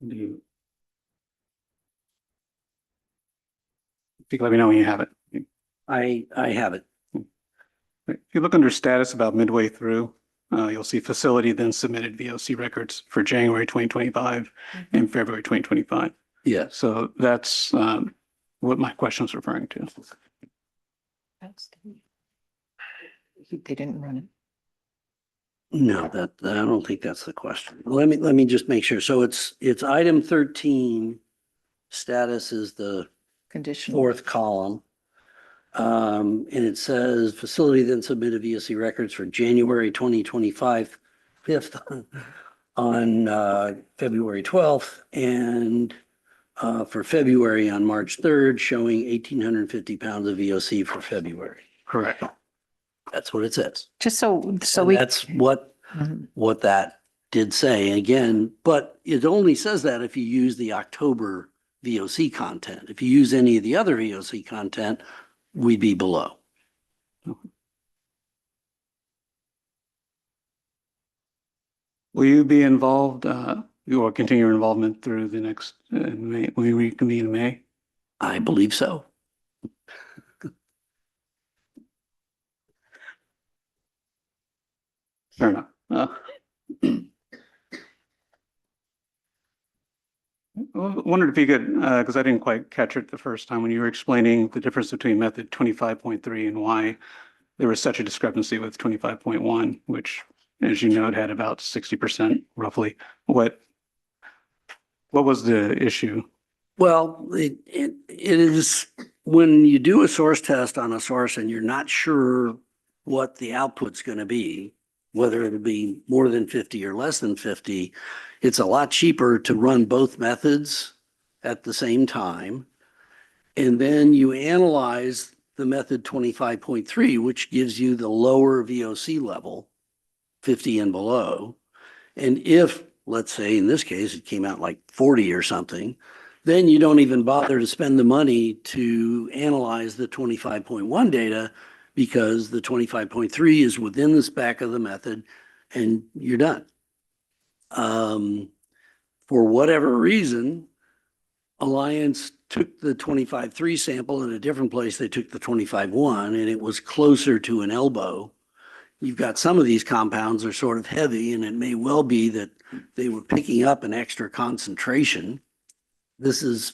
Do you? If you can let me know when you have it. I have it. If you look under status about midway through, you'll see facility then submitted VOC records for January 2025 and February 2025. Yes. So that's what my question was referring to. They didn't run it. No, I don't think that's the question. Let me just make sure. So it's item 13. Status is the Conditional. fourth column. And it says facility then submitted VOC records for January 2025, 5th on February 12th, and for February on March 3rd, showing 1,850 pounds of VOC for February. Correct. That's what it says. Just so And we. that's what Mhm. that did say. Again, but it only says that if you use the October VOC content. If you use any of the other VOC content, we'd be below. Will you be involved, you will continue your involvement through the next May, will we reconvene in May? I believe so. Fair enough. Wondered if you could, because I didn't quite catch it the first time when you were explaining the difference between method 25.3 and why there was such a discrepancy with 25.1, which, as you know, it had about 60% roughly. What was the issue? Well, it is when you do a source test on a source and you're not sure what the output's going to be, whether it'll be more than 50 or less than 50, it's a lot cheaper to run both methods at the same time. And then you analyze the method 25.3, which gives you the lower VOC level, 50 and below. And if, let's say in this case, it came out like 40 or something, then you don't even bother to spend the money to analyze the 25.1 data because the 25.3 is within the spec of the method and you're done. For whatever reason, Alliance took the 25.3 sample in a different place. They took the 25.1 and it was closer to an elbow. You've got some of these compounds are sort of heavy and it may well be that they were picking up an extra concentration. This is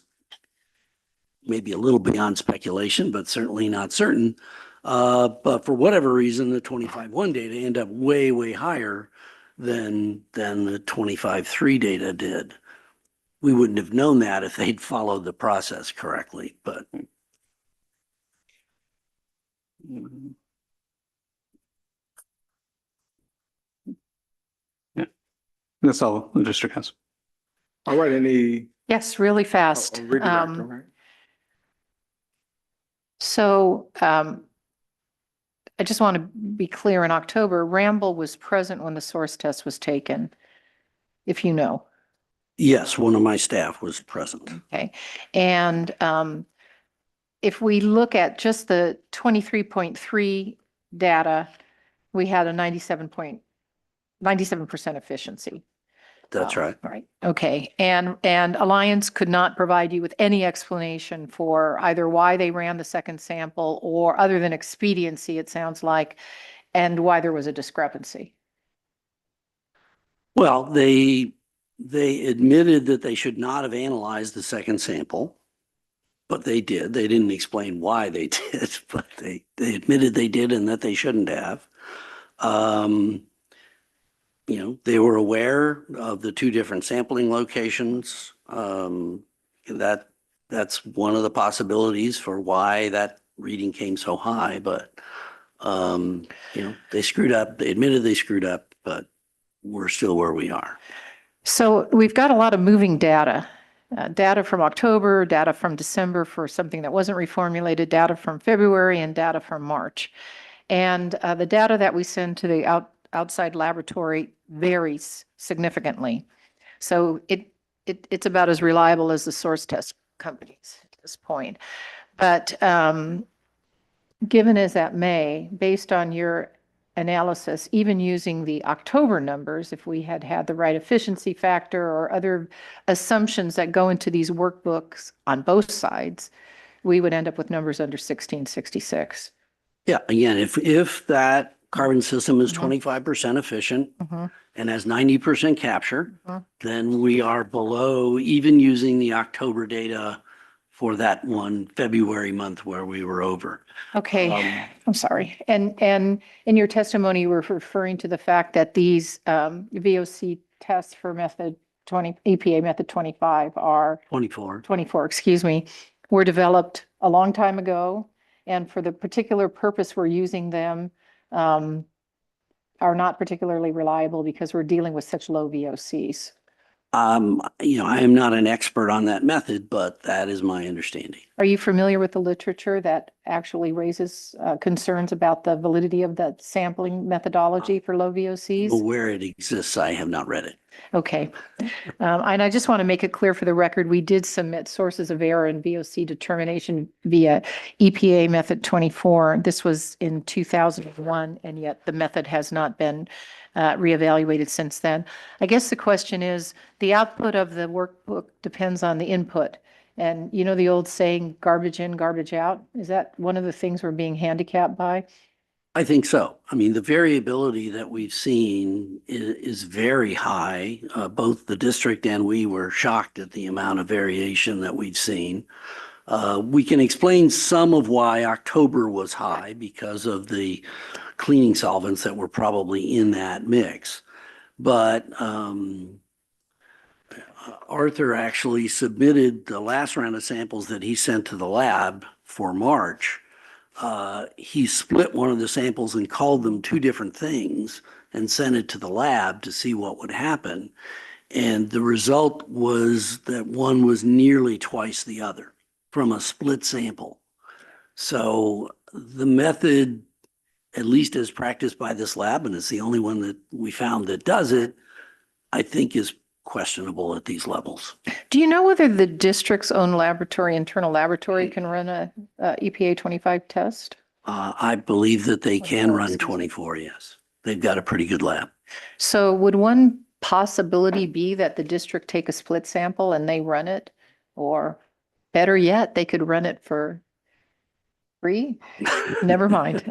maybe a little beyond speculation, but certainly not certain. But for whatever reason, the 25.1 data end up way, way higher than the 25.3 data did. We wouldn't have known that if they'd followed the process correctly, but. Yeah, that's all the district has. All right, any? Yes, really fast. Redirect, all right. So I just want to be clear, in October, Ramble was present when the source test was taken, if you know. Yes, one of my staff was present. Okay. And if we look at just the 23.3 data, we had a 97% efficiency. That's right. Right. Okay. And Alliance could not provide you with any explanation for either why they ran the second sample or other than expediency, it sounds like, and why there was a discrepancy. Well, they admitted that they should not have analyzed the second sample, but they did. They didn't explain why they did, but they admitted they did and that they shouldn't have. You know, they were aware of the two different sampling locations. That's one of the possibilities for why that reading came so high, but you know, they screwed up. They admitted they screwed up, but we're still where we are. So we've got a lot of moving data. Data from October, data from December for something that wasn't reformulated, data from February, and data from March. And the data that we send to the outside laboratory varies significantly. So it's about as reliable as the source test companies at this point. But given as that may, based on your analysis, even using the October numbers, if we had had the right efficiency factor or other assumptions that go into these workbooks on both sides, we would end up with numbers under 1666. Yeah, again, if that carbon system is Mhm. 25% efficient Mhm. and has 90% capture, Mhm. then we are below even using the October data for that one February month where we were over. Okay, I'm sorry. And in your testimony, you were referring to the fact that these VOC tests for method 20, EPA method 25 are 24. 24, excuse me, were developed a long time ago. And for the particular purpose we're using them, are not particularly reliable because we're dealing with such low VOCs. I am not an expert on that method, but that is my understanding. Are you familiar with the literature that actually raises concerns about the validity of the sampling methodology for low VOCs? Where it exists, I have not read it. Okay. And I just want to make it clear for the record, we did submit sources of error in VOC determination via EPA method 24. This was in 2001, and yet the method has not been reevaluated since then. I guess the question is, the output of the workbook depends on the input. And you know the old saying, garbage in, garbage out? Is that one of the things we're being handicapped by? I think so. I mean, the variability that we've seen is very high. Both the district and we were shocked at the amount of variation that we've seen. We can explain some of why October was high because of the cleaning solvents that were probably in that mix. But Arthur actually submitted the last round of samples that he sent to the lab for March. He split one of the samples and called them two different things and sent it to the lab to see what would happen. And the result was that one was nearly twice the other from a split sample. So the method, at least as practiced by this lab, and it's the only one that we found that does it, I think is questionable at these levels. Do you know whether the district's own laboratory, internal laboratory, can run a EPA 25 test? I believe that they can 24, run excuse me. 24, yes. They've got a pretty good lab. So would one possibility be that the district take a split sample and they run it? Or better yet, they could run it for free? Never mind.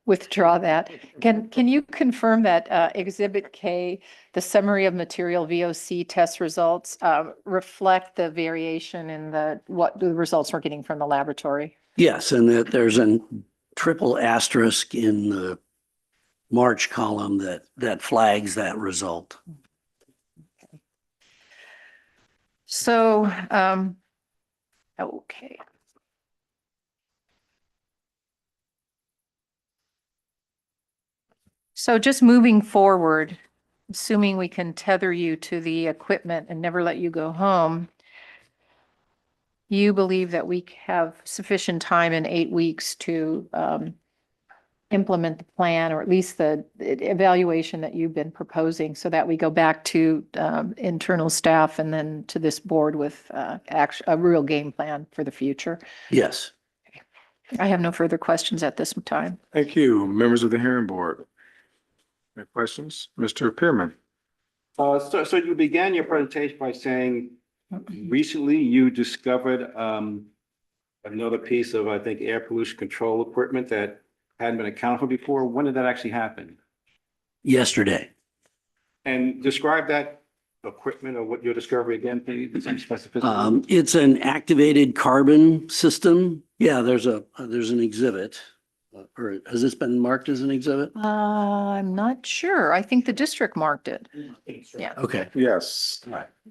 Withdraw that. Can you confirm that Exhibit K, the summary of material VOC test results, reflect the variation in what the results we're getting from the laboratory? Yes, and that there's a triple asterisk in the March column that flags that result. So, okay. So just moving forward, assuming we can tether you to the equipment and never let you go home, you believe that we have sufficient time in 8 weeks to implement the plan, or at least the evaluation that you've been proposing, so that we go back to internal staff and then to this board with a real game plan for the future? Yes. I have no further questions at this time. Thank you. Members of the hearing board. Any questions? Mr. Pearman. So you began your presentation by saying recently you discovered another piece of, I think, air pollution control equipment that hadn't been accounted for before. When did that actually happen? Yesterday. And describe that equipment or what your discovery again, please, some specificity. It's an activated carbon system. Yeah, there's an exhibit. Or has this been marked as an exhibit? I'm not sure. I think the district marked it. Yeah. Okay, Yes.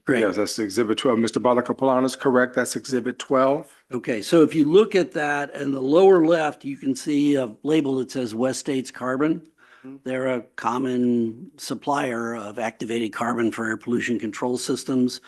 great. Yes, that's exhibit 12. Mr. Balakapalan is correct. That's exhibit 12. Okay, so if you look at that in the lower left, you can see a label that says West States Carbon. They're a common supplier of activated carbon for air pollution control systems.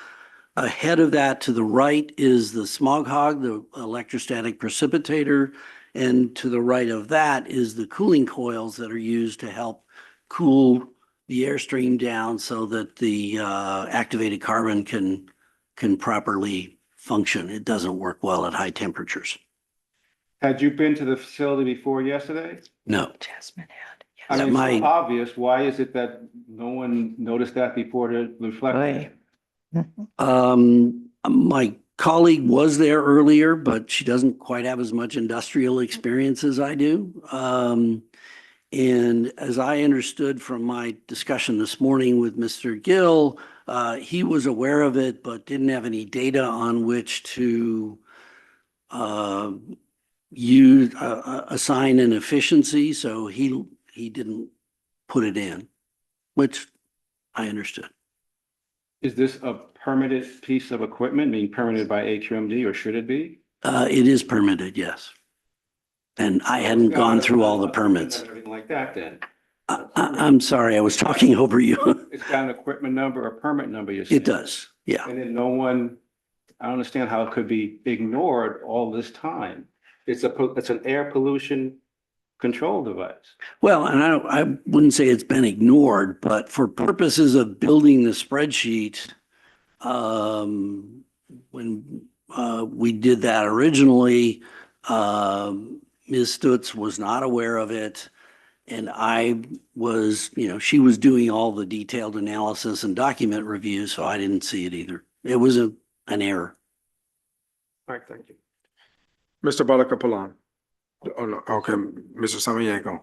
Ahead of that to the right is the Smog Hog, the electrostatic precipitator. And to the right of that is the cooling coils that are used to help cool the airstream down so that the activated carbon can properly function. It doesn't work well at high temperatures. Had you been to the facility before yesterday? No. Jasmine had. I mean, My- it's so obvious. Why is it that no one noticed that before to reflect? My colleague was there earlier, but she doesn't quite have as much industrial experience as I do. And as I understood from my discussion this morning with Mr. Gill, he was aware of it, but didn't have any data on which to assign an efficiency, so he didn't put it in, which I understood. Is this a permitted piece of equipment, being permitted by AQMD, or should it be? It is permitted, yes. And I hadn't gone through all the permits. Everything like that then. I'm sorry, I was talking over you. It's got an equipment number or permit number, you're saying? It does, yeah. And then no one, I don't understand how it could be ignored all this time. It's an air pollution control device. Well, and I wouldn't say it's been ignored, but for purposes of building the spreadsheet, when we did that originally, Ms. Stutz was not aware of it. And I was, she was doing all the detailed analysis and document review, so I didn't see it either. It was an error. All right, thank you. Mr. Balakapalan. Oh, no, okay, Mr. Samayenko.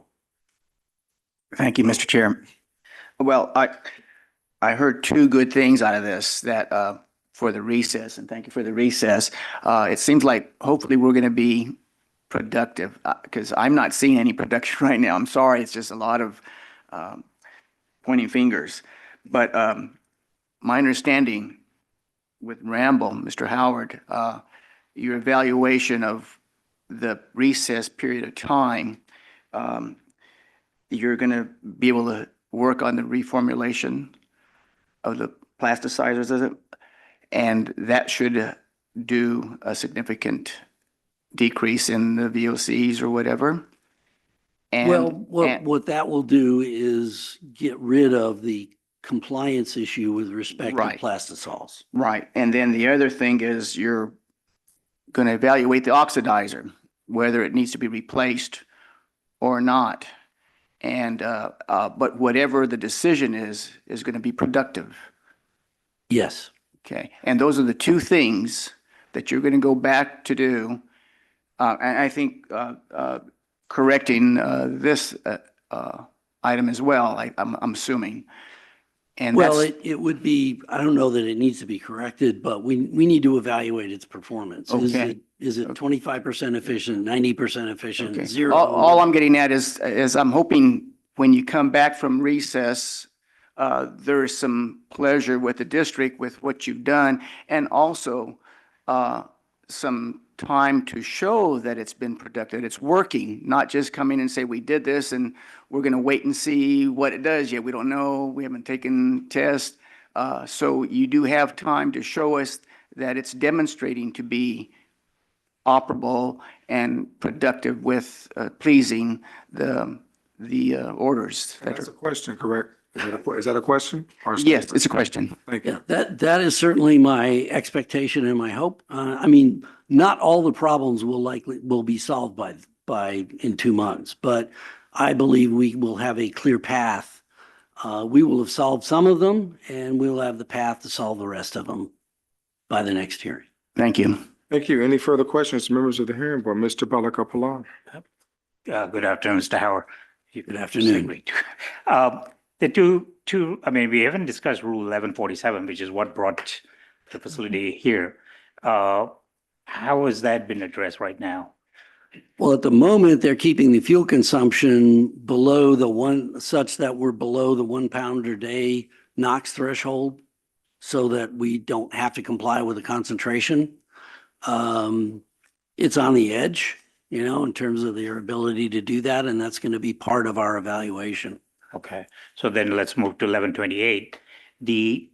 Thank you, Mr. Chair. Well, I heard two good things out of this that for the recess, and thank you for the recess. It seems like hopefully we're going to be productive because I'm not seeing any production right now. I'm sorry, it's just a lot of pointing fingers. But my understanding with Ramble, Mr. Howard, your evaluation of the recess period of time, you're going to be able to work on the reformulation of the plasticizers, is it? And that should do a significant decrease in the VOCs or whatever. And, Well, what that will do is get rid of the compliance issue with respect to Right. plastisols. right. And then the other thing is you're going to evaluate the oxidizer, whether it needs to be replaced or not. And, but whatever the decision is going to be productive. Yes. Okay. And those are the two things that you're going to go back to do. And I think correcting this item as well, I'm assuming. And Well, that's, it would be, I don't know that it needs to be corrected, but we need to evaluate its performance. Okay. Is it 25% efficient, 90% efficient, okay. zero? All I'm getting at is I'm hoping when you come back from recess, there is some pleasure with the district with what you've done, and also some time to show that it's been productive, it's working, not just coming and say, we did this and we're going to wait and see what it does yet. We don't know. We haven't taken tests. So you do have time to show us that it's demonstrating to be operable and productive with pleasing the orders. that That's are- a question, correct? Is that a question? or a Yes, statement? it's a question. Thank Yeah, you. that is certainly my expectation and my hope. I mean, not all the problems will be solved by in 2 months, but I believe we will have a clear path. We will have solved some of them, and we'll have the path to solve the rest of them by the next hearing. Thank you. Thank you. Any further questions, members of the hearing board? Mr. Balakapalan. Good afternoon, Mr. Howard. Good afternoon. The two, I mean, we haven't discussed Rule 1147, which is what brought the facility here. How has that been addressed right now? Well, at the moment, they're keeping the fuel consumption below such that we're below the 1 pound a day NOx threshold so that we don't have to comply with the concentration. It's on the edge, in terms of their ability to do that, and that's going to be part of our evaluation. Okay, so then let's move to 1128. When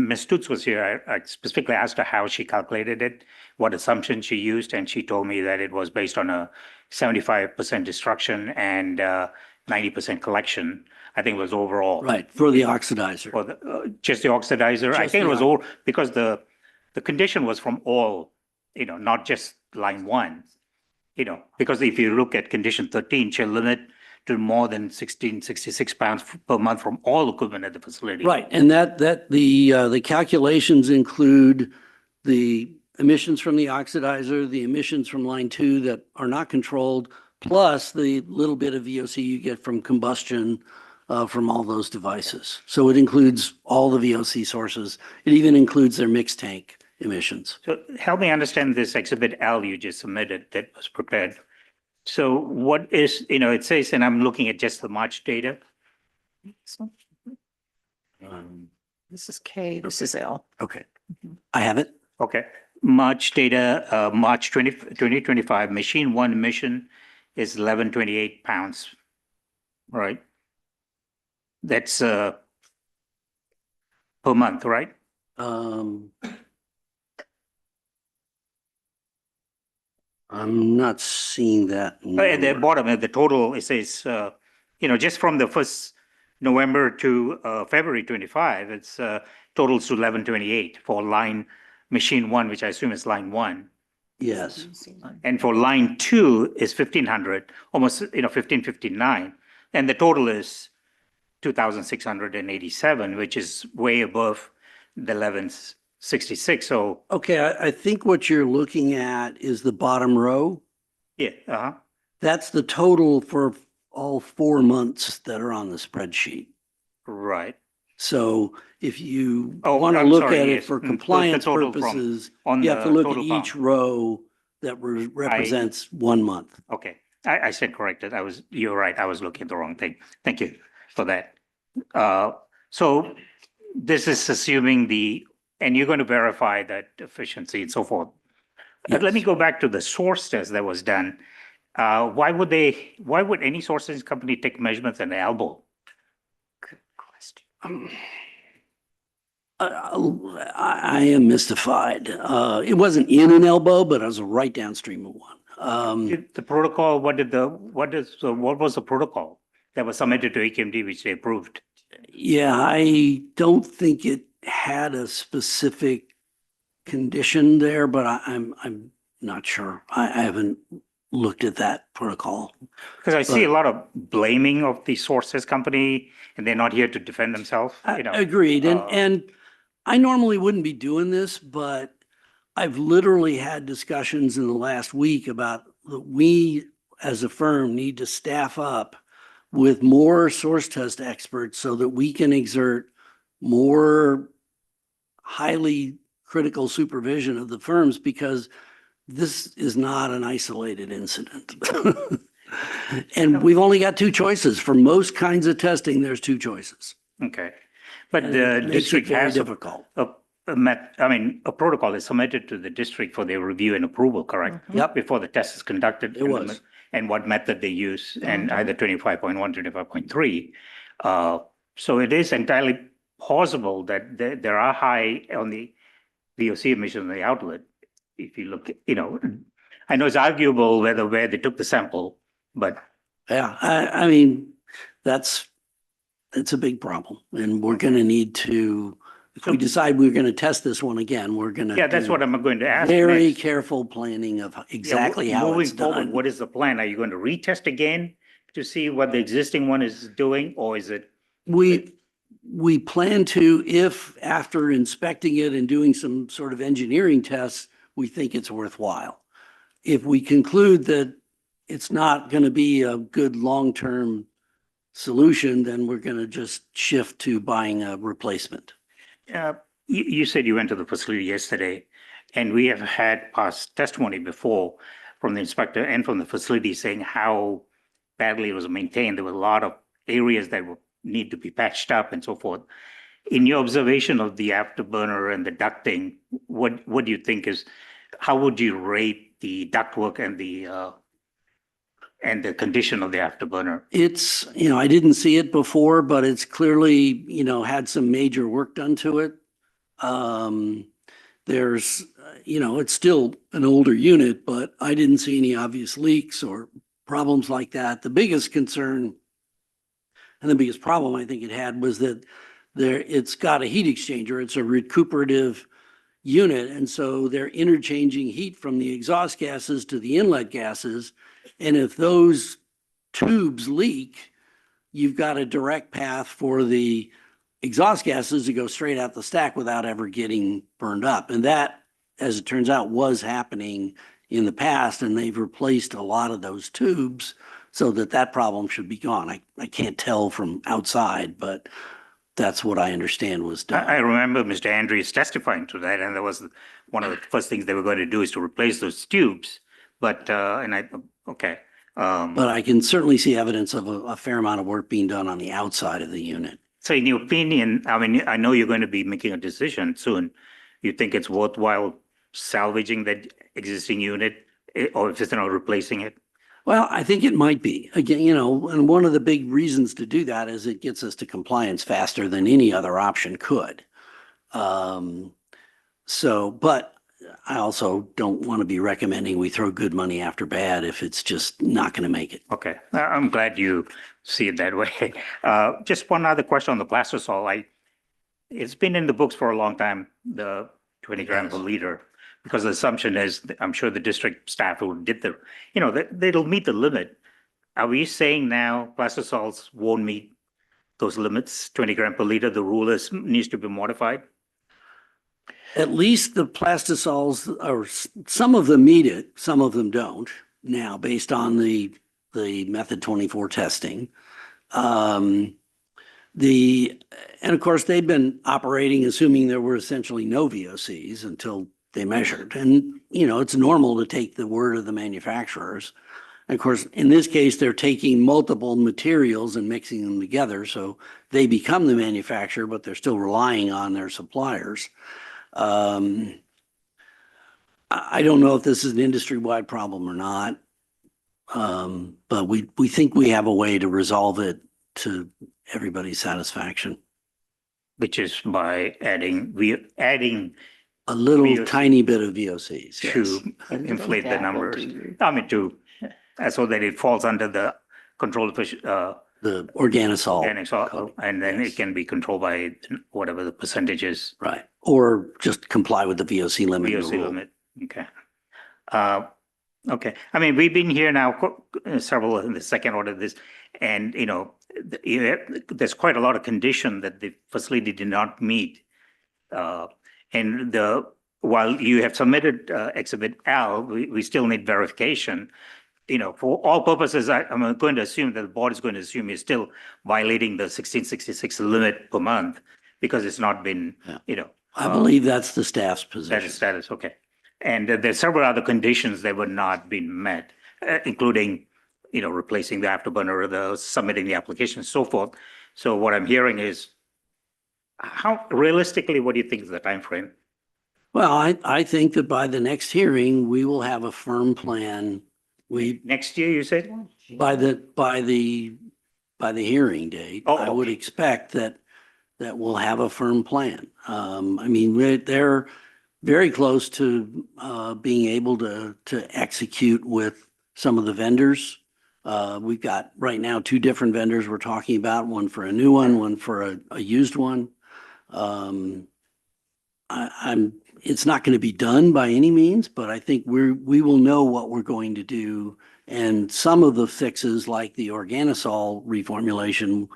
Ms. Stutz was here, I specifically asked her how she calculated it, what assumptions she used, and she told me that it was based on a 75% destruction and 90% collection. I think it was overall. Right, for the oxidizer. For just the oxidizer. I Just think it the was all, because the condition was from all, not just line one. Because if you look at condition 13, shall limit to more than 1666 pounds per month from all equipment at the facility. Right, and the calculations include the emissions from the oxidizer, the emissions from line 2 that are not controlled, plus the little bit of VOC you get from combustion from all those devices. So it includes all the VOC sources. It even includes their mixed tank emissions. So help me understand this Exhibit L you just submitted that was prepared. So what is, it says, and I'm looking at just the March data. This is K, this is L. Okay, I have it. Okay, March data, March 2025, machine 1 emission is 1128 pounds, right? That's per month, right? I'm not seeing that. At the number. bottom, at the total, it says, just from the 1st November to February 25, it's totals to 1128 for machine 1, which I assume is line 1. Yes. And for line 2 is 1500, almost, 1559. And the total is 2,687, which is way above the 1166. So, Okay, I think what you're looking at is the bottom row. yeah, That's the total for all 4 months that are on the spreadsheet. right. So if you Oh, want to I'm look sorry, at it yes. for The compliance total from- purposes, on you have to the look at total each column. row that represents 1 month. Okay, I said corrected. You're right. I was looking at the wrong thing. Thank you for that. So this is assuming and you're going to verify that efficiency and so forth. Let me Yes. go back to the source test that was done. Why would any source test company take measurements in the elbow? I am mystified. It wasn't in an elbow, but it was right downstream of one. The protocol, what was the protocol that was submitted to AQMD, which they approved? Yeah, I don't think it had a specific condition there, but I'm not sure. I haven't looked at that protocol. Because I see a But- lot of blaming of the sources company, and they're not here to defend themselves, Agreed. uh, And I normally wouldn't be doing this, but I've literally had discussions in the last week about that we as a firm need to staff up with more source test experts so that we can exert more highly critical supervision of the firms, because this is not an isolated incident. And we've only got 2 choices. For most kinds of testing, there's 2 choices. Okay. But And the it makes it district very has difficult. a protocol is submitted to the district for their review and approval, correct? Yep. Before the test is conducted. It was. And what method they use, and either 25.1, 25.3. So it is entirely possible that there are high on the VOC emissions in the outlet. If you look, I know it's arguable where they took the sample, but Yeah, I mean, it's a big problem, and we're going to need to, if we decide we're going to test this one again, we're going to yeah, that's what I'm going to ask very next. careful planning of Yeah, exactly how moving it's forward, done. what is the plan? Are you going to retest again to see what the existing one is doing, or is it? We plan to, if after inspecting it and doing some sort of engineering tests, we think it's worthwhile. If we conclude that it's not going to be a good long-term solution, then we're going to just shift to buying a replacement. You said you went to the facility yesterday, and we have had past testimony before from the inspector and from the facility saying how badly it was maintained. There were a lot of areas that need to be patched up and so forth. In your observation of the afterburner and the ducting, what do you think how would you rate the ductwork and the condition of the afterburner? It's, I didn't see it before, but it's clearly, had some major work done to it. There's, it's still an older unit, but I didn't see any obvious leaks or problems like that. The biggest concern and the biggest problem I think it had was that it's got a heat exchanger. It's a recuperative unit. And so they're interchanging heat from the exhaust gases to the inlet gases. And if those tubes leak, you've got a direct path for the exhaust gases to go straight out the stack without ever getting burned up. And that, as it turns out, was happening in the past, and they've replaced a lot of those tubes so that that problem should be gone. I can't tell from outside, but that's what I understand was I done. remember Mr. Andrews testifying to that, and that was one of the first things they were going to do is to replace those tubes. But, okay. But I can certainly see evidence of a fair amount of work being done on the outside of the unit. So in your opinion, I mean, I know you're going to be making a decision soon. You think it's worthwhile salvaging that existing unit or if it's not replacing it? Well, I think it might be. Again, and one of the big reasons to do that is it gets us to compliance faster than any other option could. But I also don't want to be recommending we throw good money after bad if it's just not going to make it. Okay, I'm glad you see it that way. Just one other question on the plastisol. It's been in the books for a long time, the 20 gram per liter, because the assumption is, I'm sure the district staff who did they'll meet the limit. Are we saying now plastisols won't meet those limits, 20 gram per liter, the rule needs to be modified? At least the plastisols, or some of them meet it, some of them don't now, based on the method 24 testing. And of course, they've been operating assuming there were essentially no VOCs until they measured. And, it's normal to take the word of the manufacturers. And of course, in this case, they're taking multiple materials and mixing them together. So they become the manufacturer, but they're still relying on their suppliers. I don't know if this is an industry-wide problem or not. But we think we have a way to resolve it to everybody's satisfaction. Which is by adding A little VOC tiny bit of VOCs, yes. to inflate the numbers. I mean, so that it falls under the control of The organosol. organic, and then it can be controlled by whatever the percentage is. Right. Or just comply with the VOC limit. in the VOC rule. limit, okay. Okay, I mean, we've been here now several in the second order of this, and there's quite a lot of condition that the facility did not meet. And while you have submitted Exhibit L, we still need verification. For all purposes, I'm going to assume that the board is going to assume you're still violating the 1666 limit per month because it's not been, I believe that's the staff's position. that is status, okay. And there's several other conditions that were not being met, including, replacing the afterburner, submitting the application, and so forth. So what I'm hearing is, how realistically, what do you think is the time frame? Well, I think that by the next hearing, we will have a firm plan. Next year, you said? By the hearing date, Oh, I would okay. expect that we'll have a firm plan. I mean, they're very close to being able to execute with some of the vendors. We've got right now 2 different vendors we're talking about, one for a new one for a used one. It's not going to be done by any means, but I think we will know what we're going to do. And some of the fixes like the organosol reformulation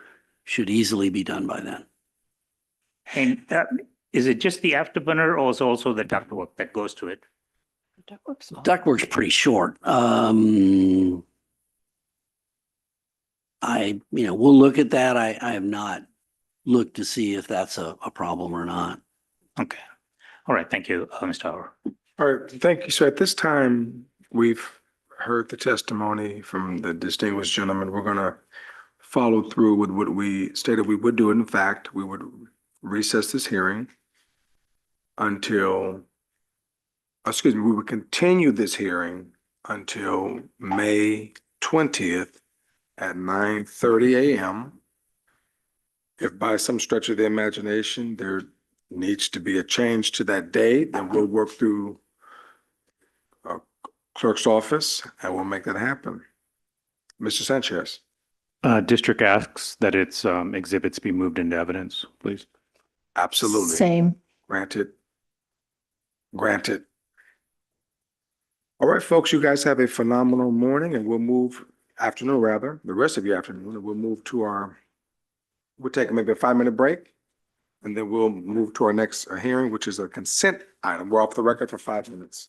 should easily be done by then. And is it just the afterburner or is also the ductwork that goes to it? Ductwork's pretty short. We'll look at that. I have not looked to see if that's a problem or not. Okay. All right. Thank you, Mr. Howard. All right, thank you. So at this time, we've heard the testimony from the distinguished gentleman. We're going to follow through with what we stated we would do. In fact, we would recess this hearing until, we would continue this hearing until May 20th at 9:30 a.m. If by some stretch of the imagination, there needs to be a change to that day, then we'll work through clerk's office and we'll make that happen. Mr. Sanchez. District asks that its exhibits be moved into evidence, please. Absolutely. Same. Granted. Granted. All right, folks, you guys have a phenomenal morning and we'll move afternoon rather, the rest of your afternoon, and we'll move to we'll take maybe a 5-minute break. And then we'll move to our next hearing, which is a consent item. We're off the record for 5 minutes.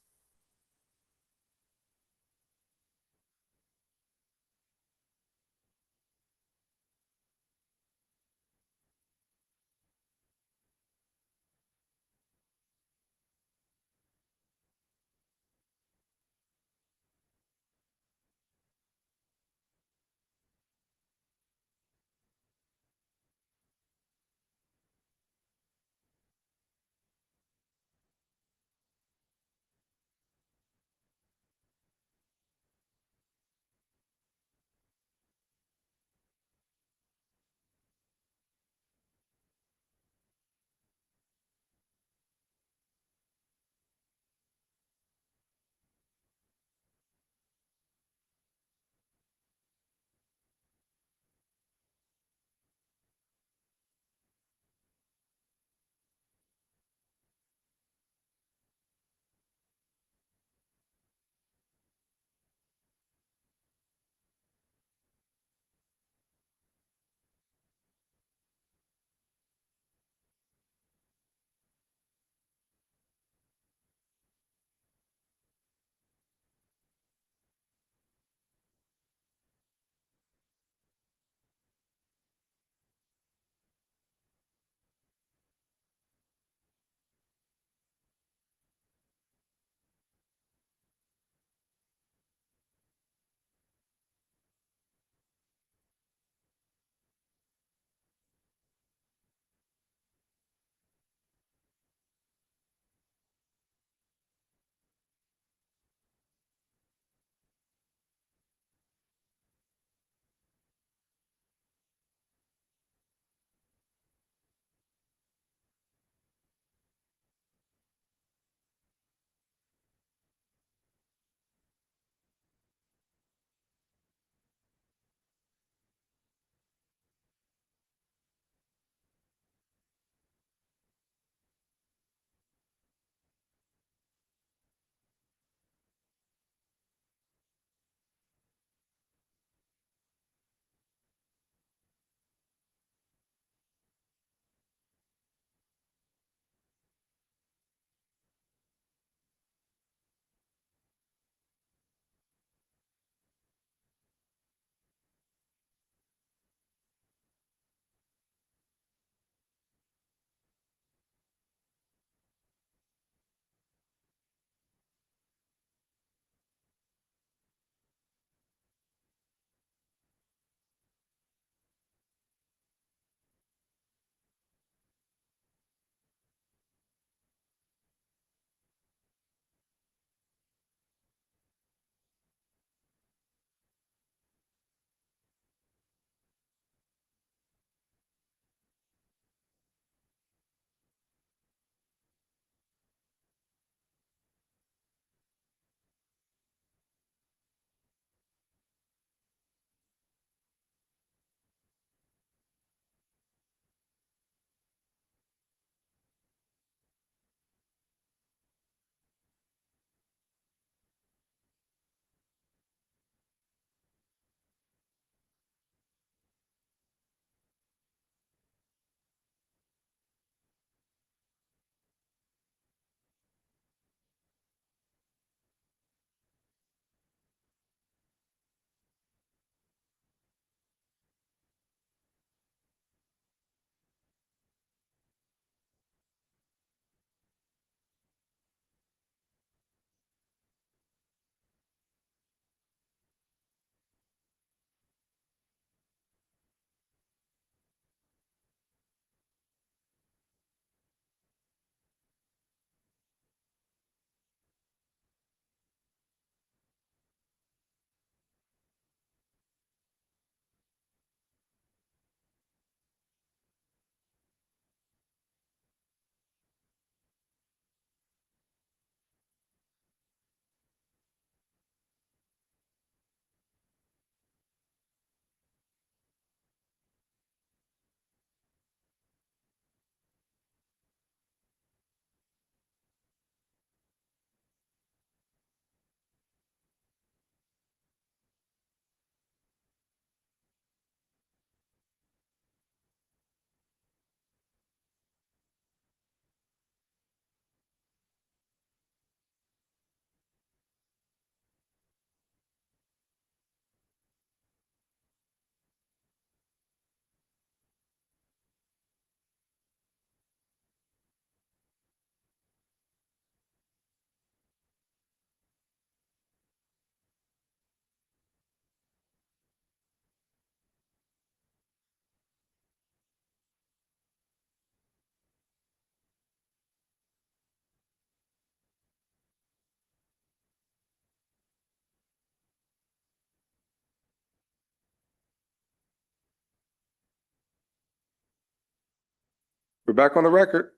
We're back on the record.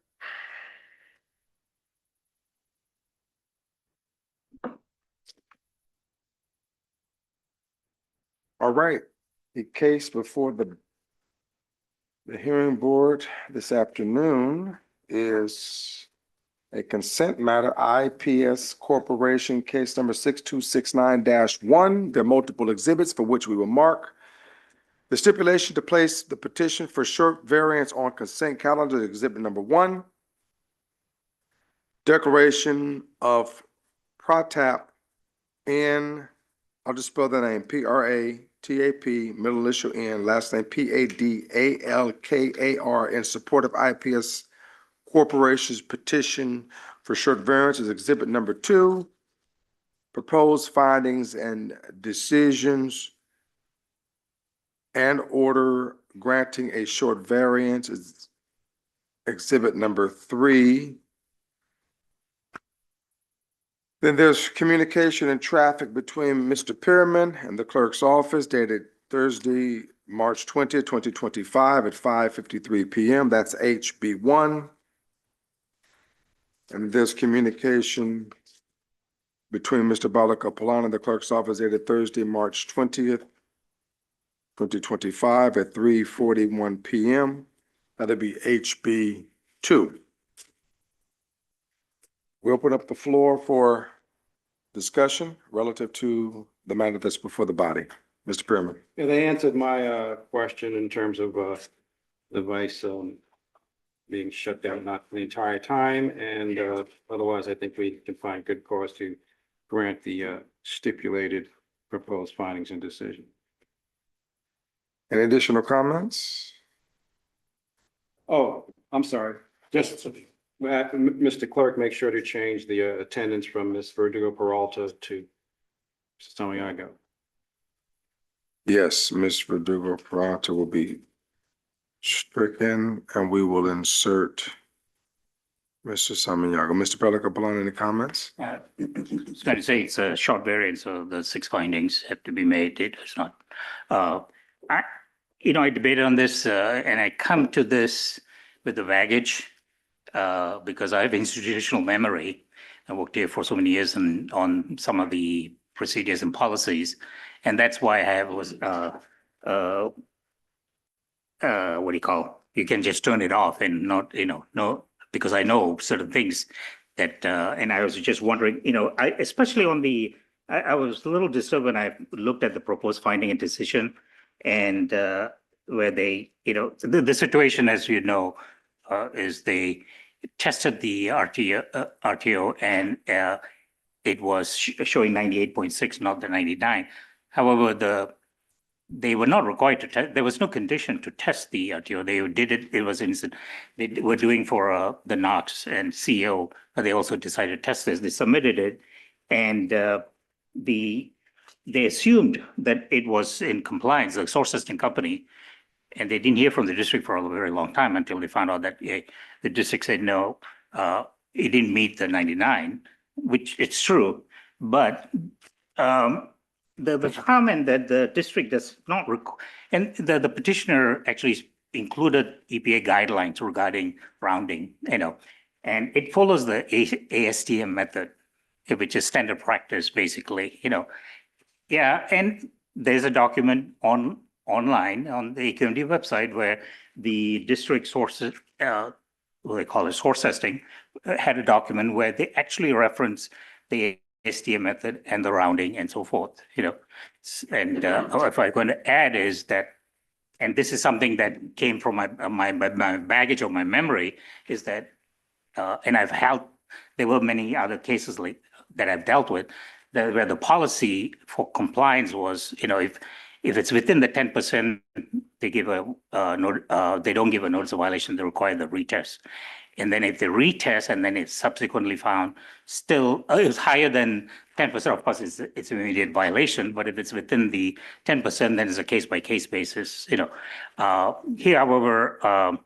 All right, the case before the hearing board this afternoon is a consent matter, IPS Corporation, case number 6269-1. There are multiple exhibits for which we will mark. The stipulation to place the petition for short variance on consent calendar, exhibit number 1. Declaration of Pratap N, I'll just spell the name, P-R-A-T-A-P, middle initial N, last name P-A-D-A-L-K-A-R, in support of IPS Corporation's petition for short variance is exhibit number 2. Proposed findings and decisions and order granting a short variance is exhibit number 3. Then there's communication and traffic between Mr. Pearman and the clerk's office dated Thursday, March 20th, 2025 at 5:53 p.m. That's HB1. And there's communication between Mr. Balakapalana and the clerk's office dated Thursday, March 20th, 2025 at 3:41 p.m. That'll be HB2. We open up the floor for discussion relative to the matter that's before the body. Mr. Pearman. Yeah, they answered my question in terms of the device being shut down not the entire time, and otherwise I think we can find good cause to grant the stipulated proposed findings and decision. Any additional comments? Oh, I'm sorry. Just Mr. Clerk, make sure to change the attendance from Ms. Verdugo Peralta to Samiago. Yes, Ms. Verdugo Peralta will be stricken, and we will insert Mr. Samiago. Mr. Pellicapalone, any comments? I was going to say it's a short variance, so the 6 findings have to be made. It is not. I debated on this, and I come to this with the baggage because I have institutional memory. I worked here for so many years and on some of the procedures and policies, and that's why I was what do you call? You can just turn it off and not, no, because I know certain things that, and I was just wondering, especially on I was a little disturbed when I looked at the proposed finding and decision, and where they, the situation, as you know, is they tested the RTO and it was showing 98.6, not the 99. However, they were not required to test. There was no condition to test the RTO. They did it. It was instant. They were doing for the NOx and CO, but they also decided to test this. They submitted it, and they assumed that it was in compliance, the source testing company, and they didn't hear from the district for a very long time until they found out that the district said no, it didn't meet the 99, which it's true, but the comment that the district does not and the petitioner actually included EPA guidelines regarding rounding, and it follows the ASTM method, which is standard practice, basically, Yeah, and there's a document online on the AQMD website where the district sources, what they call it, source testing, had a document where they actually reference the ASTM method and the rounding and so forth, And if I'm going to add is that, and this is something that came from my baggage or my memory, is that, and there were many other cases that I've dealt with, where the policy for compliance was, if it's within the 10%, they give they don't give a notice of violation, they require the retest. And then if they retest and then it's subsequently found still it's higher than 10%, of course, it's an immediate violation. But if it's within the 10%, then it's a case by case basis. Here, however,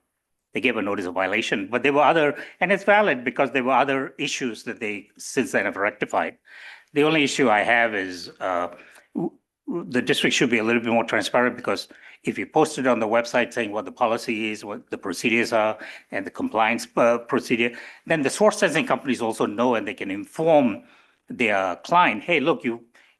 they gave a notice of violation, but there were and it's valid because there were other issues that they since then have rectified. The only issue I have is the district should be a little bit more transparent because if you post it on the website saying what the policy is, what the procedures are, and the compliance procedure, then the source sensing companies also know and they can inform their client, hey, look,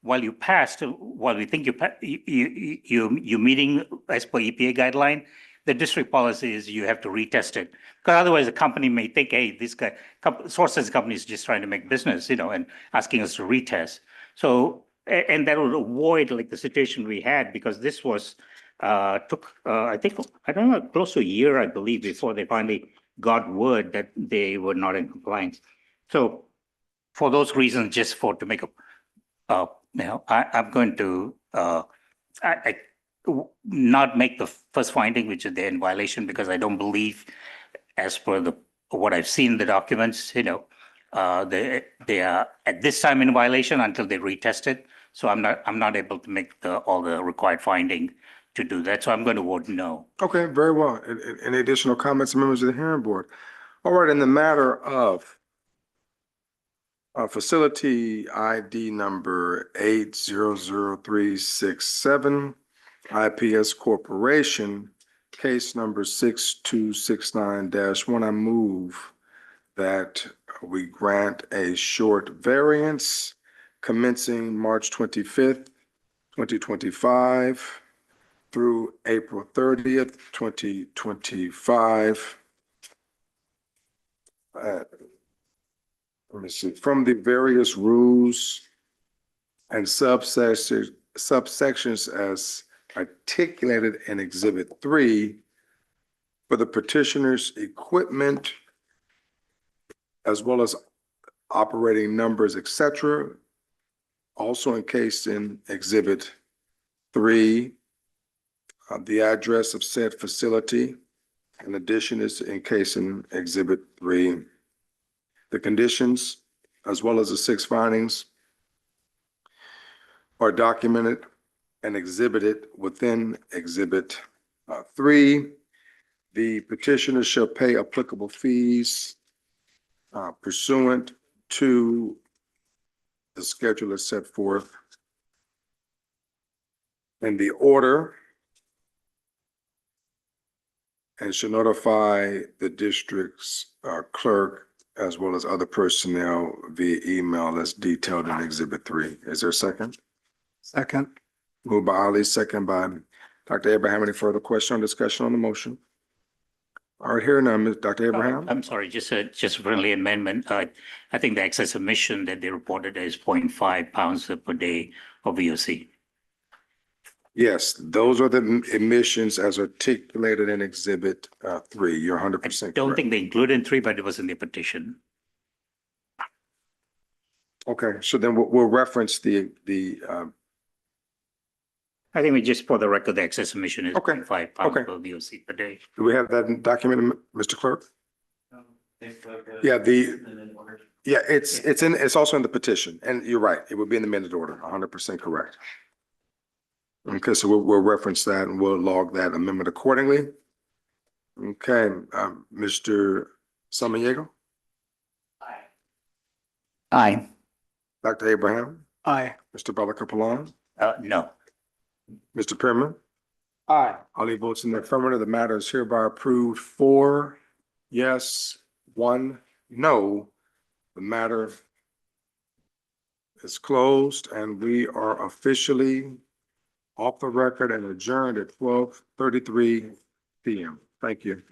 while you passed, while we think you're meeting as per EPA guideline, the district policy is you have to retest it. Because otherwise the company may think, hey, this guy, source sensing company is just trying to make business, and asking us to retest. So, and that would avoid like the situation we had, because this was, took, I think, I don't know, close to a year, I believe, before they finally got word that they were not in compliance. So for those reasons, just to make a, I'm going to, not make the first finding, which is they're in violation, because I don't believe, as per what I've seen in the documents, they are at this time in violation until they retest it. So I'm not able to make all the required finding to do that. So I'm going to vote no. Okay, very well. Any additional comments, members of the hearing board? All right, in the matter of facility ID number 8000367, IPS Corporation, case number 6269-1, I move that we grant a short variance commencing March 25th, 2025 through April 30th, 2025. Let me see, from the various rules and subsections as articulated in Exhibit 3 for the petitioner's equipment, as well as operating numbers, etc., also encased in Exhibit 3. The address of said facility, in addition, is encased in Exhibit 3. The conditions, as well as the 6 findings, are documented and exhibited within Exhibit 3. The petitioner shall pay applicable fees pursuant to the schedule as set forth in the order, and should notify the district's clerk as well as other personnel via email as detailed in Exhibit 3. Is there a second? Second. Moved by Ali, second by Dr. Abraham. Any further question or discussion on the motion? All right, here now, Dr. Abraham. I'm sorry, just a friendly amendment. I think the excess emission that they reported is 0.5 pounds per day of VOC. Yes, those are the emissions as articulated in Exhibit 3. You're 100% correct. I don't think they included in 3, but it was in the petition. Okay, so then we'll reference the I think we just, for the record, the excess emission is Okay. 0.5 pounds Okay. per VOC per day. do we have that documented, Mr. Clerk? Yeah, it's also in the petition, and you're right, it would be in the minute order, 100% correct. Okay, so we'll reference that and we'll log that amendment accordingly. Okay, Mr. Samaniego, Aye. Dr. Abraham, Aye. Mr. Balakapalan, No. Mr. Perman. Aye. Ali votes in the affirmative. The matter is hereby approved 4 yes, 1 no. The matter is closed and we are officially off the record and adjourned at 12:33 p.m. Thank you.